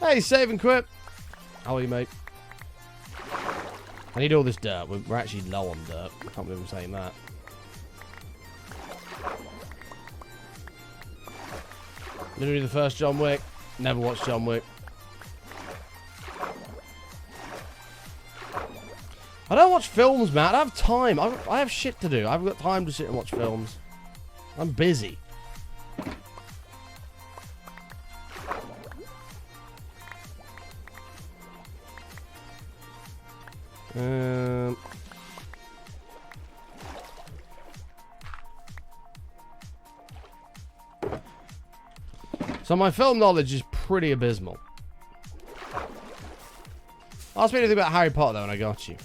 Hey, Save and Quip. How are you, mate? I need all this dirt. We're actually low on dirt. I can't believe I'm saying that. Literally the first John Wick. Never watched John Wick. I don't watch films, man. I don't have time. I have shit to do. I haven't got time to sit and watch films. I'm busy. So my film knowledge is pretty abysmal. Ask me anything about Harry Potter though, and I got you.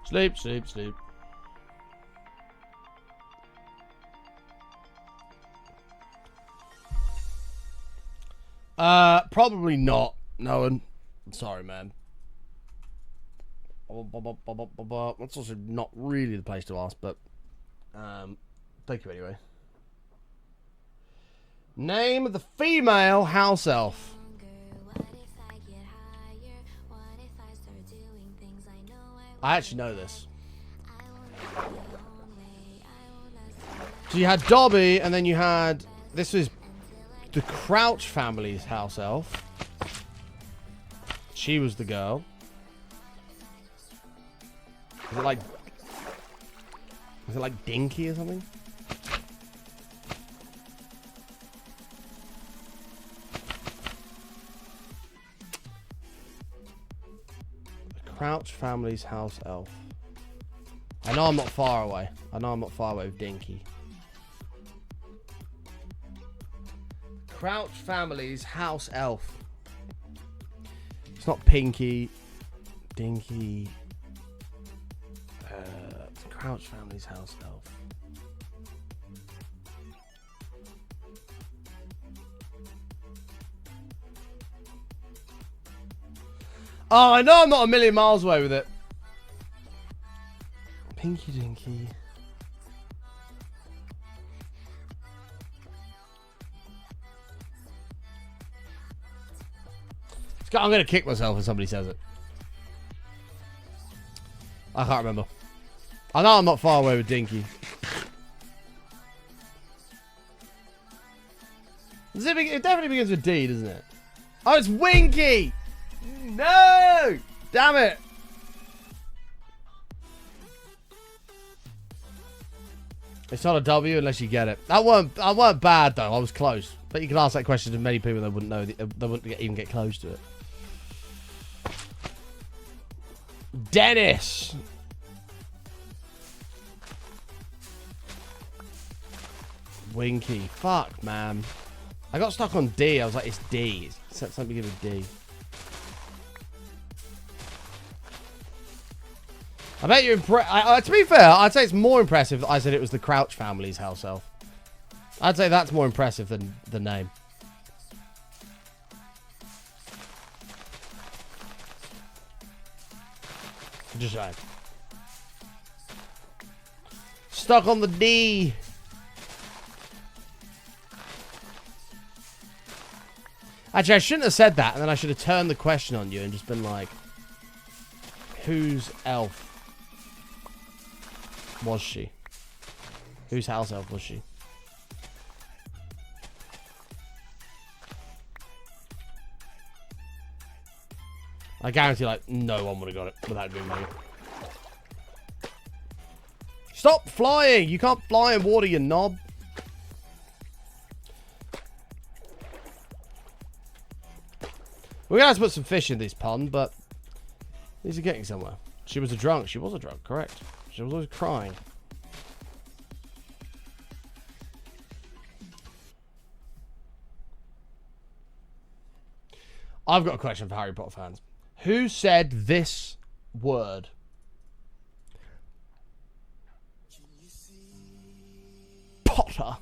Sleep, sleep, sleep. Probably not. No, I'm sorry, man. That's also not really the place to ask, but thank you anyway. Name of the female house elf. I actually know this. So you had Dobby, and then you had... This was the Crouch family's house elf. She was the girl. Is it like Dinky or something? The Crouch family's house elf. I know I'm not far away. I know I'm not far away with Dinky. Crouch family's house elf. It's not Pinky. Dinky. Crouch family's house elf. Oh, I know I'm not a million miles away with it. Pinky Dinky. I'm gonna kick myself if somebody says it. I can't remember. I know I'm not far away with Dinky. It definitely begins with D, doesn't it? Oh, it's Winky! No! Damn it! It's not a W unless you get it. I weren't bad though. I was close. But you can ask that question to many people that wouldn't know. They wouldn't even get close to it. Dennis. Winky. Fuck, man. I got stuck on D. I was like, it's D. It's something to give a D. I bet you're impressed. To be fair, I'd say it's more impressive that I said it was the Crouch family's house elf. I'd say that's more impressive than the name. Just saying. Stuck on the D. Actually, I shouldn't have said that, and then I should have turned the question on you and just been like, whose elf was she? Whose house elf was she? I guarantee, like, no one would have got it without doing me. Stop flying! You can't fly in water, you knob. We're gonna have to put some fish in this pond, but these are getting somewhere. She was a drunk. She was a drunk, correct. She was always crying. I've got a question for Harry Potter fans. Who said this word? Potter.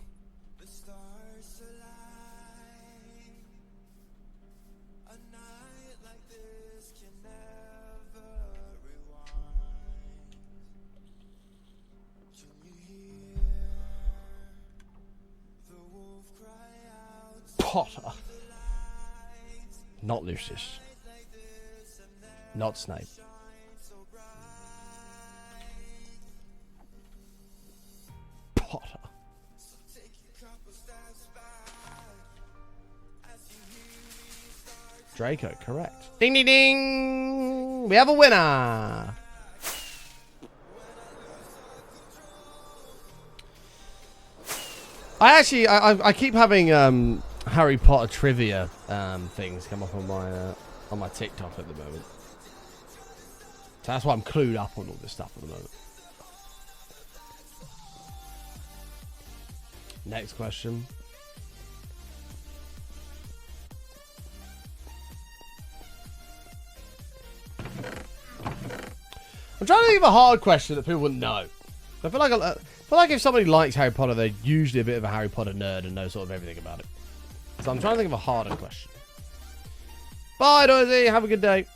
Potter. Not Lucius. Not Snape. Potter. Draco, correct. Ding ding ding! We have a winner! I keep having Harry Potter trivia things come up on my TikTok at the moment. So that's why I'm clued up on all this stuff at the moment. Next question. I'm trying to think of a hard question that people wouldn't know. I feel like if somebody likes Harry Potter, they're usually a bit of a Harry Potter nerd and know sort of everything about it. So I'm trying to think of a harder question. Bye, Dorsey. Have a good day.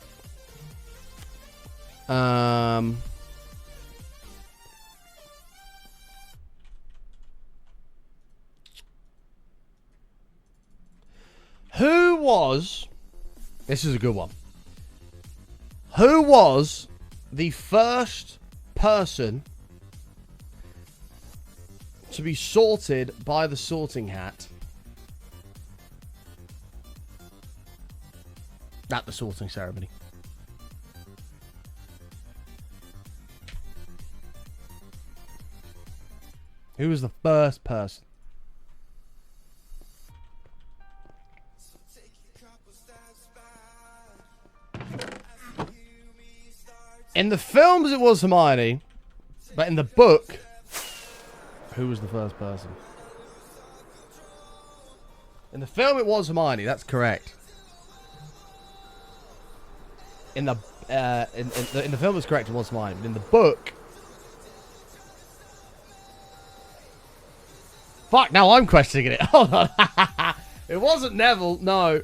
Who was... This is a good one. Who was the first person to be sorted by the sorting hat at the sorting ceremony? Who was the first person? In the films, it was Hermione, but in the book, who was the first person? In the film, it was Hermione. That's correct. In the film, it's correct. It was Hermione. But in the book, fuck. Now I'm questioning it. Hold on. It wasn't Neville. No.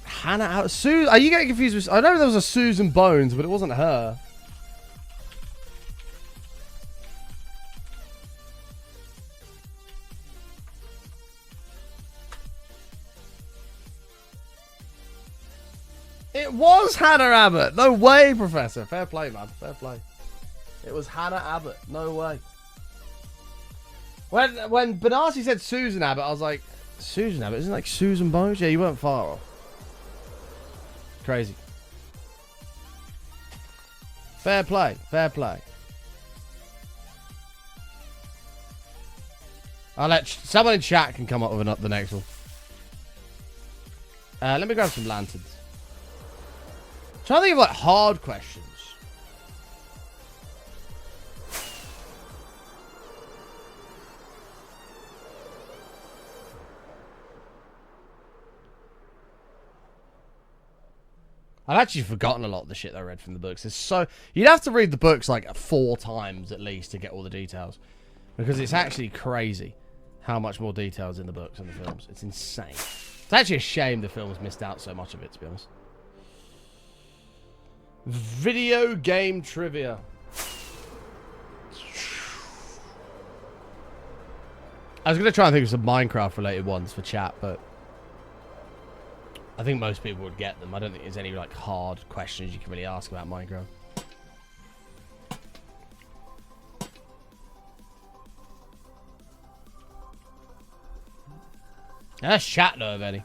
Hannah out. Sue. Are you getting confused with? I know there was a Susan Bones, but it wasn't her. It was Hannah Abbott. No way, Professor. Fair play, man. Fair play. It was Hannah Abbott. No way. When Benassi said Susan Abbott, I was like, Susan Abbott? Isn't it like Susan Bones? Yeah, you weren't far off. Crazy. Fair play. Fair play. I'll let someone in chat can come up with the next one. Let me grab some lanterns. Trying to think of like hard questions. I've actually forgotten a lot of the shit that I read from the books. It's so you'd have to read the books like 4 times at least to get all the details, because it's actually crazy how much more details in the books and the films. It's insane. It's actually a shame the films missed out so much of it, to be honest. Video game trivia. I was going to try and think of some Minecraft related ones for chat, but I think most people would get them. I don't think there's any like hard questions you can really ask about Minecraft. That's chat though, of any.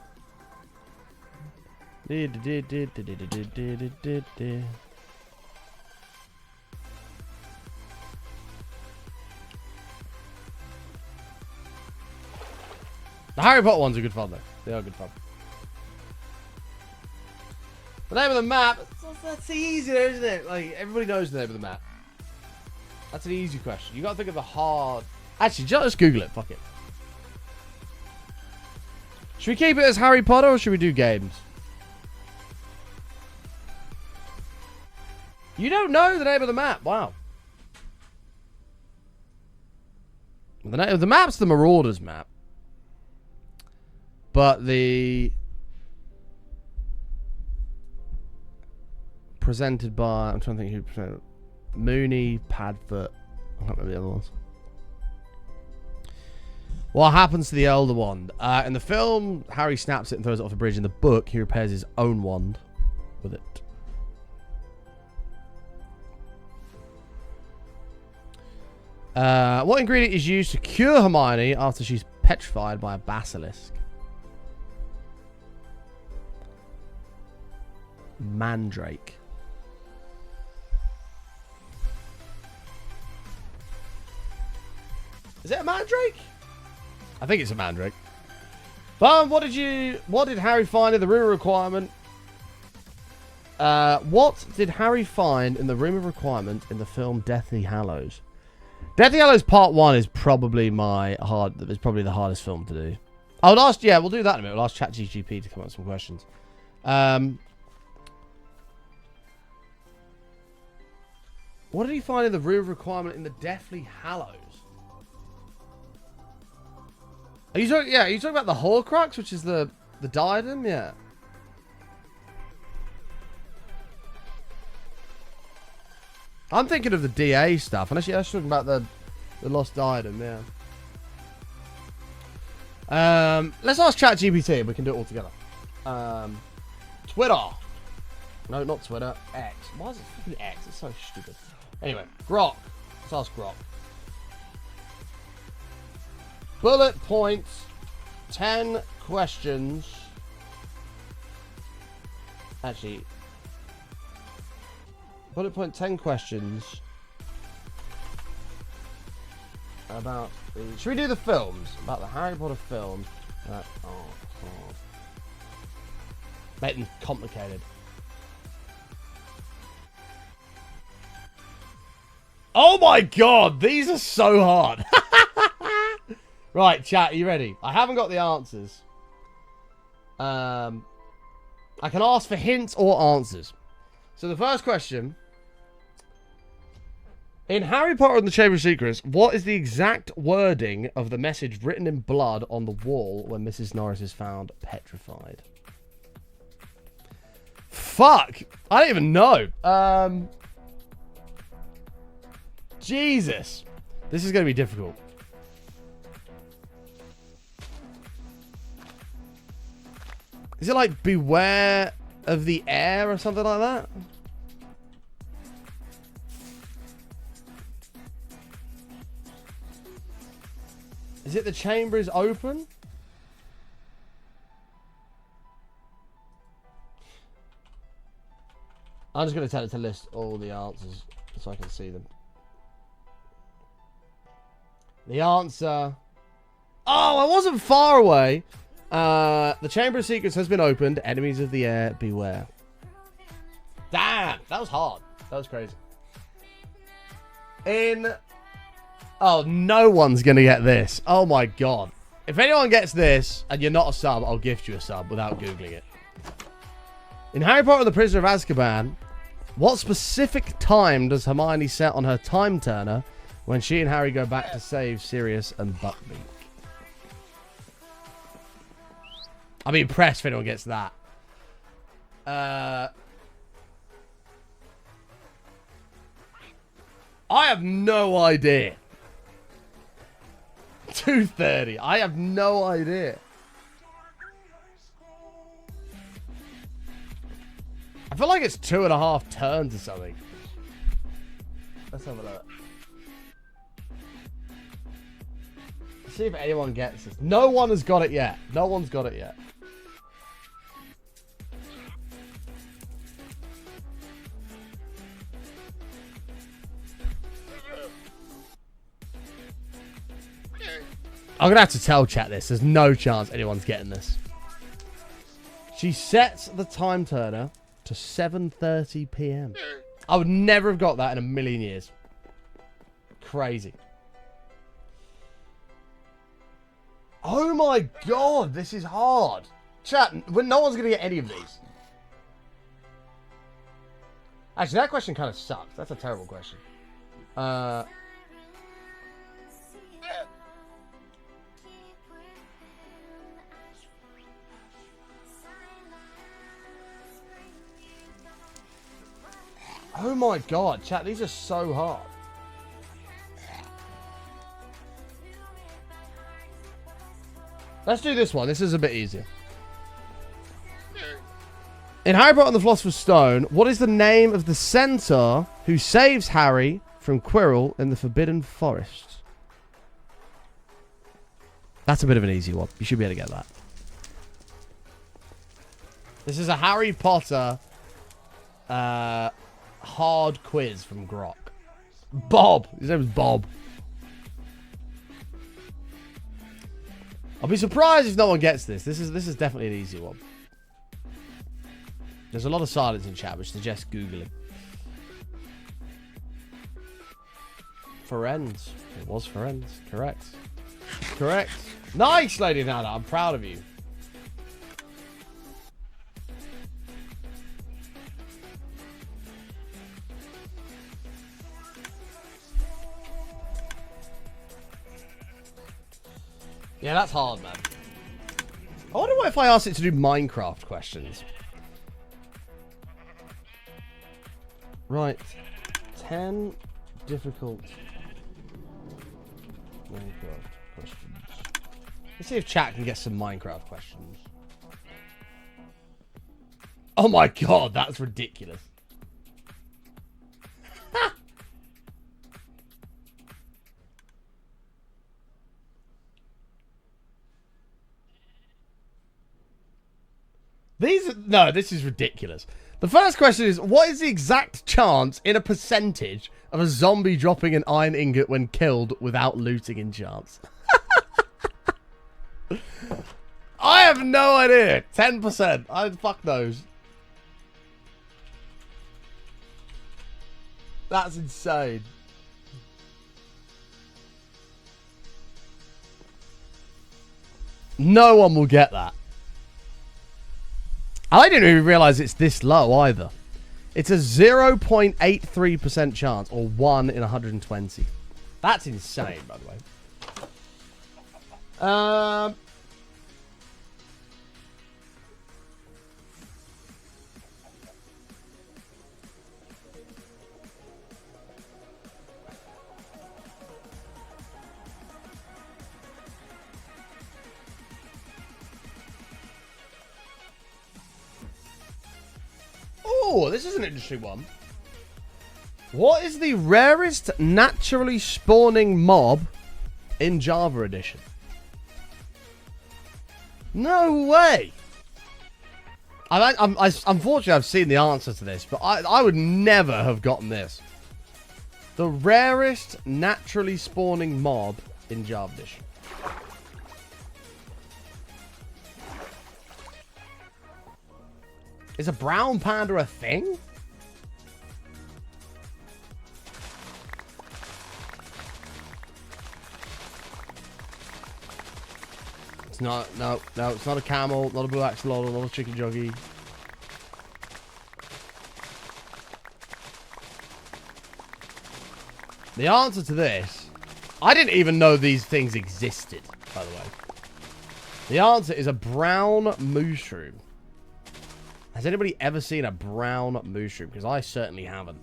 The Harry Potter ones are good fun though. They are good fun. The name of the map, that's easy though, isn't it? Like, everybody knows the name of the map. That's an easy question. You gotta think of the hard... Actually, just Google it, fuck it. Should we keep it as Harry Potter or should we do games? You don't know the name of the map. Wow. The name of the map's the Marauders map. But the... Presented by... I'm trying to think who presented it. Mooney, Padfoot. I can't remember the other ones. What happens to the elder wand? In the film, Harry snaps it and throws it off a bridge. In the book, he repairs his own wand with it. What ingredient is used to cure Hermione after she's petrified by a basilisk? Mandrake. Is it a mandrake? I think it's a mandrake. But what did Harry find in the room of requirement? What did Harry find in the room of requirement in the film Deathly Hallows? Deathly Hallows Part 1 is probably the hardest film to do. I would ask, yeah, we'll do that in a minute. We'll ask ChatGPT to come up with some questions. What did he find in the room of requirement in the Deathly Hallows? Are you talking about the Horcrux, which is the diadem? Yeah. I'm thinking of the DA stuff. Unless you're talking about the lost diadem, yeah. Let's ask ChatGPT and we can do it all together. Twitter. No, not Twitter. X. Why is it fucking X? It's so stupid. Anyway, Grok. Let's ask Grok. Bullet points. 10 questions. Actually, bullet point 10 questions about the... Should we do the films? About the Harry Potter films. Make them complicated. Oh my god, these are so hard. Right, chat, are you ready? I haven't got the answers. I can ask for hints or answers. So the first question. In Harry Potter and the Chamber of Secrets, what is the exact wording of the message written in blood on the wall when Mrs. Norris is found petrified? Fuck! I don't even know. Jesus. This is going to be difficult. Is it like beware of the air or something like that? Is it the chamber is open? I'm just going to tell it to list all the answers so I can see them. The answer... Oh, I wasn't far away. The Chamber of Secrets has been opened. Enemies of the air, beware. Damn, that was hard. That was crazy. Oh, no one's going to get this. Oh my god. If anyone gets this, and you're not a sub, I'll gift you a sub without Googling it. In Harry Potter and the Prisoner of Azkaban, what specific time does Hermione set on her time turner when she and Harry go back to save Sirius and Buckbeak? I'll be impressed if anyone gets that. I have no idea. 2:30. I have no idea. I feel like it's 2.5 turns or something. Let's have a look. Let's see if anyone gets this. No one has got it yet. No one's got it yet. I'm going to have to tell chat this. There's no chance anyone's getting this. She sets the time turner to 7:30 p.m. I would never have got that in a million years. Crazy. Oh my god, this is hard. Chat, no one's going to get any of these. Actually, that question kind of sucks. That's a terrible question. Oh my god, chat, these are so hard. Let's do this one. This is a bit easier. In Harry Potter and the Philosopher's Stone, what is the name of the centaur who saves Harry from Quirrell in the Forbidden Forest? That's a bit of an easy one. You should be able to get that. This is a Harry Potter hard quiz from Grok. Bob. His name is Bob. I'll be surprised if no one gets this. This is definitely an easy one. There's a lot of silence in chat, which suggests Googling. Firenze. It was Firenze. Correct. Correct. Nice, Lady Nana. I'm proud of you. Yeah, that's hard, man. I wonder what if I asked it to do Minecraft questions. Right. 10 difficult Minecraft questions. Let's see if chat can get some Minecraft questions. Oh my god, that's ridiculous. No, this is ridiculous. The first question is, what is the exact chance in a percentage of a zombie dropping an iron ingot when killed without looting in chance? I have no idea. 10%. Fuck those. That's insane. No one will get that. I didn't even realize it's this low either. It's a 0.83% chance, or 1 in 120. That's insane, by the way. Oh, this is an interesting one. What is the rarest naturally spawning mob in Java Edition? No way. Unfortunately, I've seen the answer to this, but I would never have gotten this. The rarest naturally spawning mob in Java Edition. Is a brown panda a thing? It's not. No, it's not a camel, not a blue axolotl, not a chicken jockey. The answer to this, I didn't even know these things existed, by the way. The answer is a brown mushroom. Has anybody ever seen a brown mushroom? Because I certainly haven't.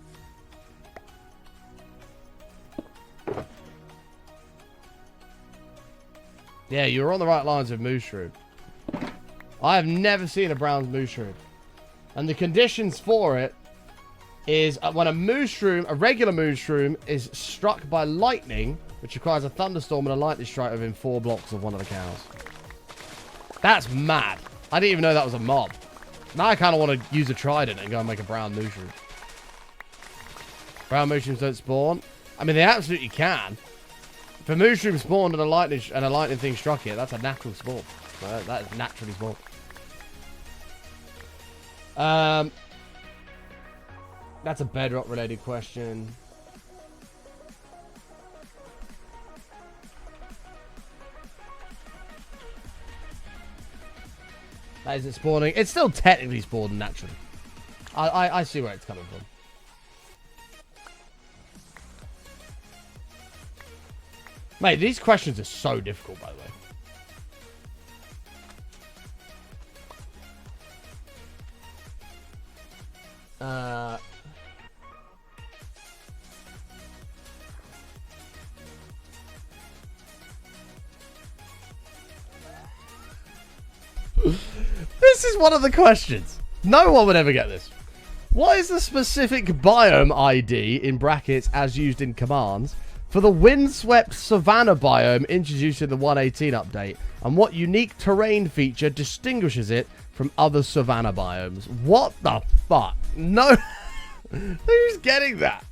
Yeah, you're on the right lines with mushroom. I have never seen a brown mushroom. And the conditions for it is when a mushroom, a regular mushroom, is struck by lightning, which requires a thunderstorm and a lightning strike within 4 blocks of one of the cows. That's mad. I didn't even know that was a mob. Now I kind of want to use a trident and go and make a brown mushroom. Brown mushrooms don't spawn. I mean, they absolutely can. If a mushroom spawned and a lightning thing struck it, that's a natural spawn. That is naturally spawned. That's a bedrock related question. That isn't spawning. It's still technically spawned naturally. I see where it's coming from. Mate, these questions are so difficult, by the way. This is one of the questions. No one would ever get this. What is the specific biome ID, in brackets, as used in commands, for the windswept savanna biome introduced in the 1.18 update? And what unique terrain feature distinguishes it from other savanna biomes? What the fuck? No. Who's getting that?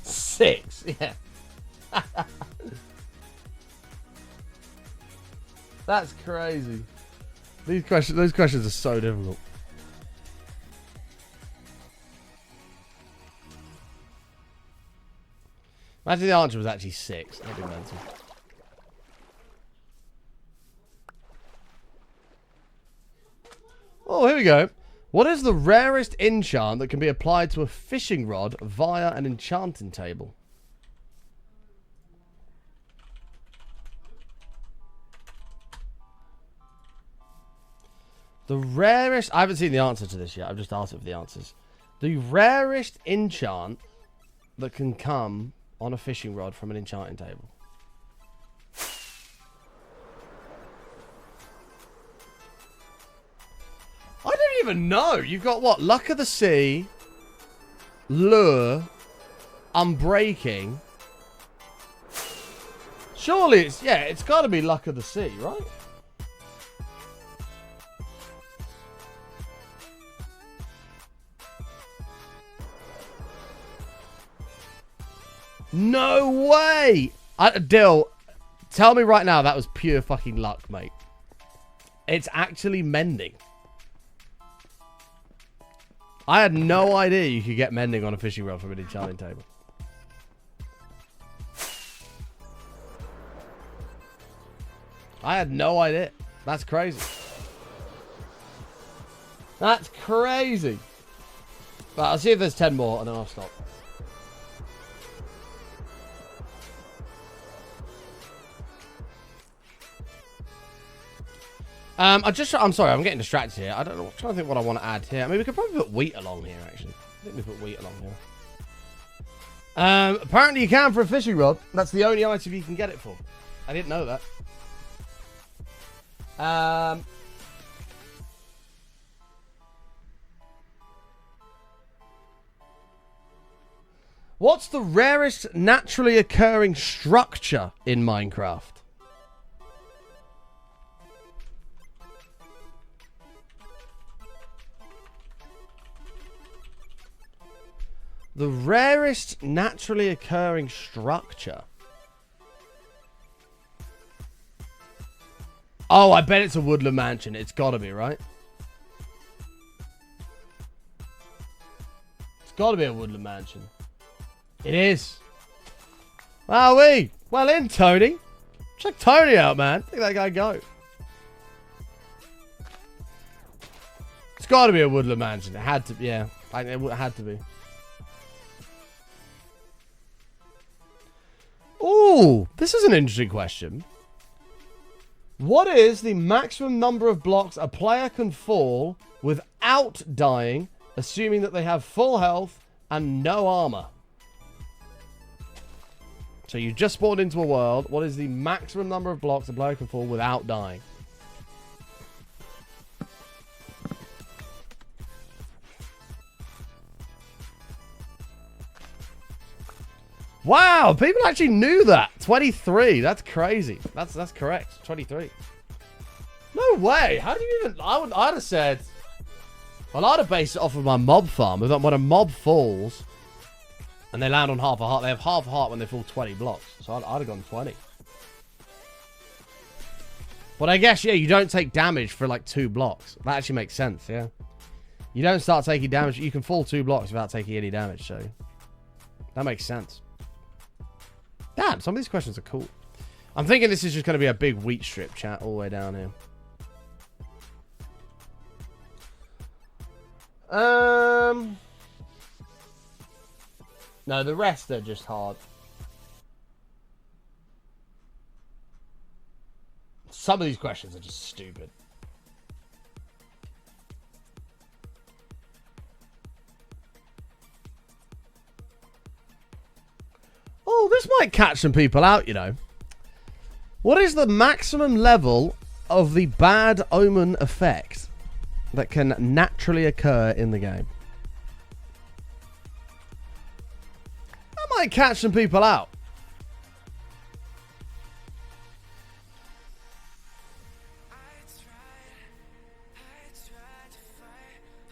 6. Yeah. That's crazy. Those questions are so difficult. Imagine the answer was actually 6. That'd be mental. Oh, here we go. What is the rarest enchant that can be applied to a fishing rod via an enchanting table? The rarest... I haven't seen the answer to this yet. I've just asked it for the answers. The rarest enchant that can come on a fishing rod from an enchanting table. I don't even know. You've got what? Luck of the Sea, Lure, Unbreaking. Surely it's... Yeah, it's got to be Luck of the Sea, right? No way! Dill, tell me right now that was pure fucking luck, mate. It's actually mending. I had no idea you could get mending on a fishing rod from an enchanting table. I had no idea. That's crazy. That's crazy. Right, I'll see if there's 10 more and then I'll stop. I'm sorry, I'm getting distracted here. I don't know. I'm trying to think what I want to add here. I mean, we could probably put wheat along here, actually. I think we put wheat along here. Apparently you can for a fishing rod. That's the only item you can get it for. I didn't know that. What's the rarest naturally occurring structure in Minecraft? The rarest naturally occurring structure. Oh, I bet it's a woodland mansion. It's gotta be, right? It's gotta be a woodland mansion. It is. Wowee. Well in, Tony. Check Tony out, man. Look at that guy go. It's gotta be a woodland mansion. It had to, yeah. It had to be. Ooh, this is an interesting question. What is the maximum number of blocks a player can fall without dying, assuming that they have full health and no armor? So you just spawned into a world. What is the maximum number of blocks a player can fall without dying? Wow, people actually knew that. 23. That's crazy. That's correct. 23. No way. How do you even... I'd have said... Well, I'd have based it off of my mob farm. When a mob falls and they land on half a heart, they have half a heart when they fall 20 blocks. So I'd have gone 20. But I guess, yeah, you don't take damage for like 2 blocks. That actually makes sense, yeah. You don't start taking damage. You can fall 2 blocks without taking any damage, so... That makes sense. Damn, some of these questions are cool. I'm thinking this is just going to be a big wheat strip, chat, all the way down here. No, the rest are just hard. Some of these questions are just stupid. Oh, this might catch some people out, you know. What is the maximum level of the bad omen effect that can naturally occur in the game? That might catch some people out.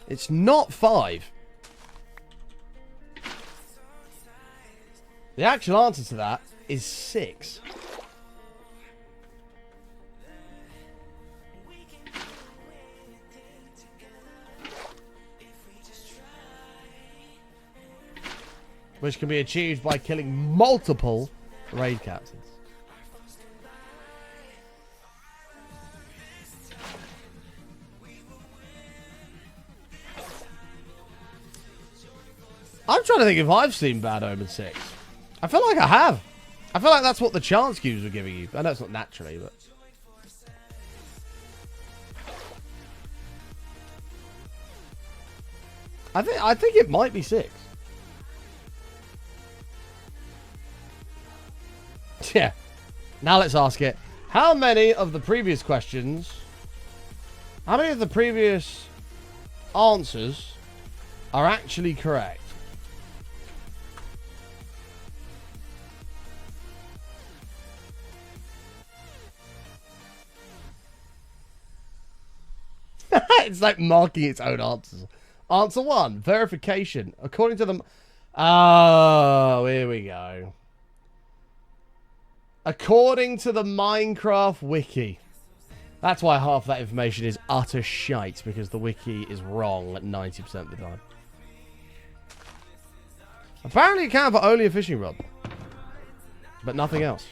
It's not 5. The actual answer to that is 6. Which can be achieved by killing multiple raid captains. I'm trying to think if I've seen Bad Omen 6. I feel like I have. I feel like that's what the chance cubes were giving you. I know it's not naturally, but... I think it might be 6. Yeah. Now let's ask it. How many of the previous questions... How many of the previous answers are actually correct? It's like marking its own answers. Answer 1, verification. According to the... Oh, here we go. According to the Minecraft wiki. That's why half that information is utter shite, because the wiki is wrong like 90% of the time. Apparently it can for only a fishing rod. But nothing else.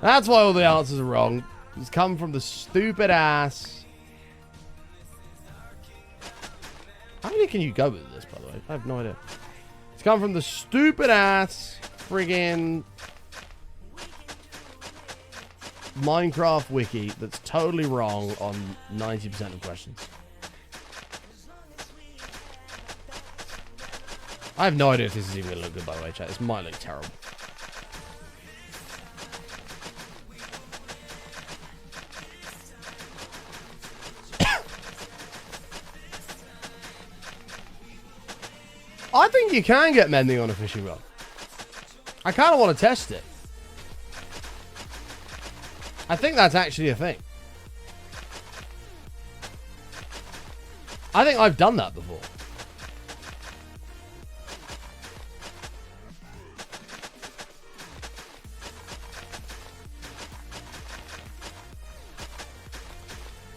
That's why all the answers are wrong. It's come from the stupid ass. How many can you go with this, by the way? I have no idea. It's come from the stupid ass friggin' Minecraft wiki that's totally wrong on 90% of questions. I have no idea if this is even going to look good, by the way, chat. This might look terrible. I think you can get mending on a fishing rod. I kind of want to test it. I think that's actually a thing. I think I've done that before.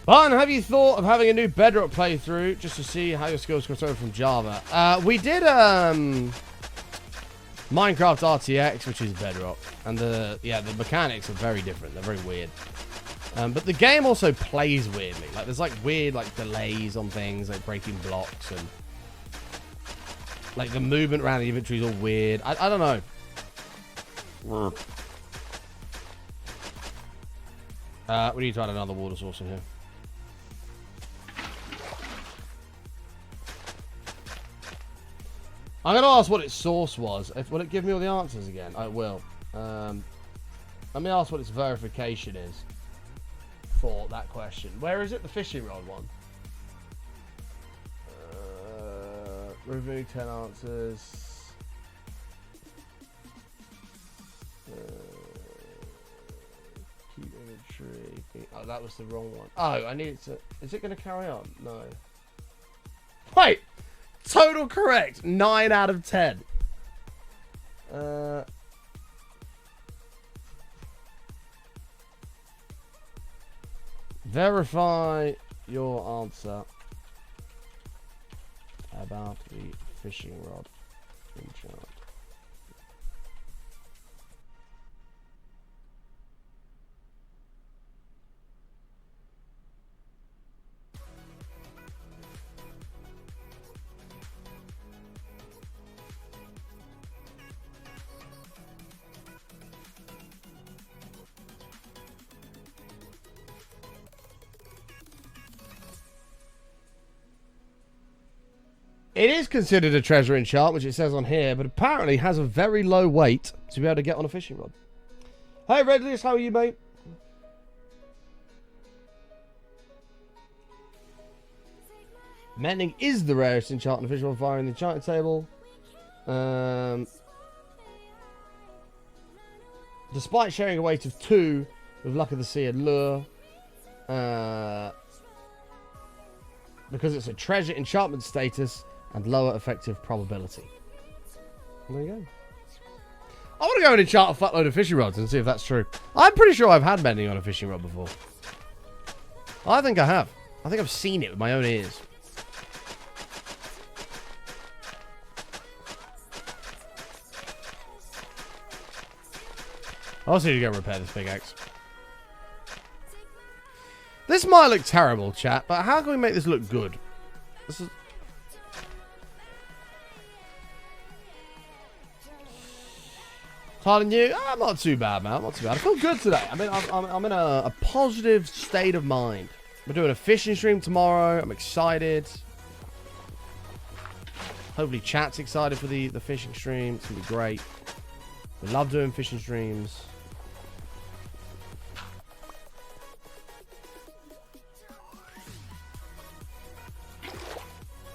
Barton, have you thought of having a new Bedrock playthrough just to see how your skills cross over from Java? We did Minecraft RTX, which is Bedrock, and the mechanics are very different. They're very weird. But the game also plays weirdly. Like there's like weird delays on things, like breaking blocks, and like the movement around the inventory is all weird. I don't know. We need to add another water source in here. I'm going to ask what its source was. Will it give me all the answers again? It will. Let me ask what its verification is for that question. Where is it? The fishing rod one. Remove 10 answers. Keep inventory. Oh, that was the wrong one. Oh, I need it to... Is it going to carry on? No. Wait! Total correct. 9 out of 10. Verify your answer about the fishing rod enchant. It is considered a treasure enchant, which it says on here, but apparently has a very low weight to be able to get on a fishing rod. Hey, Redlist, how are you, mate? Mending is the rarest enchant on a fishing rod fire in the enchanted table. Despite sharing a weight of 2 with Luck of the Sea and Lure, because it's a treasure enchantment status and lower effective probability. There you go. I want to go and enchant a fuckload of fishing rods and see if that's true. I'm pretty sure I've had mending on a fishing rod before. I think I have. I think I've seen it with my own ears. I also need to go repair this big axe. This might look terrible, chat, but how can we make this look good? This is... Telling you, I'm not too bad, man. I'm not too bad. I feel good today. I mean, I'm in a positive state of mind. We're doing a fishing stream tomorrow. I'm excited. Hopefully, chat's excited for the fishing stream. It's gonna be great. We love doing fishing streams.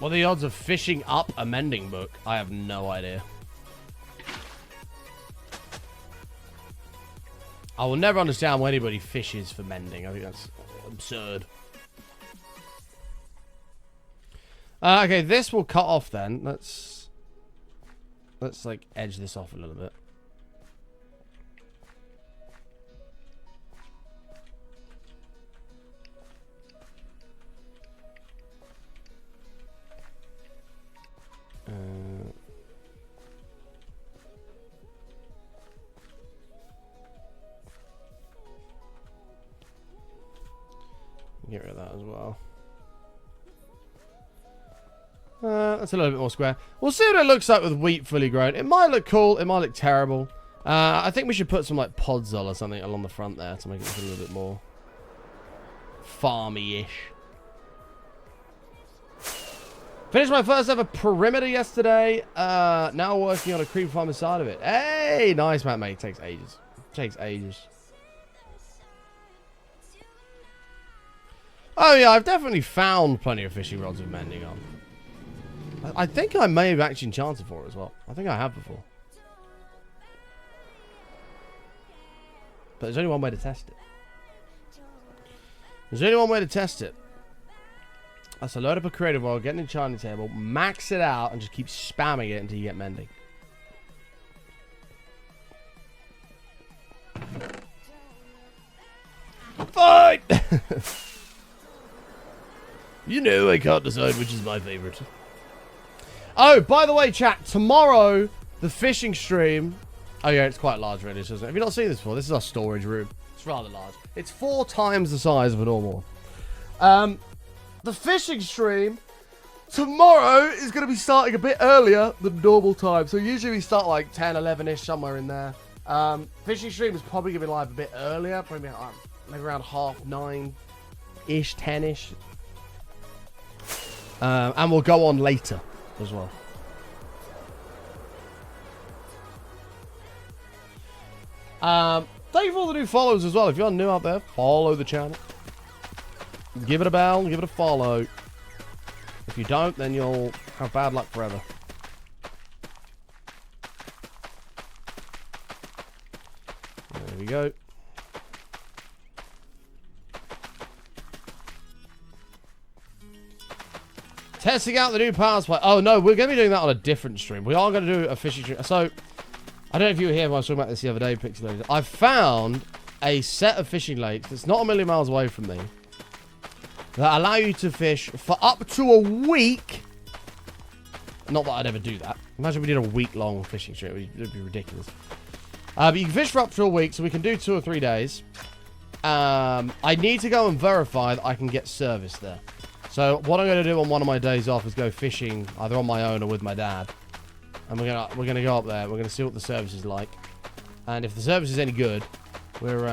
What are the odds of fishing up a mending book? I have no idea. I will never understand why anybody fishes for mending. I think that's absurd. Okay, this will cut off then. Let's like edge this off a little bit. Get rid of that as well. That's a little bit more square. We'll see what it looks like with wheat fully grown. It might look cool. It might look terrible. I think we should put some like podzol or something along the front there to make it look a little bit more farmy-ish. Finished my first ever perimeter yesterday. Now working on a creep farm inside of it. Hey, nice, mate. Takes ages. Takes ages. Oh yeah, I've definitely found plenty of fishing rods with mending on. I think I may have actually enchanted for it as well. I think I have before. But there's only one way to test it. There's only one way to test it. That's to load up a creative world, get an enchanting table, max it out, and just keep spamming it until you get mending. Fight! You know I can't decide which is my favorite. Oh, by the way, chat, tomorrow, the fishing stream... Oh, yeah, it's quite large, really, isn't it? Have you not seen this before? This is our storage room. It's rather large. It's 4 times the size of a normal one. The fishing stream tomorrow is going to be starting a bit earlier than normal time. So usually we start like 10, 11-ish, somewhere in there. Fishing stream is probably going to be live a bit earlier. Probably maybe around 9:30-ish, 10-ish. And we'll go on later as well. Thank you for all the new follows as well. If you're new out there, follow the channel. Give it a bell, give it a follow. If you don't, then you'll have bad luck forever. There we go. Testing out the new power supply. Oh no, we're going to be doing that on a different stream. We are going to do a fishing stream. So, I don't know if you were here when I was talking about this the other day, Pixelated. I found a set of fishing lakes that's not a million miles away from me that allow you to fish for up to a week. Not that I'd ever do that. Imagine we did a week-long fishing stream. It would be ridiculous. But you can fish for up to a week, so we can do 2 or 3 days. I need to go and verify that I can get service there. So what I'm going to do on one of my days off is go fishing either on my own or with my dad. And we're gonna go up there. We're gonna see what the service is like, and if the service is any good, we're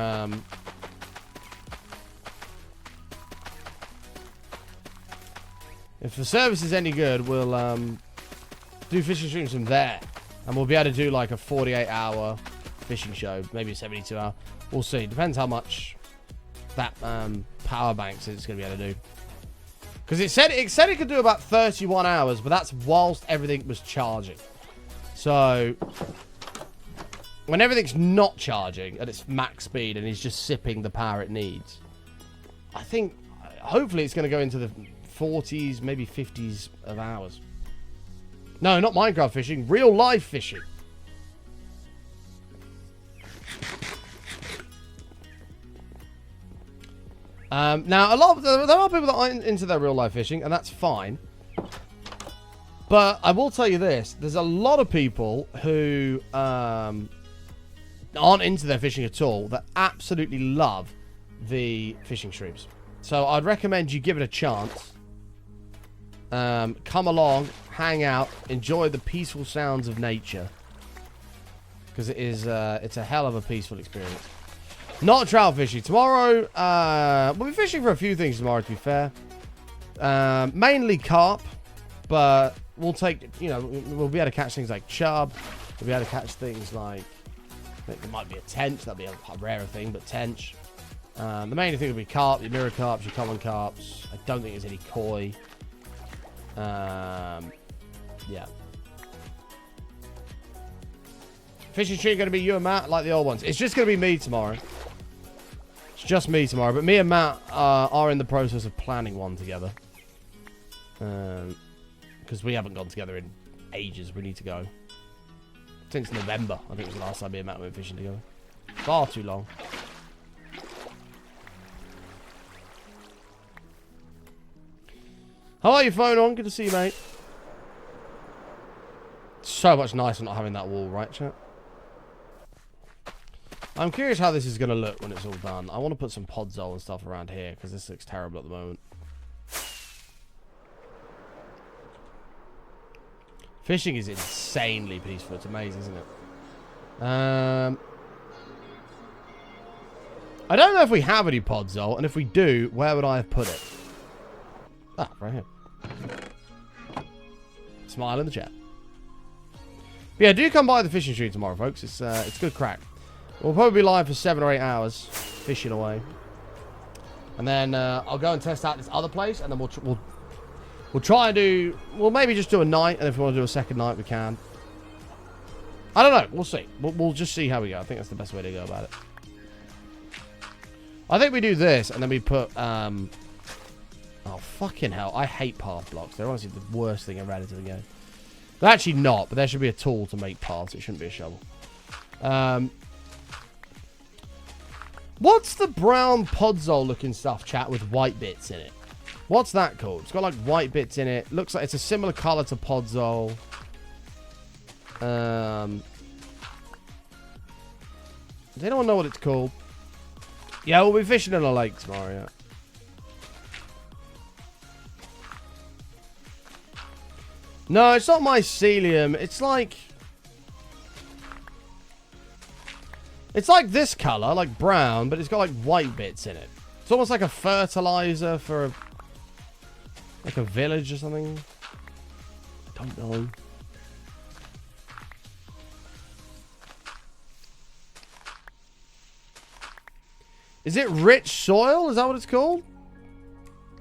If the service is any good, we'll do fishing streams from there. And we'll be able to do like a 48-hour fishing show. Maybe a 72-hour. We'll see. Depends how much that power bank says it's going to be able to do. Because it said it could do about 31 hours, but that's whilst everything was charging. So when everything's not charging at its max speed and is just sipping the power it needs, I think hopefully it's going to go into the 40s, maybe 50s of hours. No, not Minecraft fishing, real life fishing. Now, there are people that aren't into their real life fishing, and that's fine. But I will tell you this: there's a lot of people who aren't into their fishing at all that absolutely love the fishing streams. So I'd recommend you give it a chance. Come along, hang out, enjoy the peaceful sounds of nature, because it's a hell of a peaceful experience. Not trout fishing tomorrow. We'll be fishing for a few things tomorrow, to be fair. Mainly carp, but we'll take, we'll be able to catch things like chub. We'll be able to catch things like, I think there might be a tench. That'll be a rarer thing, but tench. The main thing will be carp, your mirror carps, your common carps. I don't think there's any koi. Yeah. Fishing stream going to be you and Matt like the old ones. It's just going to be me tomorrow. It's just me tomorrow. But me and Matt are in the process of planning one together. Because we haven't gone together in ages. We need to go. Since November. I think it was the last time me and Matt went fishing together. Far too long. How are you, phone on? Good to see you, mate. So much nicer not having that wall, right, chat? I'm curious how this is going to look when it's all done. I want to put some podzol and stuff around here, because this looks terrible at the moment. Fishing is insanely peaceful. It's amazing, isn't it? I don't know if we have any podzol, and if we do, where would I have put it? Ah, right here. Smile in the chat. But yeah, do come by the fishing stream tomorrow, folks. It's good crack. We'll probably be live for 7 or 8 hours, fishing away. And then I'll go and test out this other place, and then we'll try and do... We'll maybe just do a night, and if we want to do a second night, we can. I don't know. We'll see. We'll just see how we go. I think that's the best way to go about it. I think we do this, and then we put... Oh, fucking hell. I hate path blocks. They're honestly the worst thing I've added to the game. They're actually not, but there should be a tool to make paths. It shouldn't be a shovel. What's the brown podzol looking stuff, chat, with white bits in it? What's that called? It's got like white bits in it. Looks like it's a similar color to podzol. Does anyone know what it's called? Yeah, we'll be fishing in a lake tomorrow, yeah. No, it's not mycelium. It's like this color, like brown, but it's got like white bits in it. It's almost like a fertilizer for like a village or something. I don't know. Is it rich soil? Is that what it's called?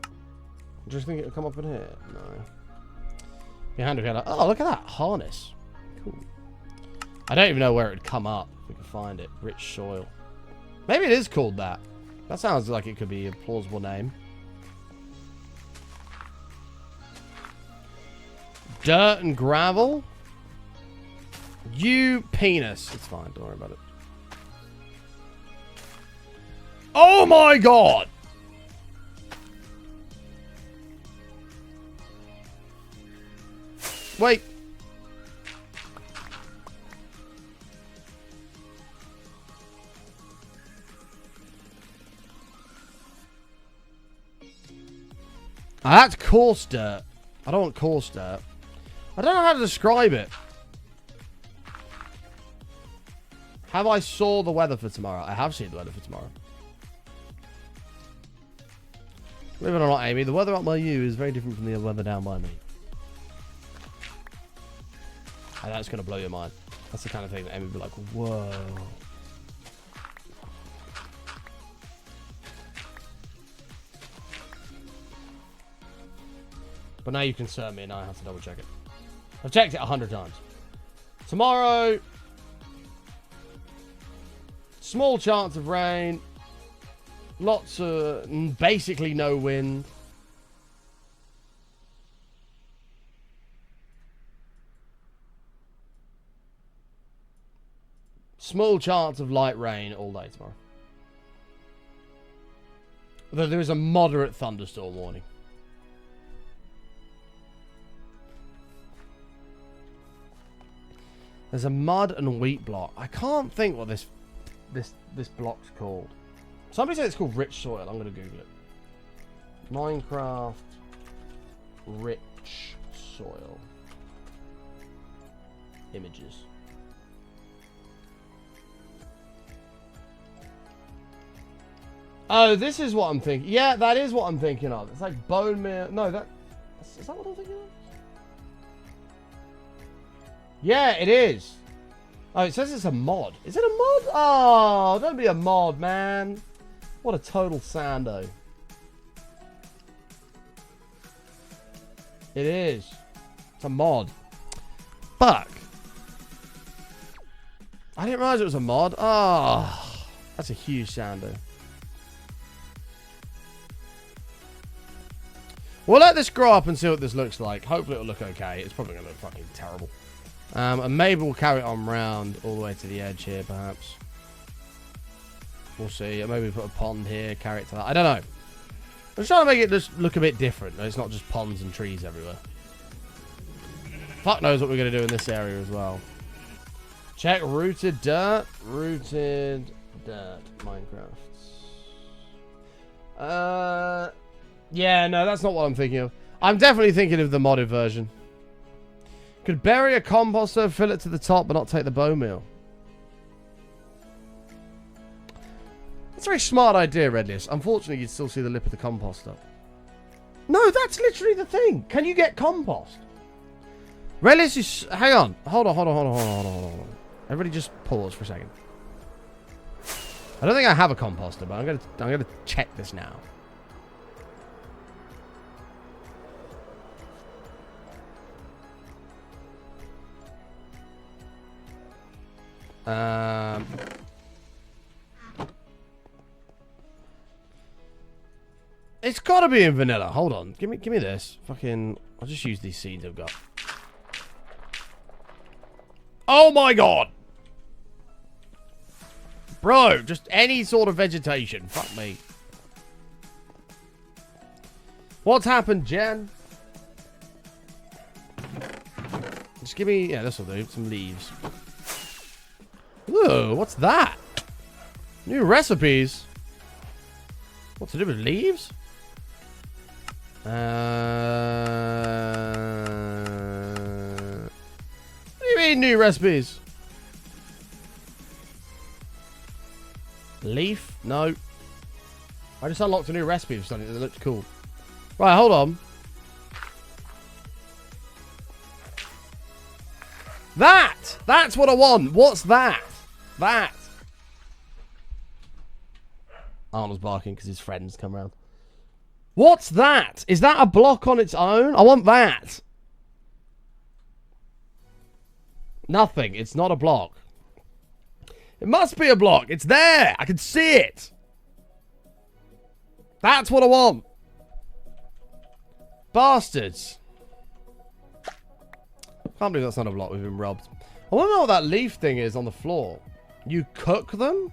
I just think it'll come up in here. No. Behind it, oh, look at that harness. Cool. I don't even know where it would come up. If we can find it. Rich soil. Maybe it is called that. That sounds like it could be a plausible name. Dirt and gravel. You penis. It's fine. Don't worry about it. Oh my god! Wait. Oh, that's coarse dirt. I don't want coarse dirt. I don't know how to describe it. Have I saw the weather for tomorrow? I have seen the weather for tomorrow. Believe it or not, Amy, the weather up by you is very different from the weather down by me. And that's going to blow your mind. That's the kind of thing that Amy would be like, whoa. But now you concern me and I have to double check it. I've checked it 100 times. Tomorrow, small chance of rain. Lots of, basically no wind. Small chance of light rain all day tomorrow. Although there is a moderate thunderstorm warning. There's a mud and wheat block. I can't think what this block's called. Somebody said it's called rich soil. I'm going to Google it. Minecraft rich soil. Images. Oh, this is what I'm thinking. Yeah, that is what I'm thinking of. It's like bone meal. No, is that what I'm thinking of? Yeah, it is. Oh, it says it's a mod. Is it a mod? Oh, don't be a mod, man. What a total sando. It is. It's a mod. Fuck. I didn't realize it was a mod. Oh, that's a huge sando. We'll let this grow up and see what this looks like. Hopefully it'll look okay. It's probably going to look fucking terrible. And maybe we'll carry it on round all the way to the edge here, perhaps. We'll see. Or maybe put a pond here, carry it to that. I don't know. I'm just trying to make it just look a bit different. It's not just ponds and trees everywhere. Fuck knows what we're going to do in this area as well. Check rooted dirt. Rooted dirt. Minecraft. Yeah, no, that's not what I'm thinking of. I'm definitely thinking of the modded version. Could bury a composter, fill it to the top, but not take the bone meal. That's a very smart idea, Redlist. Unfortunately, you'd still see the lip of the composter. No, that's literally the thing. Can you get compost? Redlist is... Hang on. Hold on. Everybody just pause for a second. I don't think I have a composter, but I'm gonna check this now. It's gotta be in vanilla. Hold on. Give me this. Fucking... I'll just use these seeds I've got. Oh my god! Bro, just any sort of vegetation. Fuck me. What's happened, Jen? Just give me... Yeah, this will do. Some leaves. Whoa, what's that? New recipes? What to do with leaves? What do you mean new recipes? Leaf? No. I just unlocked a new recipe for something that looks cool. Right, hold on. That's what I want. What's that? That. Arnold's barking because his friends come around. What's that? Is that a block on its own? I want that. Nothing. It's not a block. It must be a block. It's there. I can see it. That's what I want. Bastards. Can't believe that's not a block. We've been robbed. I want to know what that leaf thing is on the floor. You cook them?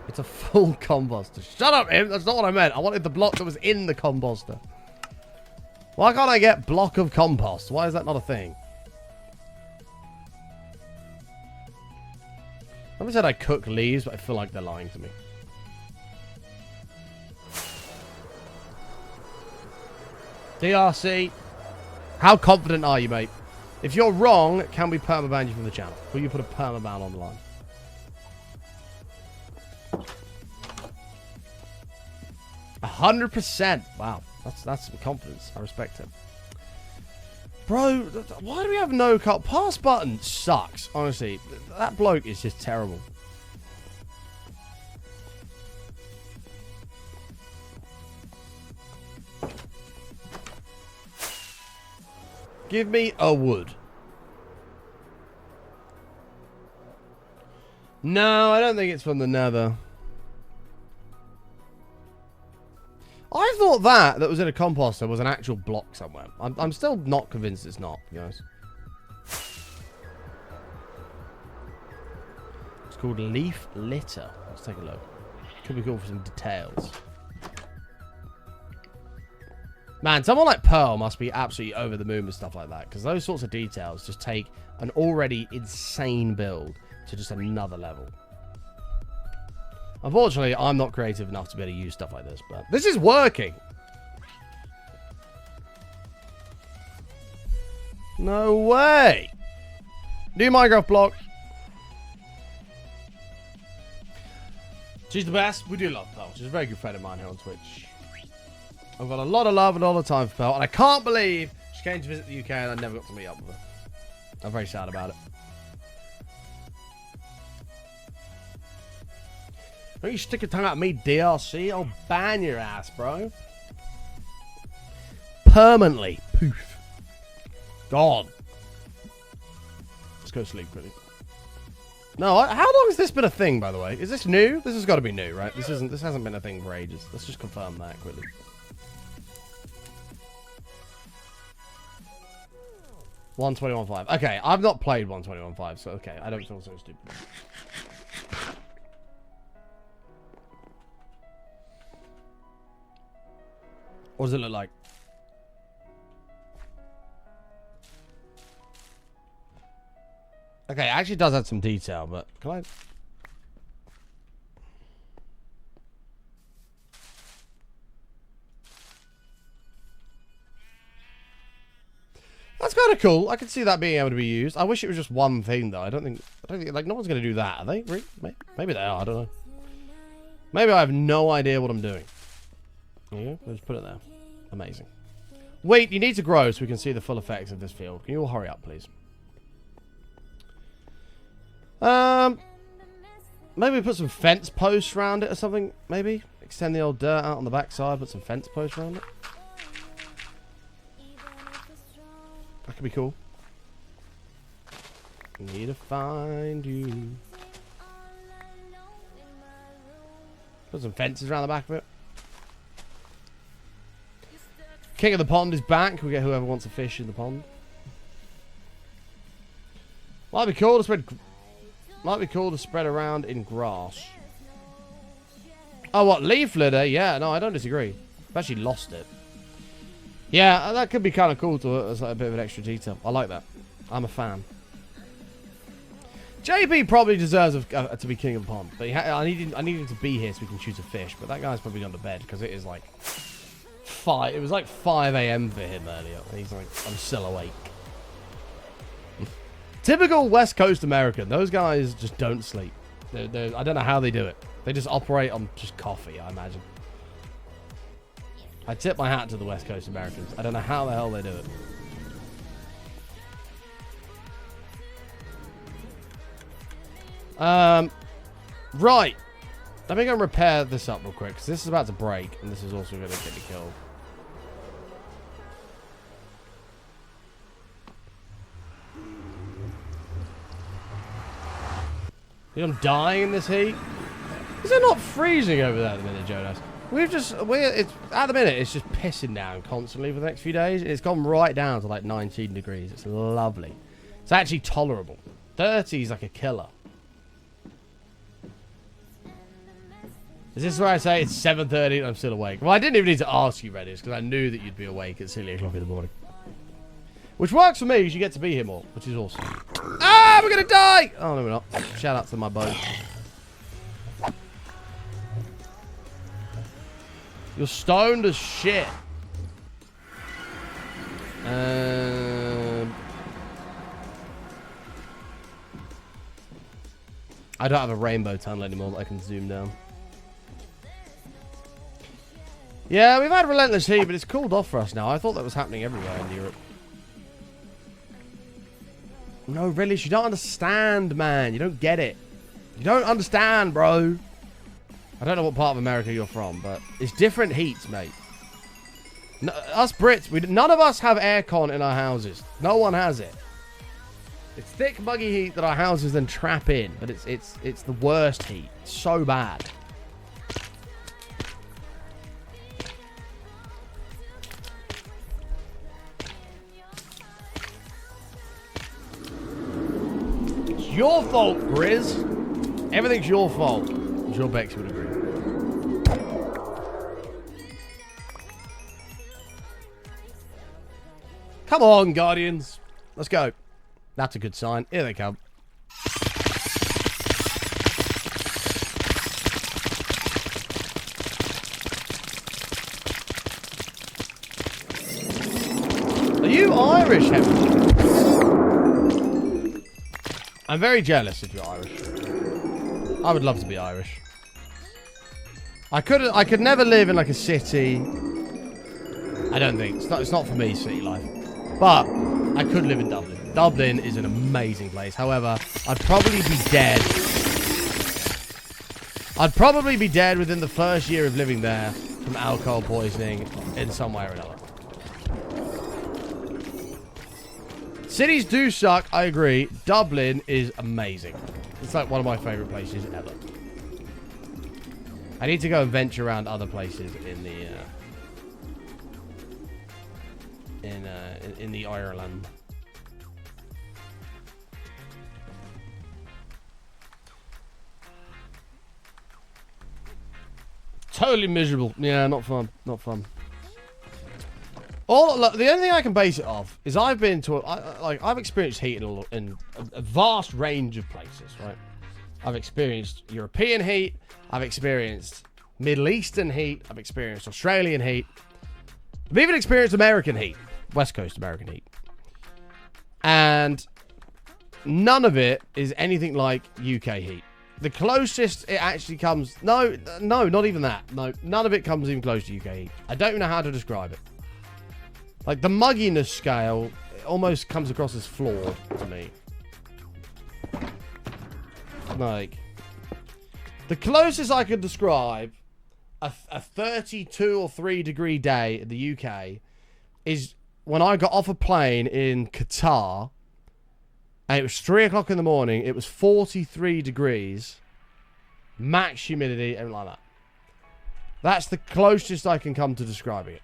It's a full composter. Shut up, Im. That's not what I meant. I wanted the block that was in the composter. Why can't I get block of compost? Why is that not a thing? I said I cook leaves, but I feel like they're lying to me. DRC. How confident are you, mate? If you're wrong, can we permaban you from the channel? Will you put a permaban on the line? 100%. Wow, that's some confidence. I respect it. Bro, why do we have no cut? Pass button sucks, honestly. That bloke is just terrible. Give me a wood. No, I don't think it's from the nether. I thought that was in a composter was an actual block somewhere. I'm still not convinced it's not, guys. It's called leaf litter. Let's take a look. Could be cool for some details. Man, someone like Pearl must be absolutely over the moon with stuff like that, because those sorts of details just take an already insane build to just another level. Unfortunately, I'm not creative enough to be able to use stuff like this, but this is working. No way. New Minecraft block. She's the best. We do love Pearl. She's a very good friend of mine here on Twitch. I've got a lot of love and all the time for Pearl, and I can't believe she came to visit the UK and I never got to meet up with her. I'm very sad about it. Don't you stick your tongue at me, DRC. I'll ban your ass, bro. Permanently. Poof. Gone. Let's go to sleep, quickly. No, how long has this been a thing, by the way? Is this new? This has got to be new, right? This hasn't been a thing for ages. Let's just confirm that quickly. $121.5. Okay, I've not played 121.5, so okay, I don't feel so stupid. What does it look like? Okay, it actually does have some detail, but can I... That's kind of cool. I can see that being able to be used. I wish it was just one thing, though. I don't think like, no one's going to do that, are they? Maybe they are, I don't know. Maybe I have no idea what I'm doing. Yeah, let's put it there. Amazing. Wait, you need to grow so we can see the full effects of this field. Can you all hurry up, please? Maybe put some fence posts around it or something, maybe? Extend the old dirt out on the backside, put some fence posts around it. That could be cool. Need to find you. Put some fences around the back of it. King of the pond is back. We get whoever wants to fish in the pond. Might be cool to spread. Might be cool to spread around in grass. Oh, what, leaf litter? Yeah, no, I don't disagree. I've actually lost it. Yeah, that could be kind of cool to as like a bit of an extra detail. I like that. I'm a fan. JP probably deserves to be king of the pond, but I need him to be here so we can choose a fish. But that guy's probably gone to bed because it is like 5. It was like 5 a.m. for him earlier. And he's like, I'm still awake. Typical West Coast American. Those guys just don't sleep. I don't know how they do it. They just operate on just coffee, I imagine. I tip my hat to the West Coast Americans. I don't know how the hell they do it. Right. Let me go and repair this up real quick, because this is about to break, and this is also going to get me killed. I'm dying in this heat. Is it not freezing over there at the minute, Jonas? At the minute, it's just pissing down constantly for the next few days. It's gone right down to like 19 degrees. It's lovely. It's actually tolerable. 30 is like a killer. Is this where I say it's 7:30 and I'm still awake? Well, I didn't even need to ask you, Redis, because I knew that you'd be awake at silly o'clock in the morning. Which works for me, because you get to be here more, which is awesome. Ah, we're going to die! Oh, no, we're not. Shout out to my boat. You're stoned as shit. I don't have a rainbow tunnel anymore that I can zoom down. Yeah, we've had relentless heat, but it's cooled off for us now. I thought that was happening everywhere in Europe. No, really, you don't understand, man. You don't get it. You don't understand, bro. I don't know what part of America you're from, but it's different heats, mate. No, us Brits, none of us have aircon in our houses. No one has it. It's thick, muggy heat that our houses then trap in, but it's the worst heat. It's so bad. It's your fault, Grizz. Everything's your fault. I'm sure Bex would agree. Come on, Guardians. Let's go. That's a good sign. Here they come. Are you Irish, Henry? I'm very jealous if you're Irish. I would love to be Irish. I could never live in like a city. I don't think. It's not for me, city life. But I could live in Dublin. Dublin is an amazing place. However, I'd probably be dead. I'd probably be dead within the first year of living there from alcohol poisoning in some way or another. Cities do suck, I agree. Dublin is amazing. It's like one of my favorite places ever. I need to go and venture around other places in the Ireland. Totally miserable. Yeah, not fun. Not fun. The only thing I can base it off is I've been to I've experienced heat in a vast range of places, right? I've experienced European heat, I've experienced Middle Eastern heat, I've experienced Australian heat, I've even experienced American heat, West Coast American heat, and none of it is anything like UK heat. The closest it actually comes, no, not even that. No, none of it comes even close to UK heat. I don't know how to describe it. Like, the mugginess scale almost comes across as flawed to me. Like, the closest I could describe a 32 or 3 degree day in the UK is when I got off a plane in Qatar, and it was 3 o'clock in the morning, it was 43 degrees, max humidity, everything like that. That's the closest I can come to describing it.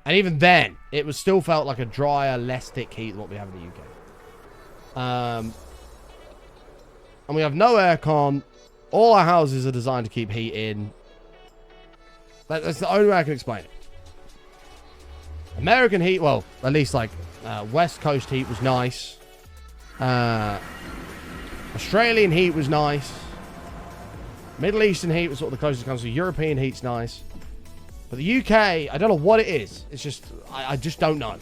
And even then, it was still felt like a drier, less thick heat than what we have in the UK. And we have no aircon. All our houses are designed to keep heat in. That's the only way I can explain it. American heat, well, at least like West Coast heat was nice. Australian heat was nice. Middle Eastern heat was sort of the closest it comes to. European heat's nice. But the UK, I don't know what it is. It's just, I just don't know.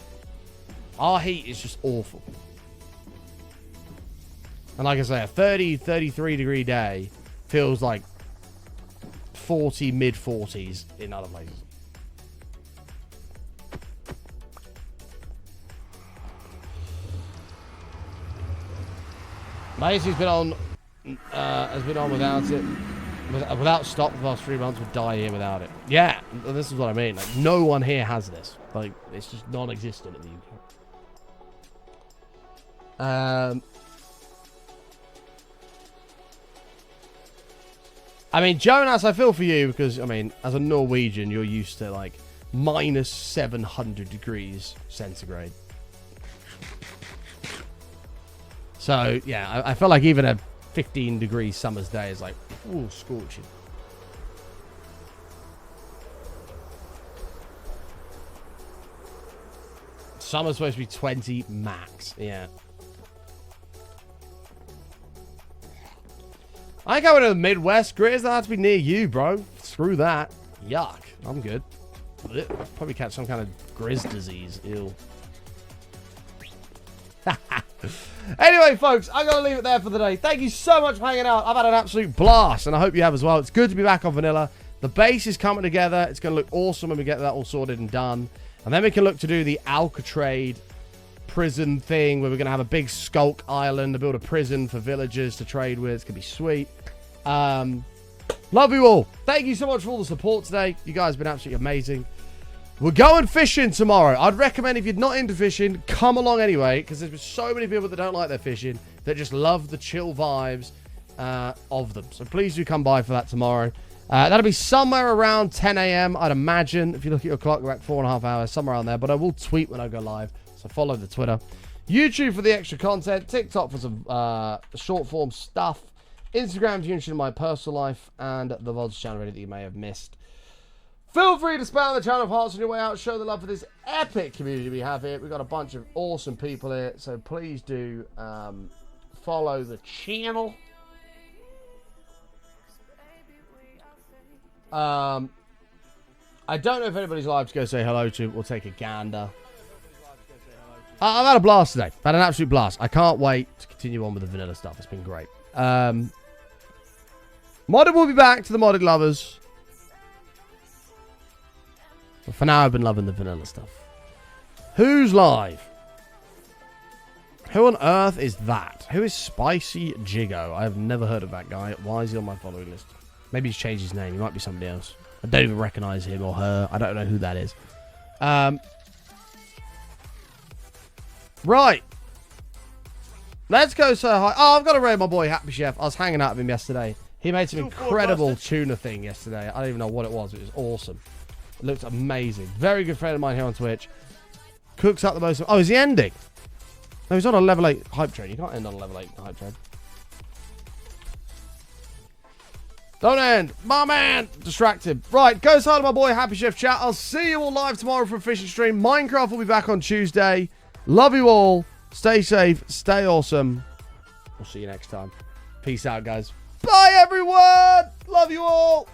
Our heat is just awful. And like I say, a 30, 33 degree day feels like 40, mid-40s in other places. Macy's been on, has been on without it. Without stop for the last 3 months, would die here without it. Yeah, this is what I mean. Like, no one here has this. Like, it's just non-existent in the UK. I mean, Jonas, I feel for you because, I mean, as a Norwegian, you're used to, like, minus 700 degrees centigrade. So, yeah, I feel like even a 15 degree summer's day is like, ooh, scorching. Summer's supposed to be 20 max. Yeah. I ain't going to the Midwest, Grizz. That has to be near you, bro. Screw that. Yuck. I'm good. Probably catch some kind of Grizz disease. Ew. Anyway, folks, I'm going to leave it there for the day. Thank you so much for hanging out. I've had an absolute blast, and I hope you have as well. It's good to be back on Vanilla. The base is coming together. It's going to look awesome when we get that all sorted and done. And then we can look to do the Alcatraz prison thing where we're going to have a big skulk island to build a prison for villagers to trade with. It's going to be sweet. Love you all. Thank you so much for all the support today. You guys have been absolutely amazing. We're going fishing tomorrow. I'd recommend if you're not into fishing, come along anyway, because there's so many people that don't like their fishing that just love the chill vibes of them. So please do come by for that tomorrow. That'll be somewhere around 10 a.m. I'd imagine. If you look at your clock, we're at 4.5 hours, somewhere around there. But I will tweet when I go live. So follow the Twitter. YouTube for the extra content. TikTok for some short form stuff. Instagram if you're interested in my personal life. And the VODs channel that you may have missed. Feel free to spam the channel of hearts on your way out. Show the love for this epic community we have here. We've got a bunch of awesome people here. So please do follow the channel. I don't know if anybody's live to go say hello to. We'll take a gander. I've had a blast today. I've had an absolute blast. I can't wait to continue on with the vanilla stuff. It's been great. Modded will be back to the modded lovers. But for now, I've been loving the vanilla stuff. Who's live? Who on earth is that? Who is Spicy Jiggo? I have never heard of that guy. Why is he on my following list? Maybe he's changed his name. He might be somebody else. I don't even recognize him or her. I don't know who that is. Right. Let's go say hi. Oh, I've got to rate my boy Happy Chef. I was hanging out with him yesterday. He made some incredible tuna thing yesterday. I don't even know what it was. It was awesome. It looked amazing. Very good friend of mine here on Twitch. Cooks up the most. Oh, is he ending? No, he's on a level 8 hype train. You can't end on a level 8 hype train. Don't end. My man. Distracted. Right. Go side of my boy Happy Chef chat. I'll see you all live tomorrow for a fishing stream. Minecraft will be back on Tuesday. Love you all. Stay safe. Stay awesome. We'll see you next time. Peace out, guys. Bye, everyone. Love you all.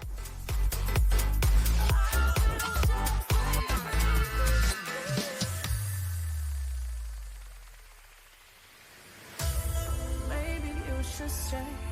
Maybe you should stay.